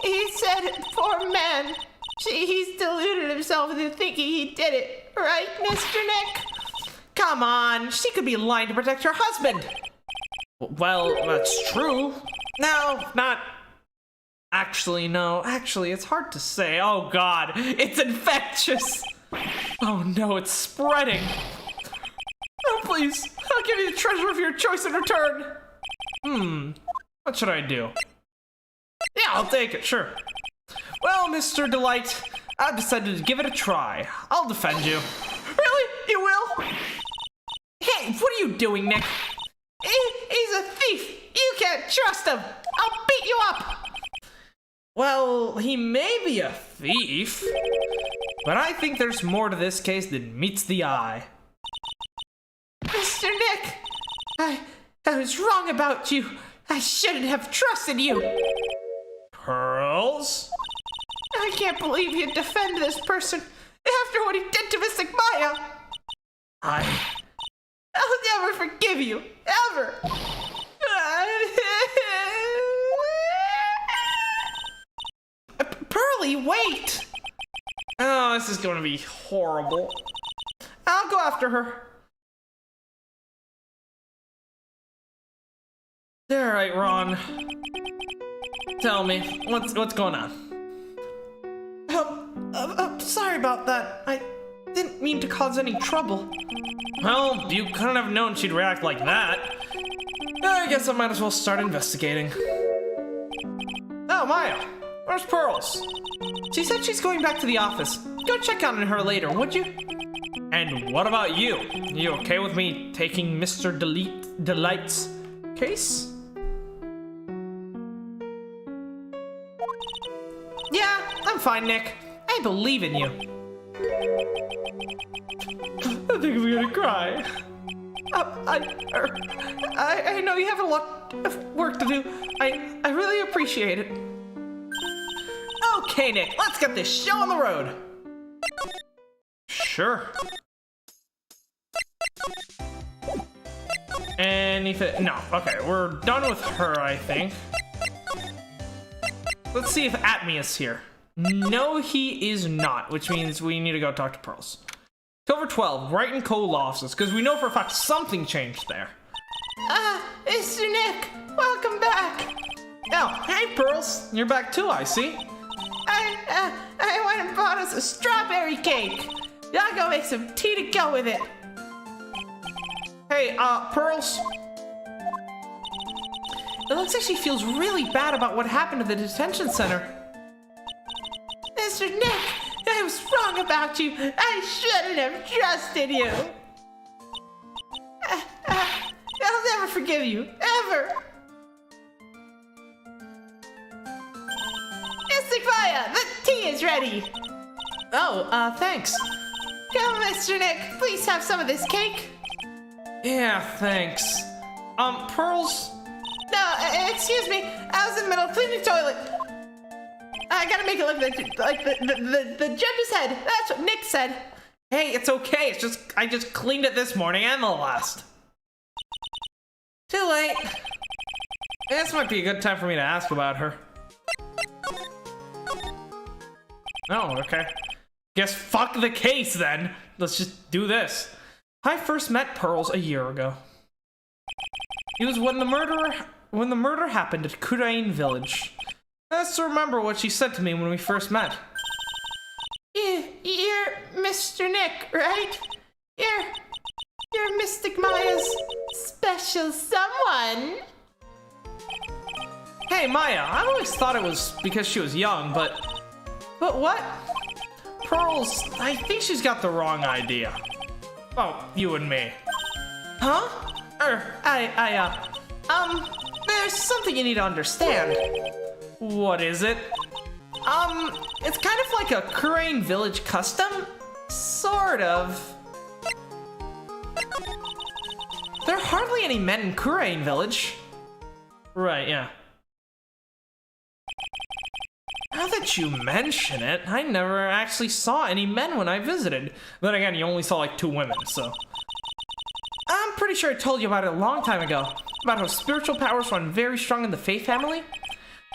He said, poor man. He's deluded himself into thinking he did it. Right, Mr. Nick? Come on, she could be lying to protect her husband. Well, that's true. No, not... Actually, no. Actually, it's hard to say. Oh, God. It's infectious. Oh, no. It's spreading. Oh, please. I'll give you the treasure of your choice in return. What should I do? Yeah, I'll take it. Sure. Well, Mr. Delight, I've decided to give it a try. I'll defend you. Really? You will? Hey, what are you doing, Nick? He's a thief. You can't trust him. I'll beat you up. Well, he may be a thief, But I think there's more to this case than meets the eye. Mr. Nick, I was wrong about you. I shouldn't have trusted you. Pearls? I can't believe you'd defend this person after what he did to Mystic Maya. I'll never forgive you, ever. Pearly, wait! Oh, this is going to be horrible. I'll go after her. All right, Ron. Tell me, what's going on? Sorry about that. I didn't mean to cause any trouble. Well, you couldn't have known she'd react like that. I guess I might as well start investigating. Oh, Maya. Where's Pearls? She said she's going back to the office. Go check on her later, would you? And what about you? You okay with me taking Mr. Delight's case? Yeah, I'm fine, Nick. I believe in you. I think I'm gonna cry. I know you have a lot of work to do. I really appreciate it. Okay, Nick, let's get this show on the road. Sure. Anything? No. Okay, we're done with her, I think. Let's see if Atmi is here. No, he is not, which means we need to go talk to Pearls. October 12, Wright and Co. Law Offices, because we know for a fact something changed there. Mr. Nick, welcome back. Oh, hey, Pearls. You're back too, I see. I went and bought us a strawberry cake. I'll go make some tea to go with it. Hey, Pearls. It looks like she feels really bad about what happened to the detention center. Mr. Nick, I was wrong about you. I shouldn't have trusted you. I'll never forgive you, ever. Mystic Maya, the tea is ready. Oh, thanks. Come, Mr. Nick, please have some of this cake. Yeah, thanks. Pearls? No, excuse me, I was in the middle of cleaning the toilet. I gotta make it look like the judge's head. That's what Nick said. Hey, it's okay. I just cleaned it this morning and the last. Too late. This might be a good time for me to ask about her. Oh, okay. Guess fuck the case then. Let's just do this. I first met Pearls a year ago. It was when the murder happened at Kurain village. I still remember what she said to me when we first met. You're Mr. Nick, right? You're Mystic Maya's special someone. Hey, Maya, I always thought it was because she was young, but what? Pearls, I think she's got the wrong idea. Oh, you and me. Huh? There's something you need to understand. What is it? It's kind of like a Kurain village custom. Sort of. There are hardly any men in Kurain village. Right, yeah. Now that you mention it, I never actually saw any men when I visited. Then again, you only saw like 2 women, so. I'm pretty sure I told you about it a long time ago. About how spiritual powers run very strong in the Faith family.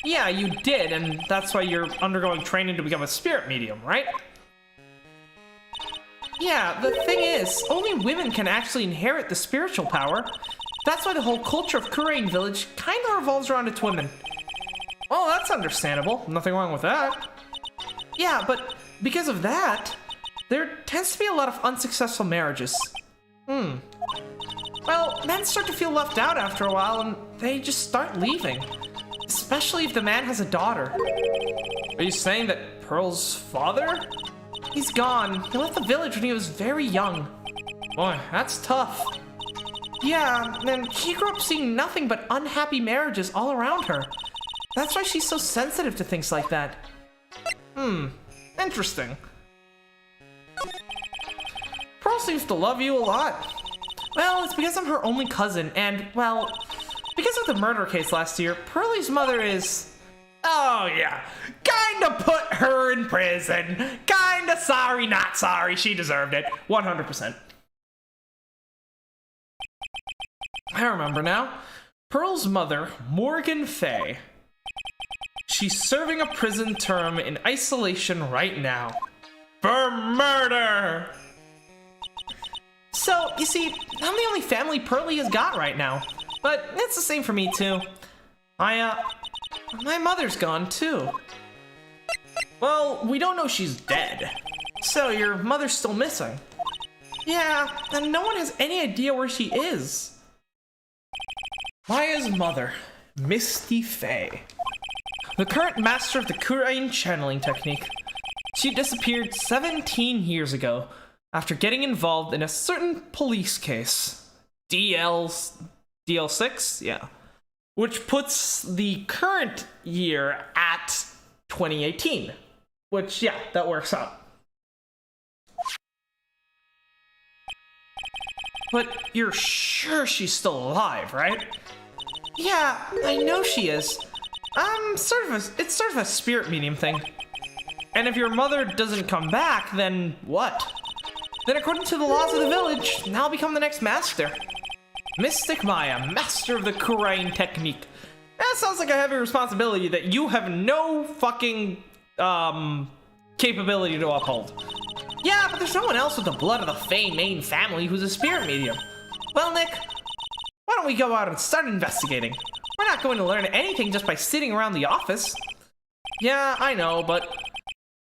Yeah, you did, and that's why you're undergoing training to become a spirit medium, right? Yeah, the thing is, only women can actually inherit the spiritual power. That's why the whole culture of Kurain village kinda revolves around its women. Well, that's understandable. Nothing wrong with that. Yeah, but because of that, there tends to be a lot of unsuccessful marriages. Well, men start to feel left out after a while, and they just start leaving. Especially if the man has a daughter. Are you saying that Pearl's father? He's gone. He left the village when he was very young. Boy, that's tough. Yeah, and he grew up seeing nothing but unhappy marriages all around her. That's why she's so sensitive to things like that. Interesting. Pearl seems to love you a lot. Well, it's because I'm her only cousin, and, well, because of the murder case last year, Pearlie's mother is... Oh, yeah. Kinda put her in prison. Kinda sorry, not sorry. She deserved it. 100%. I remember now. Pearl's mother, Morgan Fay. She's serving a prison term in isolation right now. For murder! So, you see, I'm the only family Pearlie has got right now. But it's the same for me, too. My mother's gone, too. Well, we don't know she's dead. So, your mother's still missing? Yeah, and no one has any idea where she is. Maya's mother, Misty Fay. The current master of the Kurain channeling technique. She disappeared 17 years ago after getting involved in a certain police case. DL6? Yeah. Which puts the current year at 2018. Which, yeah, that works out. But you're sure she's still alive, right? Yeah, I know she is. It's sort of a spirit medium thing. And if your mother doesn't come back, then what? Then according to the laws of the village, I'll become the next master. Mystic Maya, master of the Kurain technique. That sounds like a heavy responsibility that you have no fucking, capability to uphold. Yeah, but there's no one else with the blood of the Fey main family who's a spirit medium. Well, Nick, why don't we go out and start investigating? We're not going to learn anything just by sitting around the office. Yeah, I know, but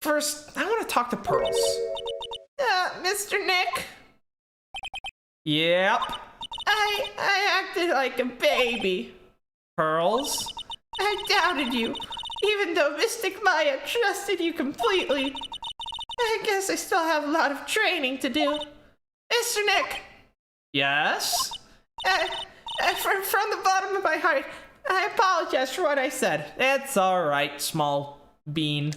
first, I want to talk to Pearls. Mr. Nick, Yep. I acted like a baby. Pearls? I doubted you, even though Mystic Maya trusted you completely. I guess I still have a lot of training to do. Mr. Nick, Yes? From the bottom of my heart, I apologize for what I said. It's alright, small bean.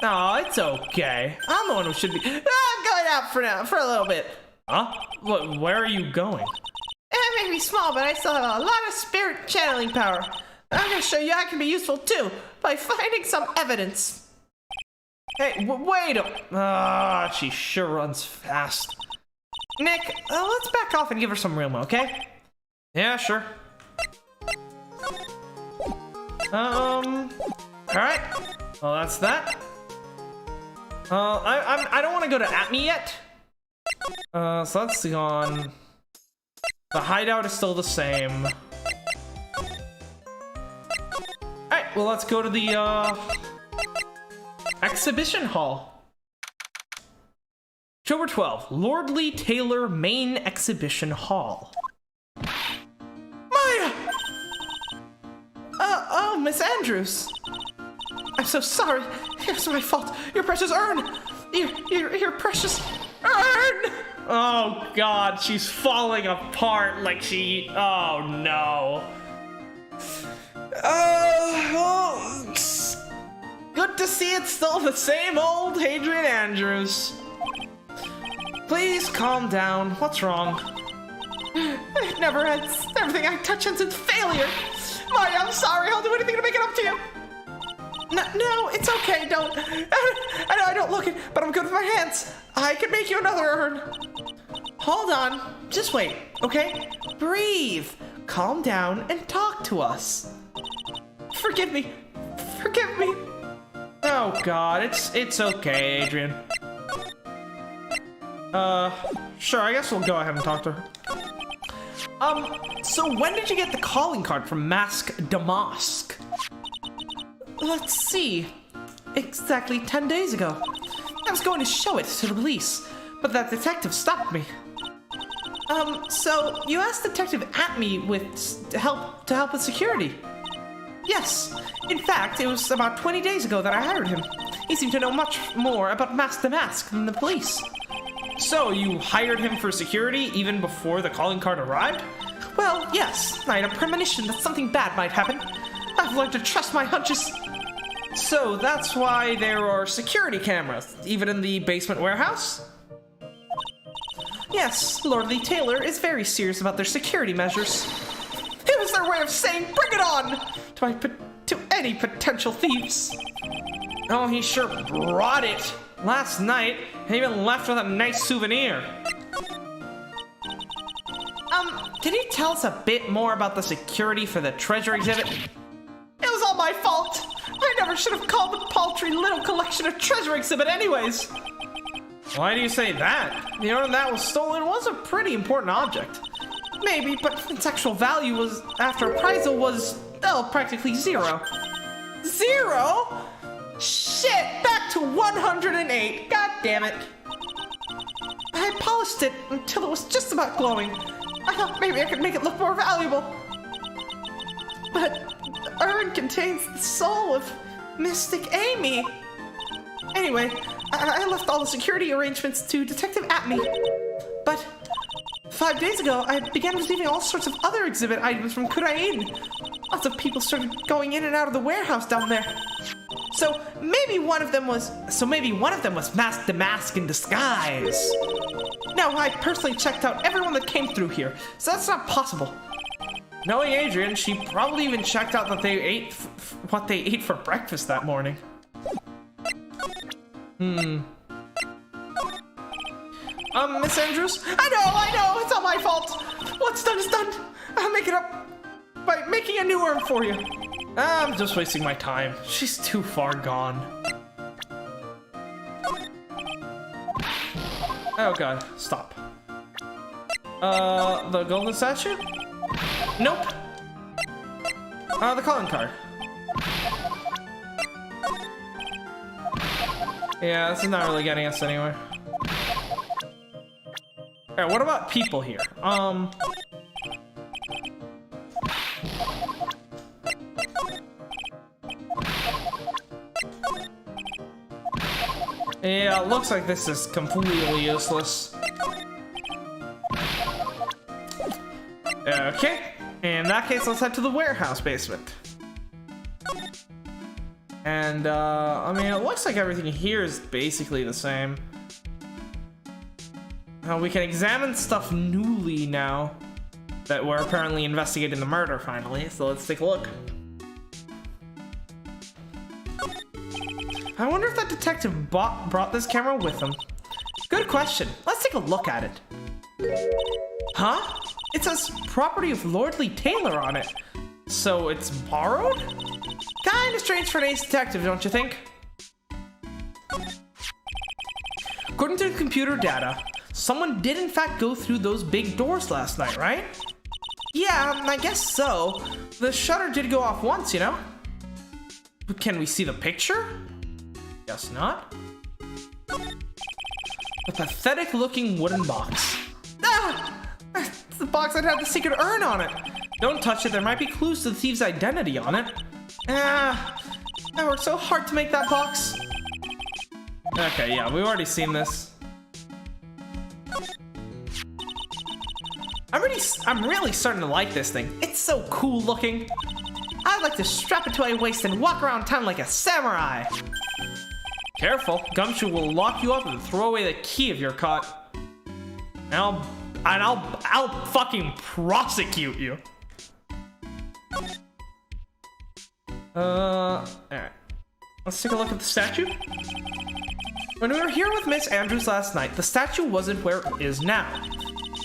Oh, it's okay. I'm the one who should be. I'm going out for now, for a little bit. Huh? Where are you going? It may be small, but I still have a lot of spirit channeling power. I'm gonna show you I can be useful too, by finding some evidence. Hey, wait a... she sure runs fast. Nick, let's back off and give her some room, okay? Yeah, sure. Alright. Well, that's that. I don't want to go to Atme yet. So that's gone. The hideout is still the same. Alright, well, let's go to the, exhibition hall. October 12th, Lordly Taylor Main Exhibition Hall. Maya! Oh, Miss Andrews. I'm so sorry. It was my fault. Your precious urn. Your precious urn. Oh god, she's falling apart like she... Oh no. Well, it's good to see it's still the same old Adrian Andrews. Please calm down. What's wrong? It never ends. Everything I touch ends in failure. Maya, I'm sorry. I'll do anything to make it up to you. No, it's okay. Don't. I know I don't look it, but I'm good with my hands. I can make you another urn. Hold on. Just wait, okay? Breathe. Calm down and talk to us. Forgive me. Forgive me. Oh god, it's okay, Adrian. Sure, I guess we'll go ahead and talk to her. So when did you get the calling card from Mask Damask? Let's see. Exactly 10 days ago. I was going to show it to the police, but that detective stopped me. So you asked Detective Atme to help with security? Yes. In fact, it was about 20 days ago that I hired him. He seemed to know much more about Mask Damask than the police. So, you hired him for security even before the calling card arrived? Well, yes. I had a premonition that something bad might happen. I've learned to trust my hunches. So, that's why there are security cameras, even in the basement warehouse? Yes, Lordly Taylor is very serious about their security measures. It was their way of saying, bring it on! To any potential thieves. Oh, he sure brought it. Last night, he even left with a nice souvenir. Can you tell us a bit more about the security for the treasure exhibit? It was all my fault. I never should have called the paltry little collection a treasure exhibit anyways. Why do you say that? The urn that was stolen was a pretty important object. Maybe, but its actual value was, after appraisal, was, practically zero. Zero? Shit, back to 108. God damn it. I polished it until it was just about glowing. I thought maybe I could make it look more valuable. But the urn contains the soul of Mystic Amy. Anyway, I left all the security arrangements to Detective Atme. But 5 days ago, I began receiving all sorts of other exhibit items from Kurain. Lots of people started going in and out of the warehouse down there. So maybe one of them was Mask Damask in disguise. Now, I personally checked out everyone that came through here, so that's not possible. Knowing Adrian, she probably even checked out that they ate what they ate for breakfast that morning. Miss Andrews? I know, it's all my fault. What's done is done. I'll make it up by making a new urn for you. I'm just wasting my time. She's too far gone. Oh god, stop. The golden statue? Nope. The calling card. Yeah, this is not really getting us anywhere. Alright, what about people here? Yeah, it looks like this is completely useless. Okay, in that case, let's head to the warehouse basement. And, I mean, it looks like everything here is basically the same. We can examine stuff newly now that we're apparently investigating the murder finally, so let's take a look. I wonder if that detective brought this camera with him. Good question. Let's take a look at it. Huh? It says property of Lordly Taylor on it. So it's borrowed? Kinda strange for an ace detective, don't you think? According to the computer data, someone did in fact go through those big doors last night, right? Yeah, I guess so. The shutter did go off once, you know? But can we see the picture? Guess not. A pathetic looking wooden box. Ah! It's the box that had the secret urn on it. Don't touch it, there might be clues to the thief's identity on it. Ah, I worked so hard to make that box. Okay, yeah, we've already seen this. I'm really starting to like this thing. It's so cool looking. I'd like to strap it to my waist and walk around town like a samurai. Careful, Gumshoe will lock you up and throw away the key if you're caught. And I'll fucking prosecute you. Alright. Let's take a look at the statue. When we were here with Miss Andrews last night, the statue wasn't where it is now.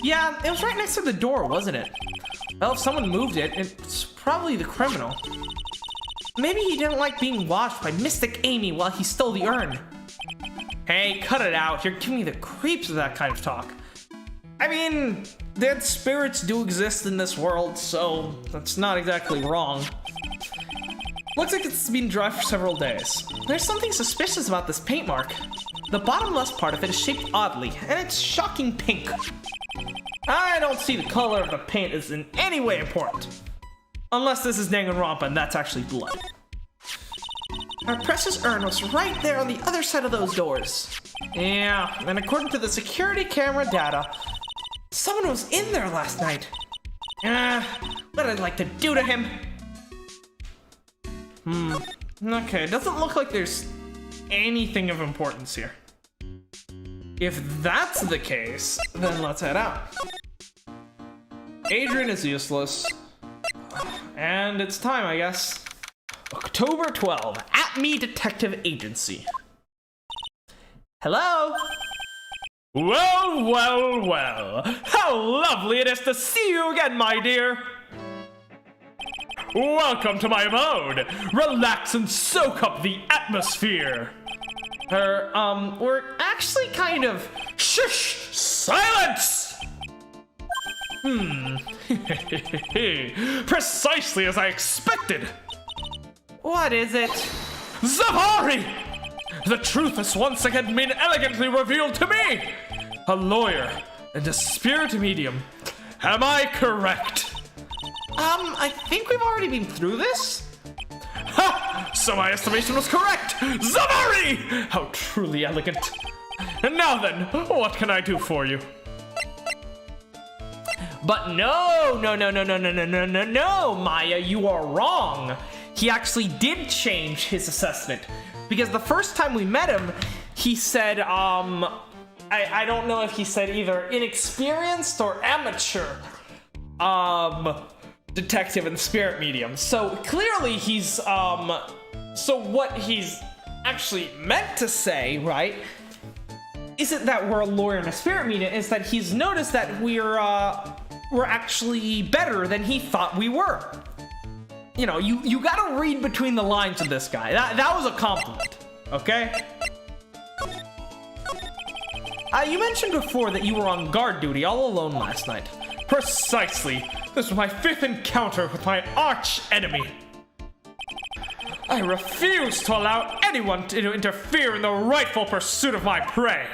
Yeah, it was right next to the door, wasn't it? Well, if someone moved it, it's probably the criminal. Maybe he didn't like being watched by Mystic Amy while he stole the urn. Hey, cut it out. You're giving me the creeps with that kind of talk. I mean, dead spirits do exist in this world, so that's not exactly wrong. Looks like it's been dry for several days. There's something suspicious about this paint mark. The bottom left part of it is shaped oddly, and it's shocking pink. I don't see the color of the paint is in any way important. Unless this is Danganronpa and that's actually blood. Our precious urn was right there on the other side of those doors. Yeah, and according to the security camera data, someone was in there last night. What I'd like to do to him. Okay, it doesn't look like there's anything of importance here. If that's the case, then let's head out. Adrian is useless. And it's time, I guess. October 12, At-Me Detective Agency. Hello? Well, well, well. How lovely it is to see you again, my dear. Welcome to my abode. Relax and soak up the atmosphere. We're actually kind of... Shush! Silence! Precisely as I expected. What is it? Zavari! The truth has once again been elegantly revealed to me! A lawyer and a spirit medium. Am I correct? I think we've already been through this. Ha! So my estimation was correct! Zavari! How truly elegant. And now then, what can I do for you? But no, Maya, you are wrong. He actually did change his assessment. Because the first time we met him, he said, I don't know if he said either inexperienced or amateur, detective and spirit medium. So clearly he's, so what he's actually meant to say, right, isn't that we're a lawyer and a spirit medium, is that he's noticed that we're actually better than he thought we were. You know, you gotta read between the lines with this guy. That was a compliment, okay? You mentioned before that you were on guard duty all alone last night. Precisely. This was my 5th encounter with my arch enemy. I refuse to allow anyone to interfere in the rightful pursuit of my prey.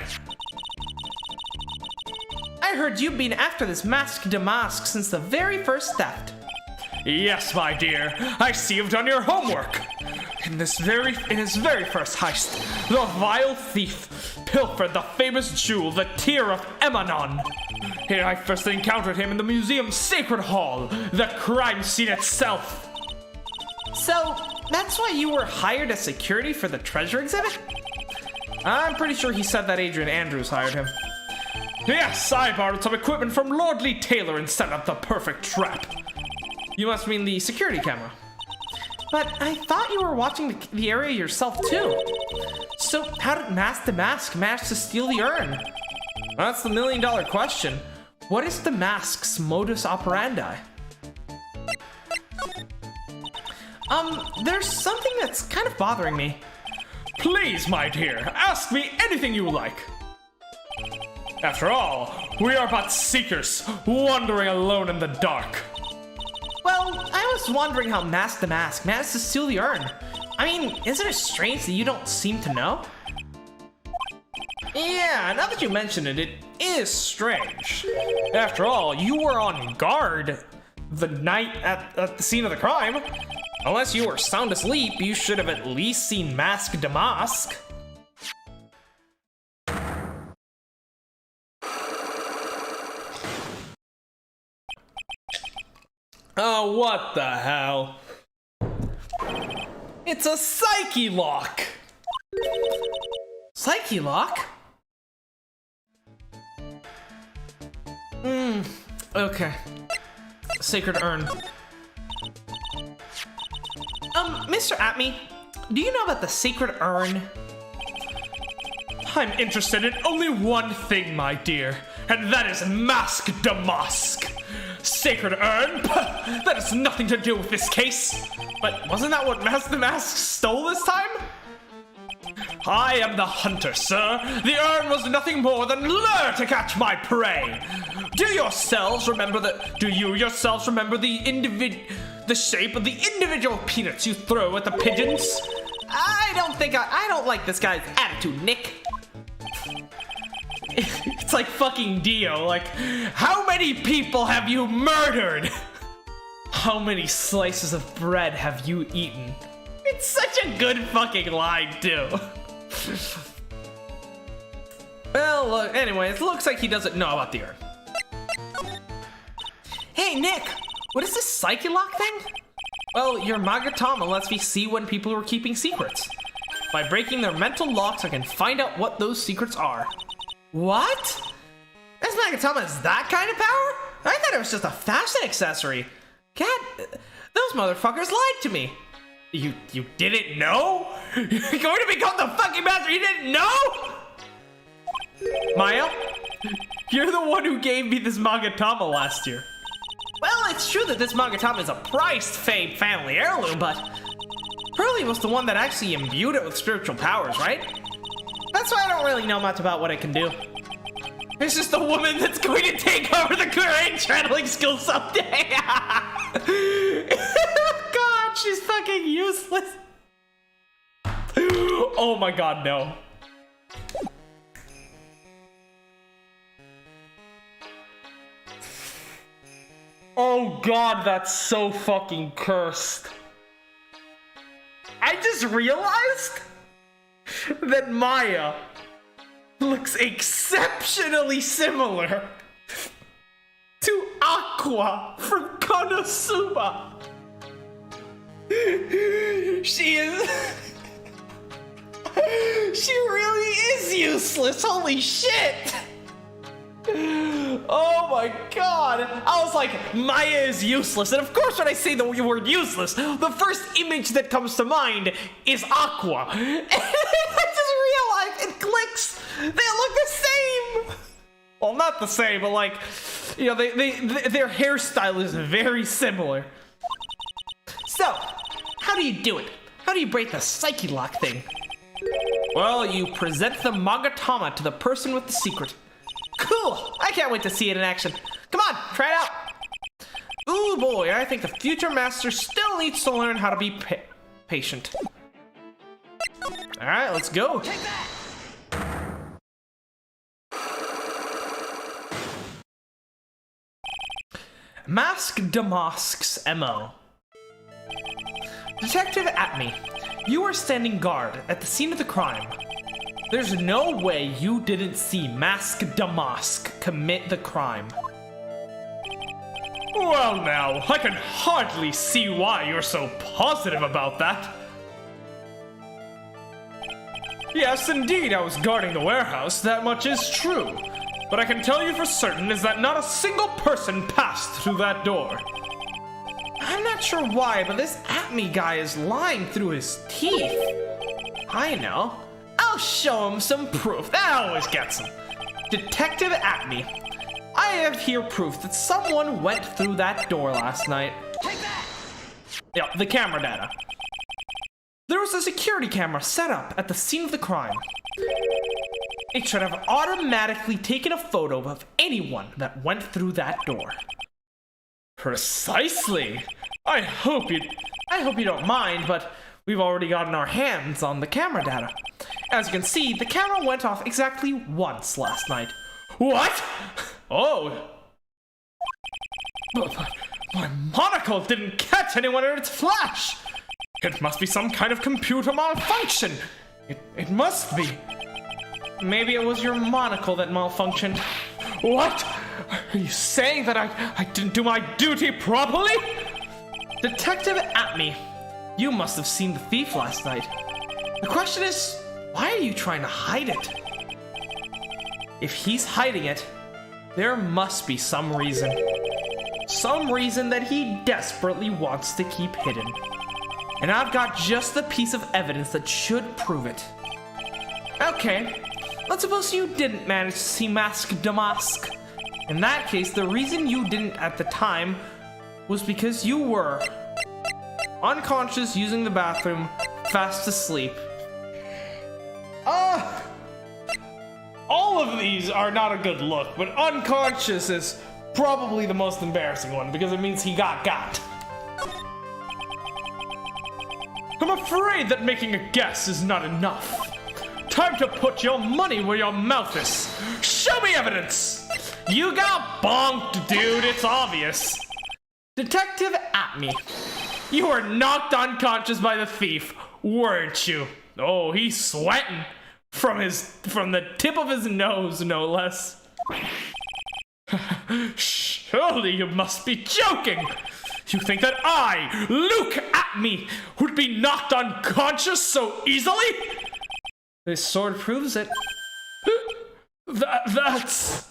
I heard you've been after this masked damask since the very first theft. Yes, my dear. I see you've done your homework. In his very first heist, the vile thief pilfered the famous jewel, the Tear of Emanon. Here I first encountered him in the museum's sacred hall, the crime scene itself. So, that's why you were hired as security for the treasure exhibit? I'm pretty sure he said that Adrian Andrews hired him. Yes, I borrowed some equipment from Lordly Taylor and set up the perfect trap. You must mean the security camera. But I thought you were watching the area yourself too. So how did Mask the Mask manage to steal the urn? That's the million-dollar question. What is the Mask's modus operandi? There's something that's kind of bothering me. Please, my dear, ask me anything you like. After all, we are but seekers, wandering alone in the dark. Well, I was wondering how Mask the Mask managed to steal the urn. I mean, isn't it strange that you don't seem to know? Yeah, now that you mention it, it is strange. After all, you were on guard the night at the scene of the crime. Unless you were sound asleep, you should have at least seen Mask the Mask. Oh, what the hell? It's a Psyche Lock! Psyche Lock? Okay. Secret Urn. Mr. Atme, do you know about the Secret Urn? I'm interested in only one thing, my dear, and that is Mask the Mask. Sacred Urn? That has nothing to do with this case. But wasn't that what Mask the Mask stole this time? I am the hunter, sir. The urn was nothing more than lure to catch my prey. Do you yourselves remember the shape of the individual peanuts you throw at the pigeons? I don't like this guy's attitude, Nick. It's like fucking Dio, like, how many people have you murdered? How many slices of bread have you eaten? It's such a good fucking line, too. Well, look, anyway, it looks like he doesn't know about the urn. Hey, Nick, what is this Psyche Lock thing? Well, your Magatama lets me see when people are keeping secrets. By breaking their mental locks, I can find out what those secrets are. What? This Magatama is that kind of power? I thought it was just a fashion accessory. God, those motherfuckers lied to me. You didn't know? You're going to become the fucking master, you didn't know? Maya, you're the one who gave me this Magatama last year. Well, it's true that this Magatama is a prized family heirloom, but Pearly was the one that actually imbued it with spiritual powers, right? That's why I don't really know much about what it can do. It's just a woman that's going to take over the Kurain channeling skill someday. God, she's fucking useless. Oh my god, no. Oh god, that's so fucking cursed. I just realized that Maya looks exceptionally similar to Aqua from Konosuba. She really is useless, holy shit! Oh my god! I was like, Maya is useless, and of course when I say the word useless, the first image that comes to mind is Aqua. And I just realized it clicks! They look the same! Well, not the same, but like, you know, their hairstyle is very similar. So, how do you do it? How do you break the Psyche Lock thing? Well, you present the Magatama to the person with the secret. Cool! I can't wait to see it in action. Come on, try it out! Ooh boy, I think the future master still needs to learn how to be patient. Alright, let's go. Take that! Mask the Mask's MO. Detective Atme, you are standing guard at the scene of the crime. There's no way you didn't see Mask Damask commit the crime. Well now, I can hardly see why you're so positive about that. Yes, indeed, I was guarding the warehouse, that much is true. But I can tell you for certain is that not a single person passed through that door. I'm not sure why, but this Atme guy is lying through his teeth. I know. I'll show him some proof. That always gets him. Detective Atme, I have here proof that someone went through that door last night. Take that! Yeah, the camera data. There was a security camera set up at the scene of the crime. It should have automatically taken a photo of anyone that went through that door. Precisely. I hope you don't mind, but we've already gotten our hands on the camera data. As you can see, the camera went off exactly once last night. What? Oh. But my monocle didn't catch anyone in its flash. It must be some kind of computer malfunction. It must be. Maybe it was your monocle that malfunctioned. What? Are you saying that I didn't do my duty properly? Detective Atme, you must have seen the thief last night. The question is, why are you trying to hide it? If he's hiding it, there must be some reason. Some reason that he desperately wants to keep hidden. And I've got just the piece of evidence that should prove it. Okay, let's suppose you didn't manage to see Mask Damask. In that case, the reason you didn't at the time was because you were unconscious, using the bathroom, fast asleep. All of these are not a good look, but unconscious is probably the most embarrassing one because it means he got. I'm afraid that making a guess is not enough. Time to put your money where your mouth is. Show me evidence! You got bonked, dude, it's obvious. Detective Atme, You were knocked unconscious by the thief, weren't you? Oh, he's sweating. From the tip of his nose, no less. Surely you must be joking! You think that I, Luke Atme, would be knocked unconscious so easily? this sword proves it. That's...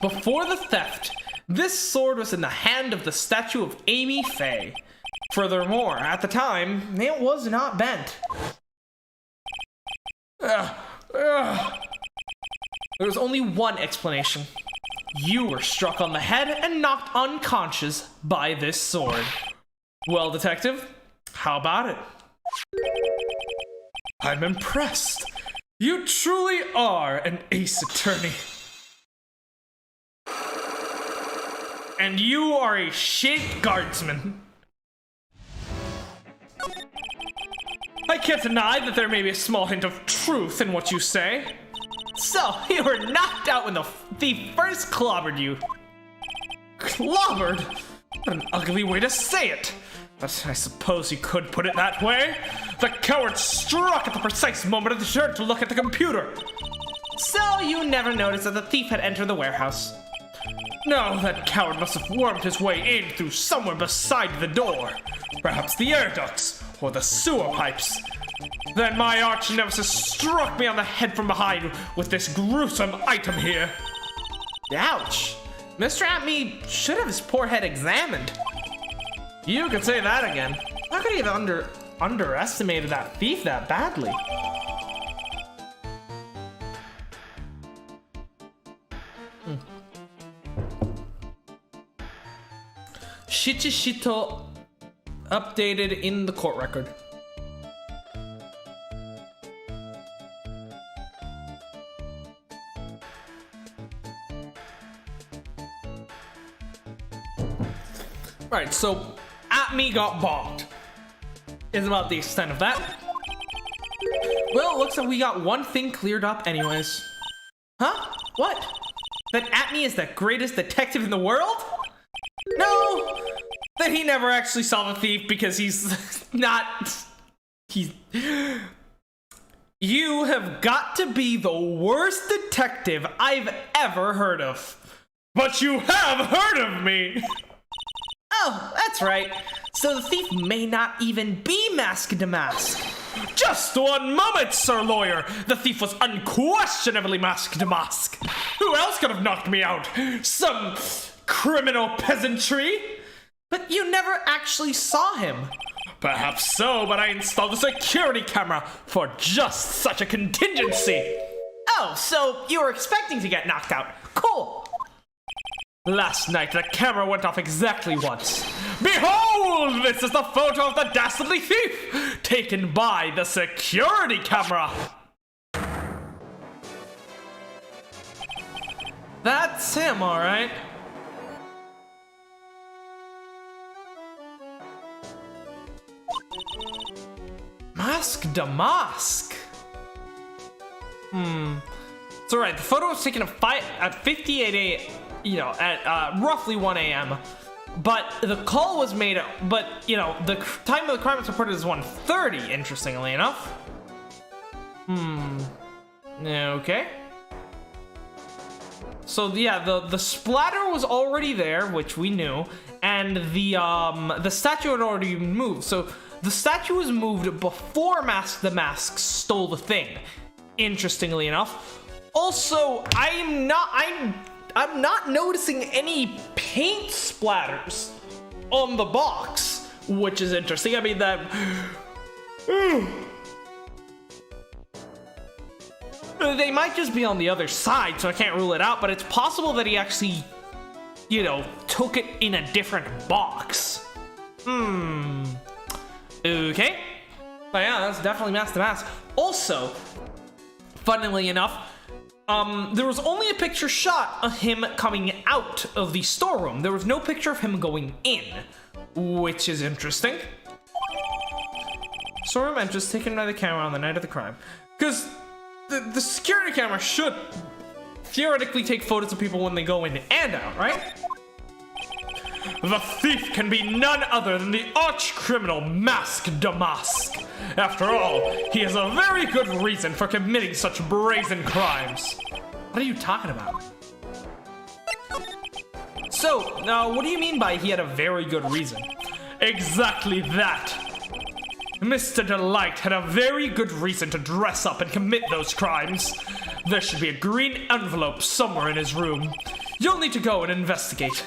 Before the theft, this sword was in the hand of the statue of Amy Faye. Furthermore, at the time, it was not bent. There's only one explanation. You were struck on the head and knocked unconscious by this sword. Well, detective, how about it? I'm impressed. You truly are an ace attorney. And you are a shit guardsman. I can't deny that there may be a small hint of truth in what you say. So, you were knocked out when the thief first clobbered you. Clobbered? What an ugly way to say it. But I suppose you could put it that way. The coward struck at the precise moment of the turn to look at the computer. So, you never noticed that the thief had entered the warehouse. No, that coward must have wormed his way in through somewhere beside the door. Perhaps the air ducts, or the sewer pipes. Then my arch nemesis struck me on the head from behind with this gruesome item here. Ouch! Mr. Atme should have his poor head examined. You could say that again. How could he have underestimated that thief that badly? Shichishito updated in the court record. Right, so Atme got bombed. Is about the extent of that. Well, it looks like we got one thing cleared up anyways. Huh? What? That Atme is the greatest detective in the world? No! That he never actually saw the thief because he's not... You have got to be the worst detective I've ever heard of. But you have heard of me! Oh, that's right. So the thief may not even be Mask Damask. Just 1 moment, Sir Lawyer! The thief was unquestionably Mask Damask. Who else could have knocked me out? Some criminal peasantry? But you never actually saw him. Perhaps so, but I installed a security camera for just such a contingency. Oh, so you were expecting to get knocked out. Cool. Last night, the camera went off exactly once. Behold! This is the photo of the dastardly thief, taken by the security camera. That's him, all right. Mask Damask. It's alright, the photo was taken at 58 a.m., at roughly 1 a.m. But the call was made, the time of the crime was reported as 1:30, interestingly enough. Okay. So yeah, the splatter was already there, which we knew, and the statue had already been moved. So the statue was moved before Mask the Mask stole the thing, interestingly enough. Also, I'm not noticing any paint splatters on the box, which is interesting. I mean, that they might just be on the other side, so I can't rule it out, but it's possible that he actually, took it in a different box. Okay. But yeah, that's definitely Mask the Mask. Also, funnily enough, there was only a picture shot of him coming out of the storeroom. There was no picture of him going in, which is interesting. Storeroom entrance taken by the camera on the night of the crime. Because the security camera should theoretically take photos of people when they go in and out, right? The thief can be none other than the arch-criminal Mask Damask. After all, he has a very good reason for committing such brazen crimes. What are you talking about? So, now, what do you mean by he had a very good reason? Exactly that. Mr. Delight had a very good reason to dress up and commit those crimes. There should be a green envelope somewhere in his room. You'll need to go and investigate.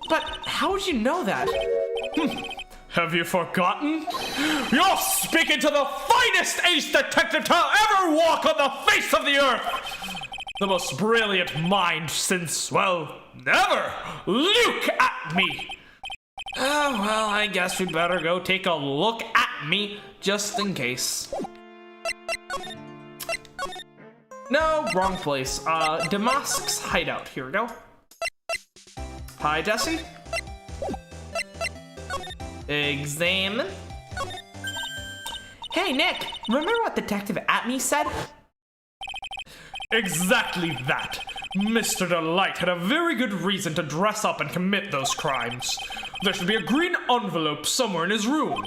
But how would you know that? Have you forgotten? You're speaking to the finest ace detective to ever walk on the face of the earth! The most brilliant mind since, well, never! Look at me! Oh, well, I guess we better go take a look at me, just in case. No, wrong place. Damask's hideout. Here we go. Hi, Jesse. Examine. Hey, Nick, remember what Detective Atme said? Exactly that. Mr. Delight had a very good reason to dress up and commit those crimes. There should be a green envelope somewhere in his room.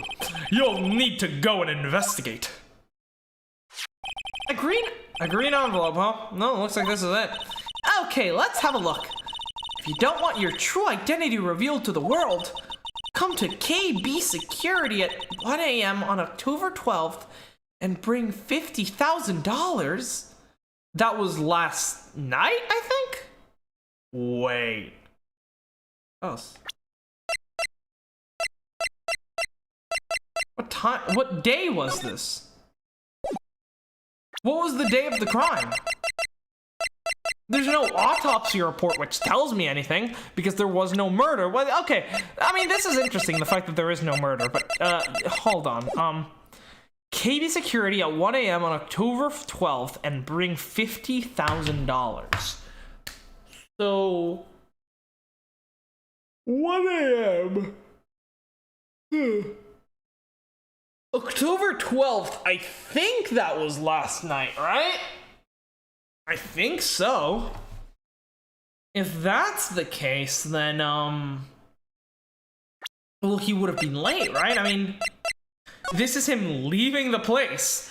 You'll need to go and investigate. A green envelope, huh? No, looks like this is it. Okay, let's have a look. If you don't want your true identity revealed to the world, come to KB Security at 1 a.m. on October 12th and bring $50,000. That was last night, I think? Wait. Oh. What time? What day was this? What was the day of the crime? There's no autopsy report which tells me anything, because there was no murder. Well, okay, I mean, this is interesting, the fact that there is no murder, but, hold on. KB Security at 1 a.m. on October 12th and bring $50,000. So, 1 a.m. October 12th, I think that was last night, right? I think so. If that's the case, then, well, he would have been late, right? I mean, this is him leaving the place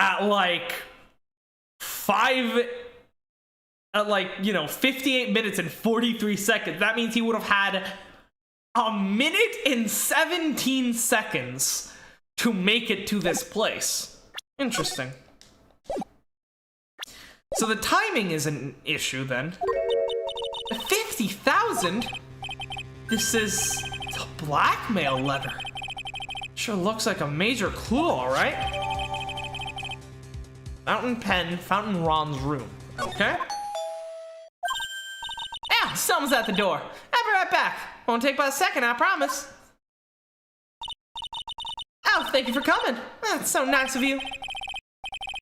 at like 58 minutes and 43 seconds. That means he would have had a minute and 17 seconds to make it to this place. Interesting. So the timing is an issue then. 50,000? This is a blackmail letter. Sure looks like a major clue, alright? Fountain pen, Fountain Ron's room. Okay. Yeah, someone's at the door. I'll be right back. Won't take but a second, I promise. Oh, thank you for coming. That's so nice of you.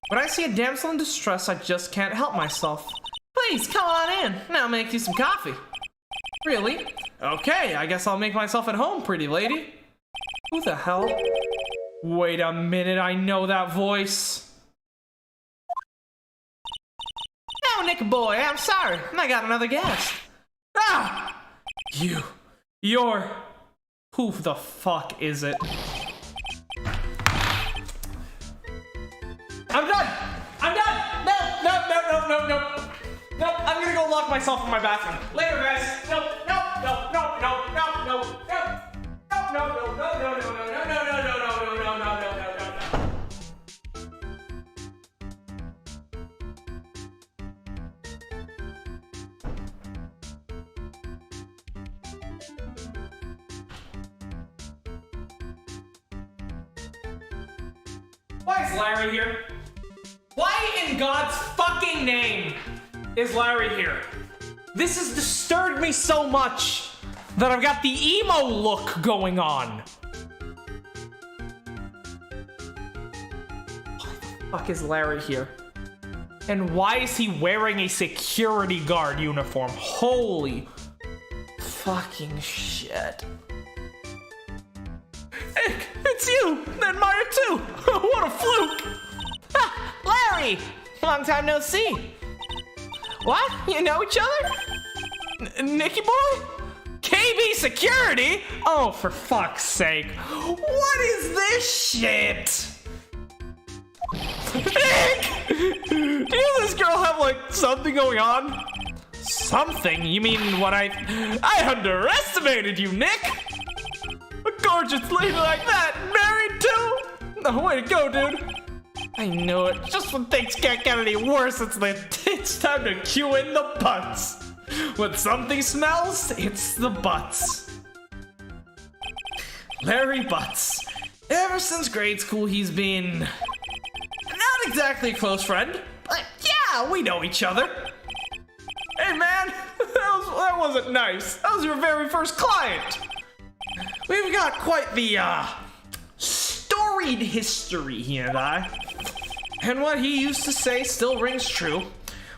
When I see a damsel in distress, I just can't help myself. Please, come on in, and I'll make you some coffee. Really? Okay, I guess I'll make myself at home, pretty lady. Who the hell? Wait a minute, I know that voice. Oh, Nick boy, I'm sorry. I got another guest. Ah! You're... Who the fuck is it? I'm done! I'm done! No! I'm gonna go lock myself in my bathroom. Later, guys. No. Why is Larry here? Why in God's fucking name is Larry here? This has disturbed me so much that I've got the emo look going on. Why the fuck is Larry here? And why is he wearing a security guard uniform? Holy fucking shit. Hey, it's you! And Maya too! What a fluke! Ha! Larry! Long time no see. What? You know each other? Nicky boy? KB security? Oh, for fuck's sake. What is this shit? Nick! Do this girl have, like, something going on? Something? You mean what I underestimated you, Nick! A gorgeous lady like that, married too? No, way to go, dude. I knew it. Just when things can't get any worse, it's time to cue in the butts. When something smells, it's the butts. Larry Butts. Ever since grade school, he's been not exactly a close friend, but yeah, we know each other. Hey man, that wasn't nice. That was your very first client. We've got quite the storied history, he and I. And what he used to say still rings true.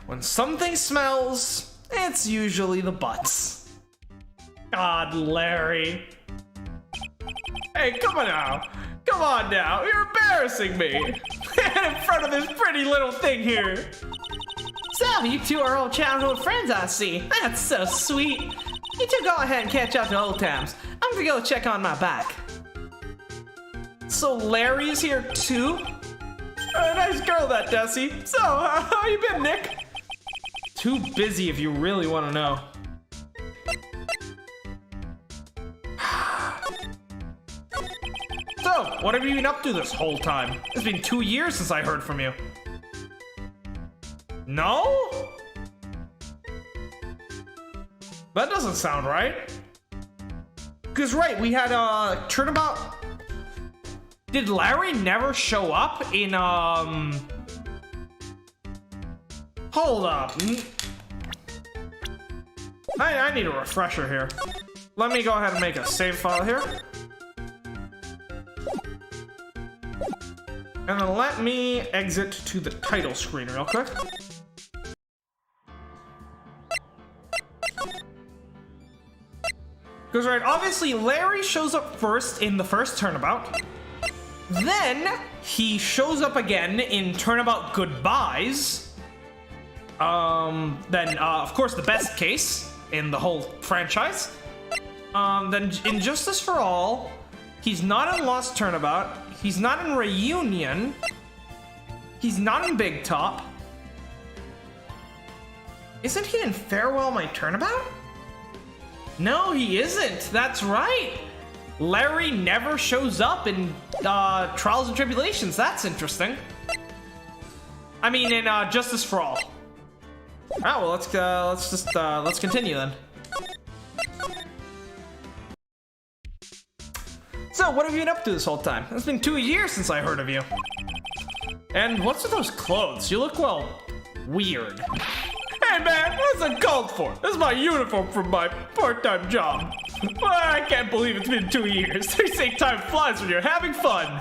When something smells, it's usually the butts. God, Larry. Hey, come on now. Come on now. You're embarrassing me. In front of this pretty little thing here. So, you two are old childhood friends, I see. That's so sweet. You two go ahead and catch up to old times. I'm gonna go check on my back. So Larry's here too? Nice girl, that Desi. So, how you been, Nick? Too busy if you really want to know. So, what have you been up to this whole time? It's been 2 years since I heard from you. No? That doesn't sound right. Because, right, we had Turnabout. Did Larry never show up in, Hold up. I need a refresher here. Let me go ahead and make a save file here. And then let me exit to the title screen real quick. Because, right, obviously Larry shows up first in the first Turnabout. Then he shows up again in Turnabout Goodbyes. Then, of course, the best case in the whole franchise. Then in Justice for All, he's not in Lost Turnabout. He's not in Reunion. He's not in Big Top. Isn't he in Farewell My Turnabout? No, he isn't. That's right. Larry never shows up in Trials and Tribulations. That's interesting. I mean, in Justice for All. Oh, well, let's continue then. So, what have you been up to this whole time? It's been 2 years since I heard of you. And what's with those clothes? You look, well, weird. Hey man, what's it called for? This is my uniform from my part-time job. Well, I can't believe it's been 2 years. They say time flies when you're having fun.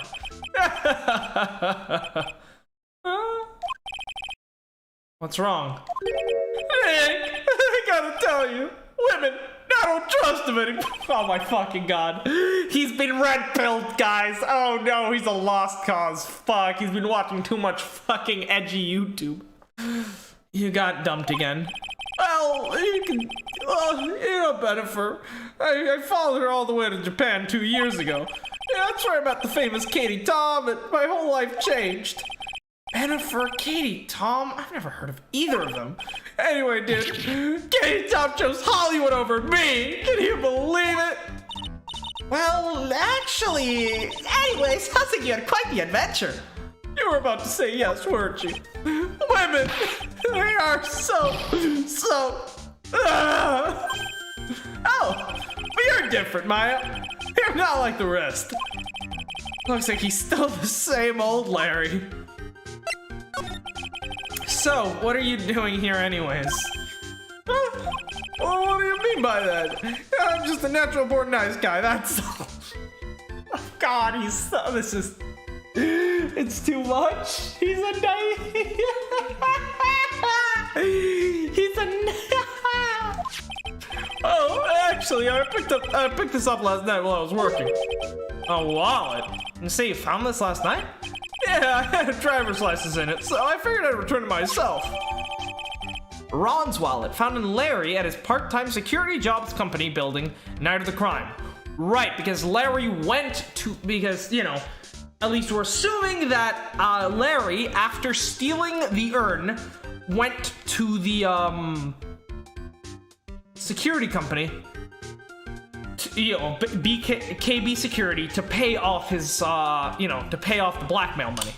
What's wrong? Nick, I gotta tell you, women, I don't trust him anymore. Oh my fucking god. He's been red-pilled, guys. Oh no, he's a lost cause. Fuck, he's been watching too much fucking edgy YouTube. You got dumped again. Well, you know Bennifer. I followed her all the way to Japan 2 years ago. Yeah, that's where I met the famous Katie Tom, and my whole life changed. Bennifer, Katie Tom? I've never heard of either of them. Anyway, dude, Katie Tom chose Hollywood over me. Can you believe it? Well, actually, anyways, sounds like you had quite the adventure. You were about to say yes, weren't you? Women, they are so. Oh, but you're different, Maya. You're not like the rest. Looks like he's still the same old Larry. So, what are you doing here anyways? Well, what do you mean by that? I'm just a natural born nice guy, that's all. Oh, God, he's so, this is, it's too much. He's a nice, he's a Oh, actually, I picked this up last night while I was working. A wallet? You say you found this last night? Yeah, I had a driver's license in it, so I figured I'd return it myself. Ron's wallet, found in Larry at his part-time security jobs company building, night of the crime. Right, because Larry went to, because, you know, at least we're assuming that Larry, after stealing the urn, went to the, security company, you know, KB Security, to pay off his, you know, to pay off the blackmail money.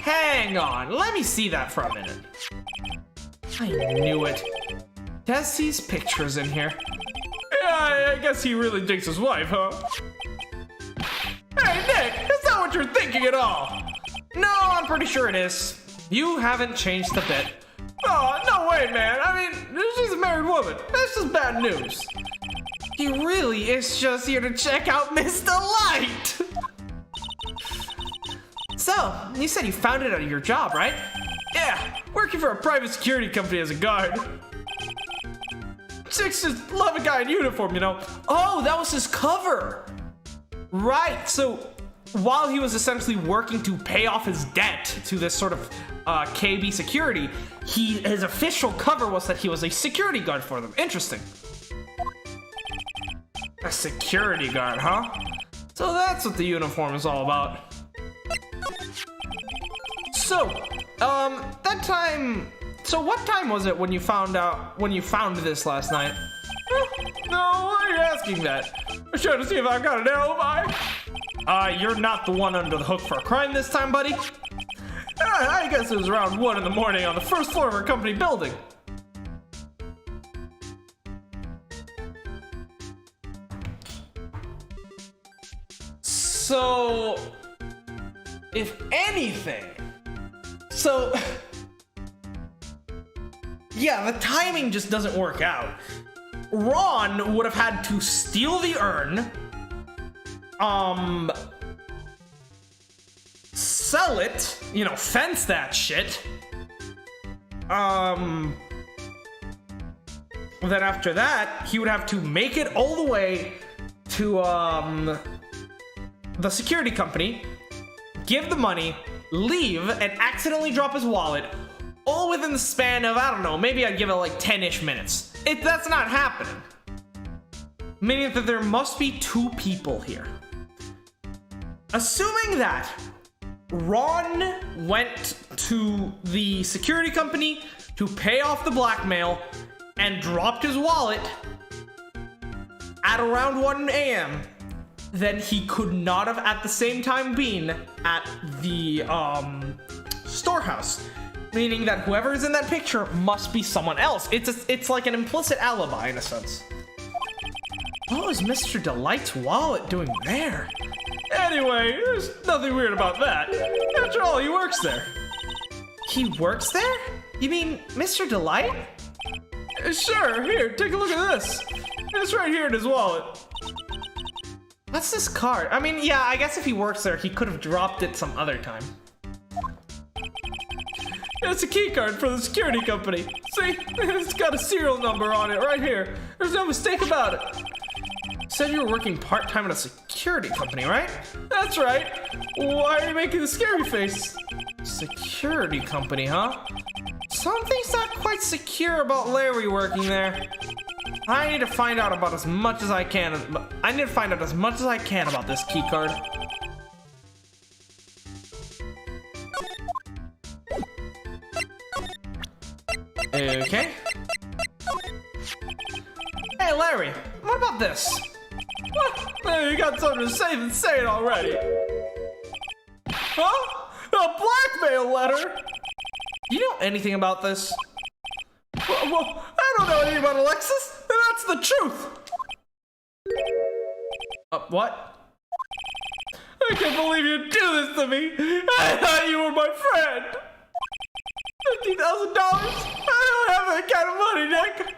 Hang on, let me see that for a minute. I knew it. Desi's picture's in here. Yeah, I guess he really digs his wife, huh? Hey, Nick, is that what you're thinking at all? No, I'm pretty sure it is. You haven't changed a bit. Oh, no way, man. I mean, she's a married woman. That's just bad news. He really is just here to check out Mr. Light. So, you said you found it at your job, right? Yeah, working for a private security company as a guard. Chicks just love a guy in uniform, you know. Oh, that was his cover. Right, so while he was essentially working to pay off his debt to this sort of KB Security, his official cover was that he was a security guard for them. Interesting. A security guard, huh? So that's what the uniform is all about. So, that time... So what time was it when you found this last night? No, why are you asking that? I'm trying to see if I got an alibi. You're not the one under the hook for a crime this time, buddy? I guess it was around 1 in the morning on the first floor of our company building. So, if anything, yeah, the timing just doesn't work out. Ron would have had to steal the urn, sell it, you know, fence that shit. Then after that, he would have to make it all the way to, the security company, give the money, leave, and accidentally drop his wallet, all within the span of, I don't know, maybe I'd give it like 10-ish minutes. That's not happening. Meaning that there must be 2 people here. Assuming that Ron went to the security company to pay off the blackmail and dropped his wallet at around 1 a.m. Then he could not have at the same time been at the storehouse, meaning that whoever is in that picture must be someone else. It's like an implicit alibi in a sense. What was Mr. Delight's wallet doing there? Anyway, there's nothing weird about that. After all, he works there. He works there? You mean Mr. Delight? Sure, here, take a look at this. It's right here in his wallet. What's this card? I mean, yeah, I guess if he works there, he could have dropped it some other time. It's a key card for the security company. See, it's got a serial number on it right here. There's no mistake about it. Said you were working part-time at a security company, right? That's right. Why are you making the scary face? Security company, huh? Something's not quite secure about Larry working there. I need to find out about as much as I can. I need to find out as much as I can about this key card. Okay. Hey, Larry, what about this? What? Hey, you got something to say, then say it already. Huh? A blackmail letter? You know anything about this? Well, I don't know anything about Alexis, and that's the truth. What? I can't believe you'd do this to me. I thought you were my friend. $50,000? I don't have that kind of money, Nick.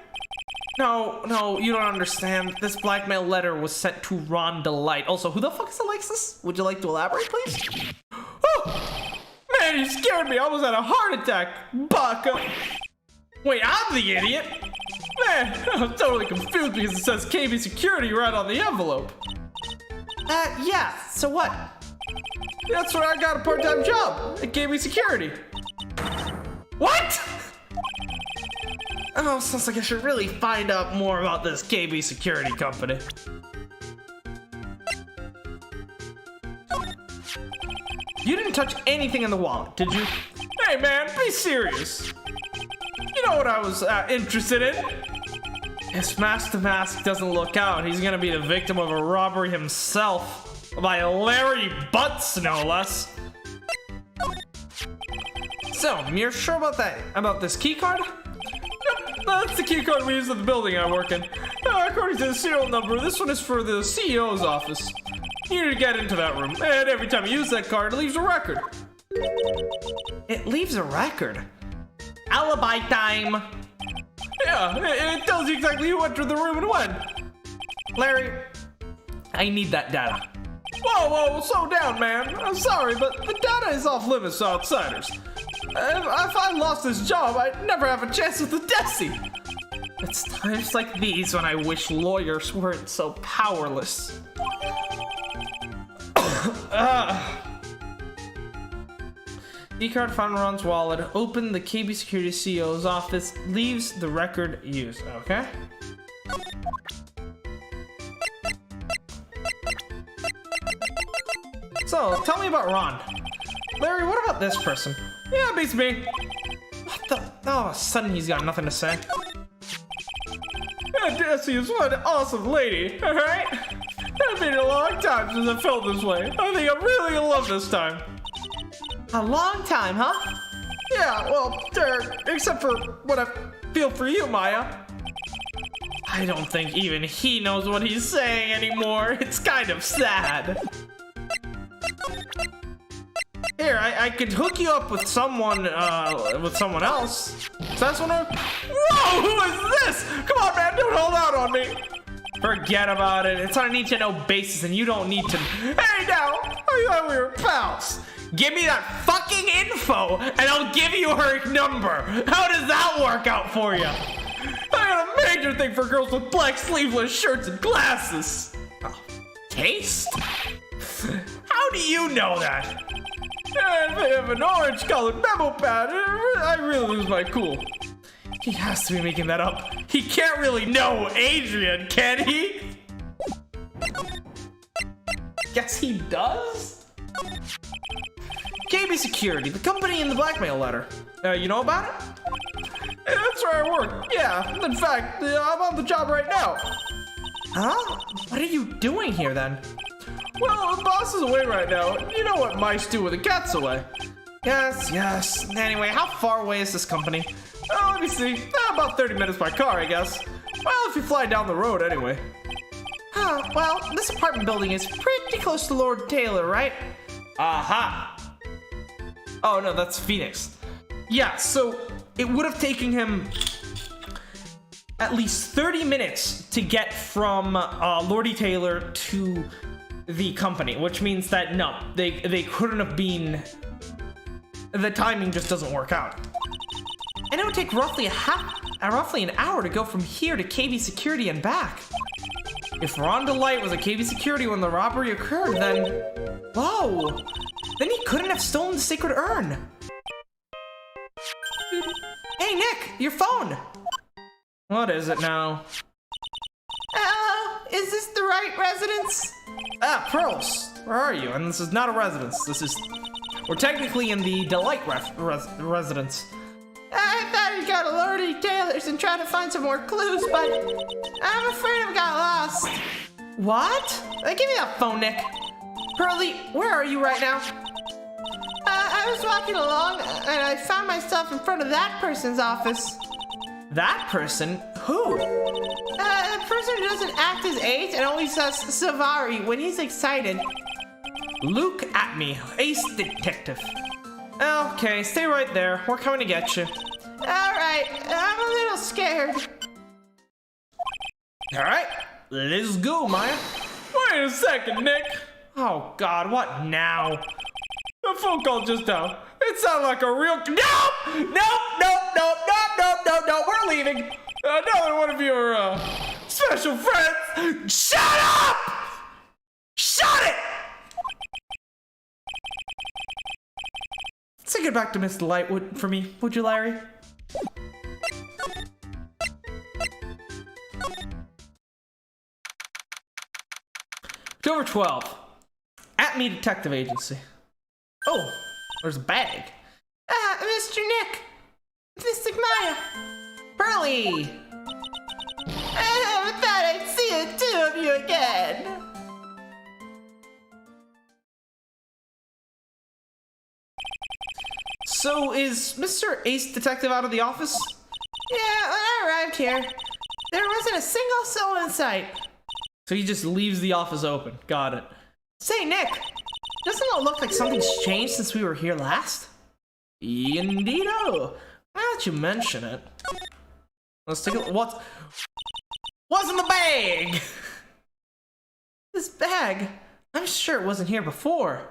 No, you don't understand. This blackmail letter was sent to Ron Delight. Also, who the fuck is Alexis? Would you like to elaborate, please? Oh, man, you scared me. I almost had a heart attack. Baka. Wait, I'm the idiot? Man, I'm totally confused because it says KB Security right on the envelope. Yeah, so what? That's where I got a part-time job at KB Security. What? Oh, sounds like I should really find out more about this KB Security company. You didn't touch anything in the wallet, did you? Hey, man, be serious. You know what I was interested in? If Smash the Mask doesn't look out, he's gonna be the victim of a robbery himself. By Larry Butts, no less. So, you're sure about that? About this key card? Yep, that's the key card we use at the building I work in. According to the serial number, this one is for the CEO's office. You need to get into that room, and every time you use that card, it leaves a record. It leaves a record? Alibi time! Yeah, it tells you exactly who entered the room and when. Larry, I need that data. Whoa, slow down, man. I'm sorry, but the data is off limits to outsiders. If I lost this job, I'd never have a chance with the Desi. It's times like these when I wish lawyers weren't so powerless. Keycard found in Ron's wallet. Open the KB Security CEO's office. Leaves the record used. Okay. So, tell me about Ron. Larry, what about this person? Yeah, beats me. What the? Oh, all of a sudden he's got nothing to say. Yeah, Desi is one awesome lady, alright? It's been a long time since I felt this way. I think I'm really in love this time. A long time, huh? Yeah, well, except for what I feel for you, Maya. I don't think even he knows what he's saying anymore. It's kind of sad. Here, I could hook you up with someone else. So that's one of. Whoa, who is this? Come on, man, don't hold out on me. Forget about it. It's on a need-to-know basis, and you don't need to. Hey, now, I thought we were pals. Give me that fucking info, and I'll give you her number. How does that work out for you? I got a major thing for girls with black sleeveless shirts and glasses. Oh, taste? How do you know that? And they have an orange-colored memo pad. I really lose my cool. He has to be making that up. He can't really know Adrian, can he? Guess he does? KB Security, the company in the blackmail letter. You know about it? Hey, that's where I work. Yeah, in fact, I'm on the job right now. Huh? What are you doing here then? Well, the boss is away right now. You know what mice do when the cat's away. Yes. Anyway, how far away is this company? Oh, let me see. About 30 minutes by car, I guess. Well, if you fly down the road anyway. Well, this apartment building is pretty close to Lord Taylor, right? Aha! Oh, no, that's Phoenix. Yeah, so it would have taken him at least 30 minutes to get from Lordy Taylor to the company, which means that no, they couldn't have been. The timing just doesn't work out. And it would take roughly an hour to go from here to KB Security and back. If Rhonda Light was at KB Security when the robbery occurred, then whoa, then he couldn't have stolen the Secret Urn. Hey Nick, your phone. What is it now? Is this the right residence? Pearls, where are you? And this is not a residence. We're technically in the Delight residence. I thought I'd go to Lordy Taylor's and try to find some more clues, but I'm afraid I've got lost. What? Give me that phone, Nick. Pearly, where are you right now? I was walking along and I found myself in front of that person's office. That person? Who? A person who doesn't act his age and always says Savari when he's excited. Look at me, ace detective. Okay, stay right there. We're coming to get you. Alright, I'm a little scared. Alright, let's go, Maya. Wait a second, Nick. Oh God, what now? The phone call just now. It sounded like a real. No! We're leaving. Another one of your special friends. Shut up! Shut it! Say goodbye to Miss Lightwood for me, would you, Larry? October 12th. At Me Detective Agency. Oh, there's a bag. Mr. Nick. Mystic Maya. Pearly! I never thought I'd see the two of you again. So, is Mr. Ace Detective out of the office? Yeah, when I arrived here, there wasn't a single soul in sight. So he just leaves the office open. Got it. Say, Nick, doesn't it look like something's changed since we were here last? Indeedo. Now that you mention it. Let's take a look. What's in the bag? This bag? I'm sure it wasn't here before.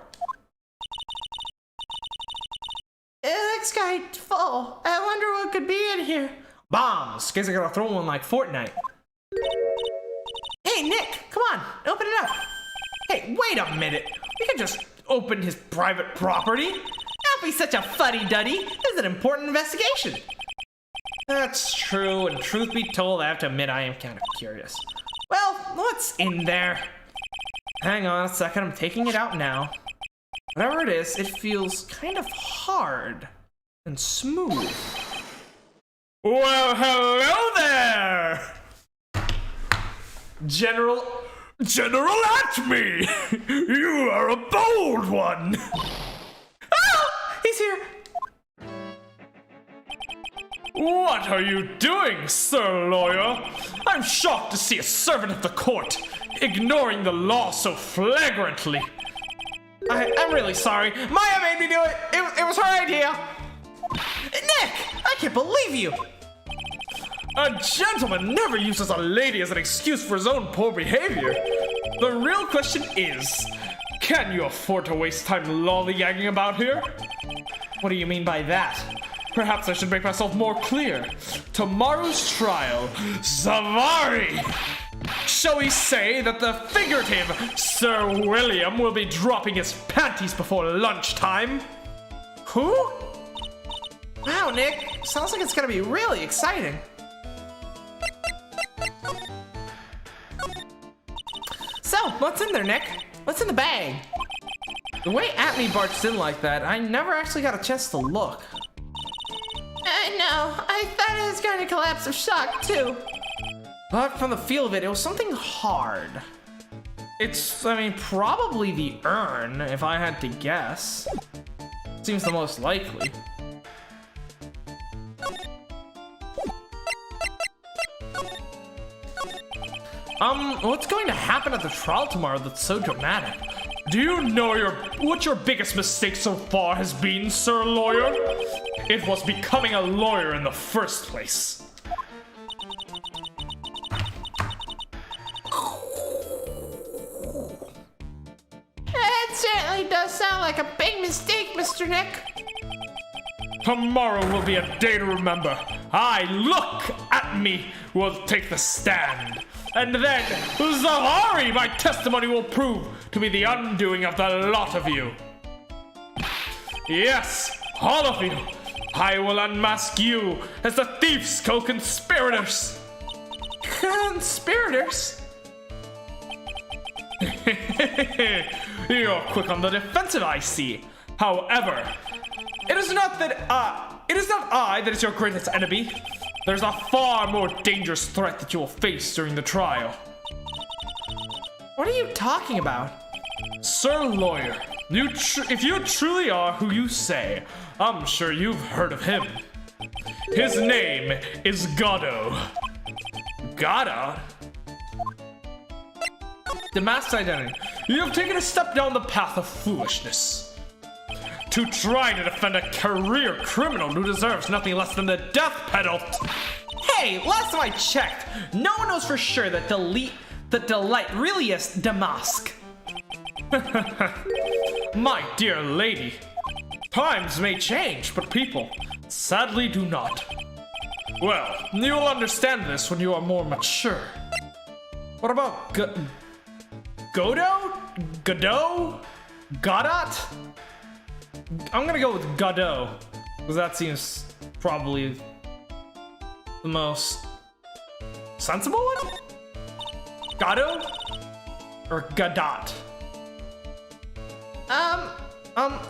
It looks kind of full. I wonder what could be in here. Bombs. Guess I gotta throw one like Fortnite. Hey, Nick, come on, open it up. Hey, wait a minute. We can just open his private property. Don't be such a fuddy-duddy. This is an important investigation. That's true, and truth be told, I have to admit I am kind of curious. Well, what's in there? Hang on a second, I'm taking it out now. Whatever it is, it feels kind of hard and smooth. Well, hello there! General Atme! You are a bold one! Ah! He's here! What are you doing, Sir Lawyer? I'm shocked to see a servant of the court ignoring the law so flagrantly. I'm really sorry. Maya made me do it! It was her idea! Nick! I can't believe you! A gentleman never uses a lady as an excuse for his own poor behavior. The real question is, can you afford to waste time lollygagging about here? What do you mean by that? Perhaps I should make myself more clear. Tomorrow's trial, Savari! Shall we say that the figurative Sir William will be dropping his panties before lunchtime? Who? Wow, Nick. Sounds like it's gonna be really exciting. So, what's in there, Nick? What's in the bag? The way Atme barged in like that, I never actually got a chance to look. I know. I thought it was going to collapse of shock, too. But from the feel of it, it was something hard. It's, I mean, probably the urn, if I had to guess. Seems the most likely. What's going to happen at the trial tomorrow that's so dramatic? Do you know what your biggest mistake so far has been, Sir Lawyer? It was becoming a lawyer in the first place. That certainly does sound like a big mistake, Mr. Nick. Tomorrow will be a day to remember. Look at me, will take the stand. And then, Zahari, my testimony will prove to be the undoing of the lot of you. Yes, all of you. I will unmask you as the thieves' co-conspirators. Conspirators? You're quick on the defensive, I see. However, it is not I that is your greatest enemy. There's a far more dangerous threat that you will face during the trial. What are you talking about? Sir Lawyer, if you truly are who you say, I'm sure you've heard of him. His name is Goddo. Goddo? The masked identity. You have taken a step down the path of foolishness. To try to defend a career criminal who deserves nothing less than the death penalty. Hey, last time I checked, no one knows for sure that the delight really is Damask. My dear lady, times may change, but people sadly do not. Well, you will understand this when you are more mature. What about Goddo? Godot? I'm gonna go with Goddo, because that seems probably the most sensible one? Goddo? Or Godot?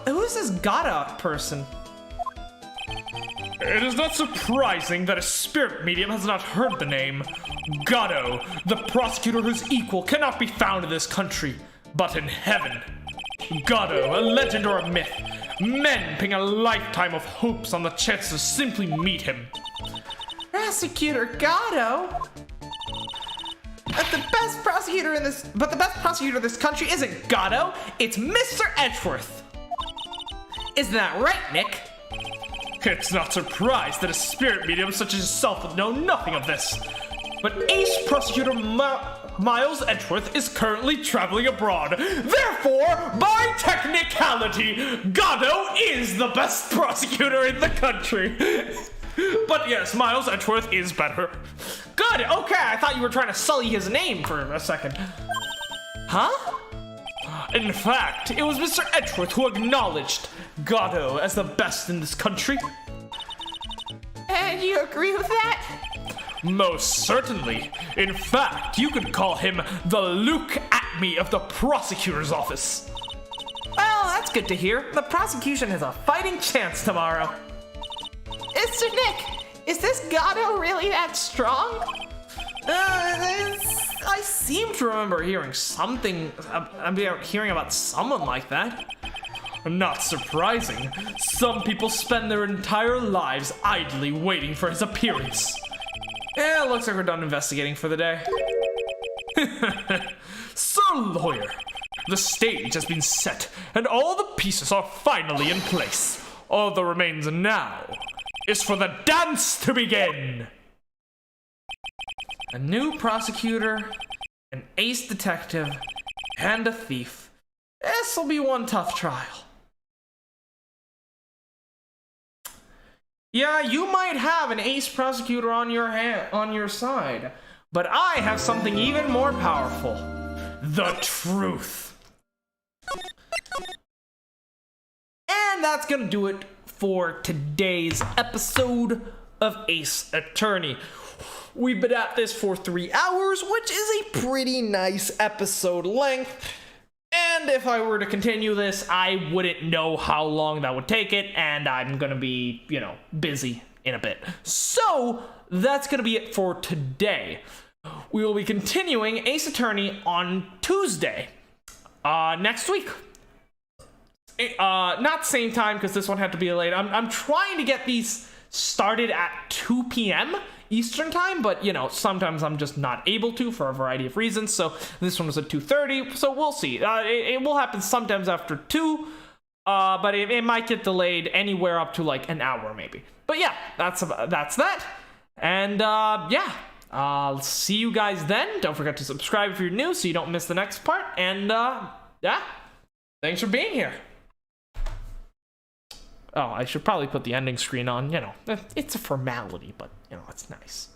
Who is this Godot person? It is not surprising that a spirit medium has not heard the name. Goddo, the prosecutor whose equal cannot be found in this country, but in heaven. Goddo, a legend or a myth. Men ping a lifetime of hopes on the chance to simply meet him. Prosecutor Goddo? But the best prosecutor in this country isn't Goddo, it's Mr. Edgeworth. Isn't that right, Nick? It's not surprised that a spirit medium such as yourself would know nothing of this. But Ace Prosecutor Miles Edgeworth is currently traveling abroad. Therefore, by technicality, Goddo is the best prosecutor in the country. But yes, Miles Edgeworth is better. Good, okay, I thought you were trying to sully his name for a second. Huh? In fact, it was Mr. Edgeworth who acknowledged Goddo as the best in this country. And you agree with that? Most certainly. In fact, you could call him the Luke Atme of the prosecutor's office. Well, that's good to hear. The prosecution has a fighting chance tomorrow. Mr. Nick, is this Goddo really that strong? I seem to remember hearing something, hearing about someone like that. Not surprising. Some people spend their entire lives idly waiting for his appearance. Yeah, looks like we're done investigating for the day. Sir Lawyer, the stage has been set, and all the pieces are finally in place. All that remains now is for the dance to begin. A new prosecutor, an ace detective, and a thief. This'll be one tough trial. Yeah, you might have an ace prosecutor on your side, but I have something even more powerful. The truth. And that's gonna do it for today's episode of Ace Attorney. We've been at this for 3 hours, which is a pretty nice episode length. And And if I were to continue this, I wouldn't know how long that would take it, and I'm gonna be, you know, busy in a bit. So that's gonna be it for today. We will be continuing Ace Attorney on Tuesday, next week. Not same time, because this one had to be late. I'm trying to get these started at 2 p.m. Eastern time, but you know, sometimes I'm just not able to for a variety of reasons. So this one was at 2:30, so we'll see. It will happen sometimes after 2, but it might get delayed anywhere up to like an hour maybe. But yeah, that's that. And yeah, I'll see you guys then. Don't forget to subscribe if you're new so you don't miss the next part. And yeah, thanks for being here. Oh, I should probably put the ending screen on, you know. It's a formality, but, you know, it's nice.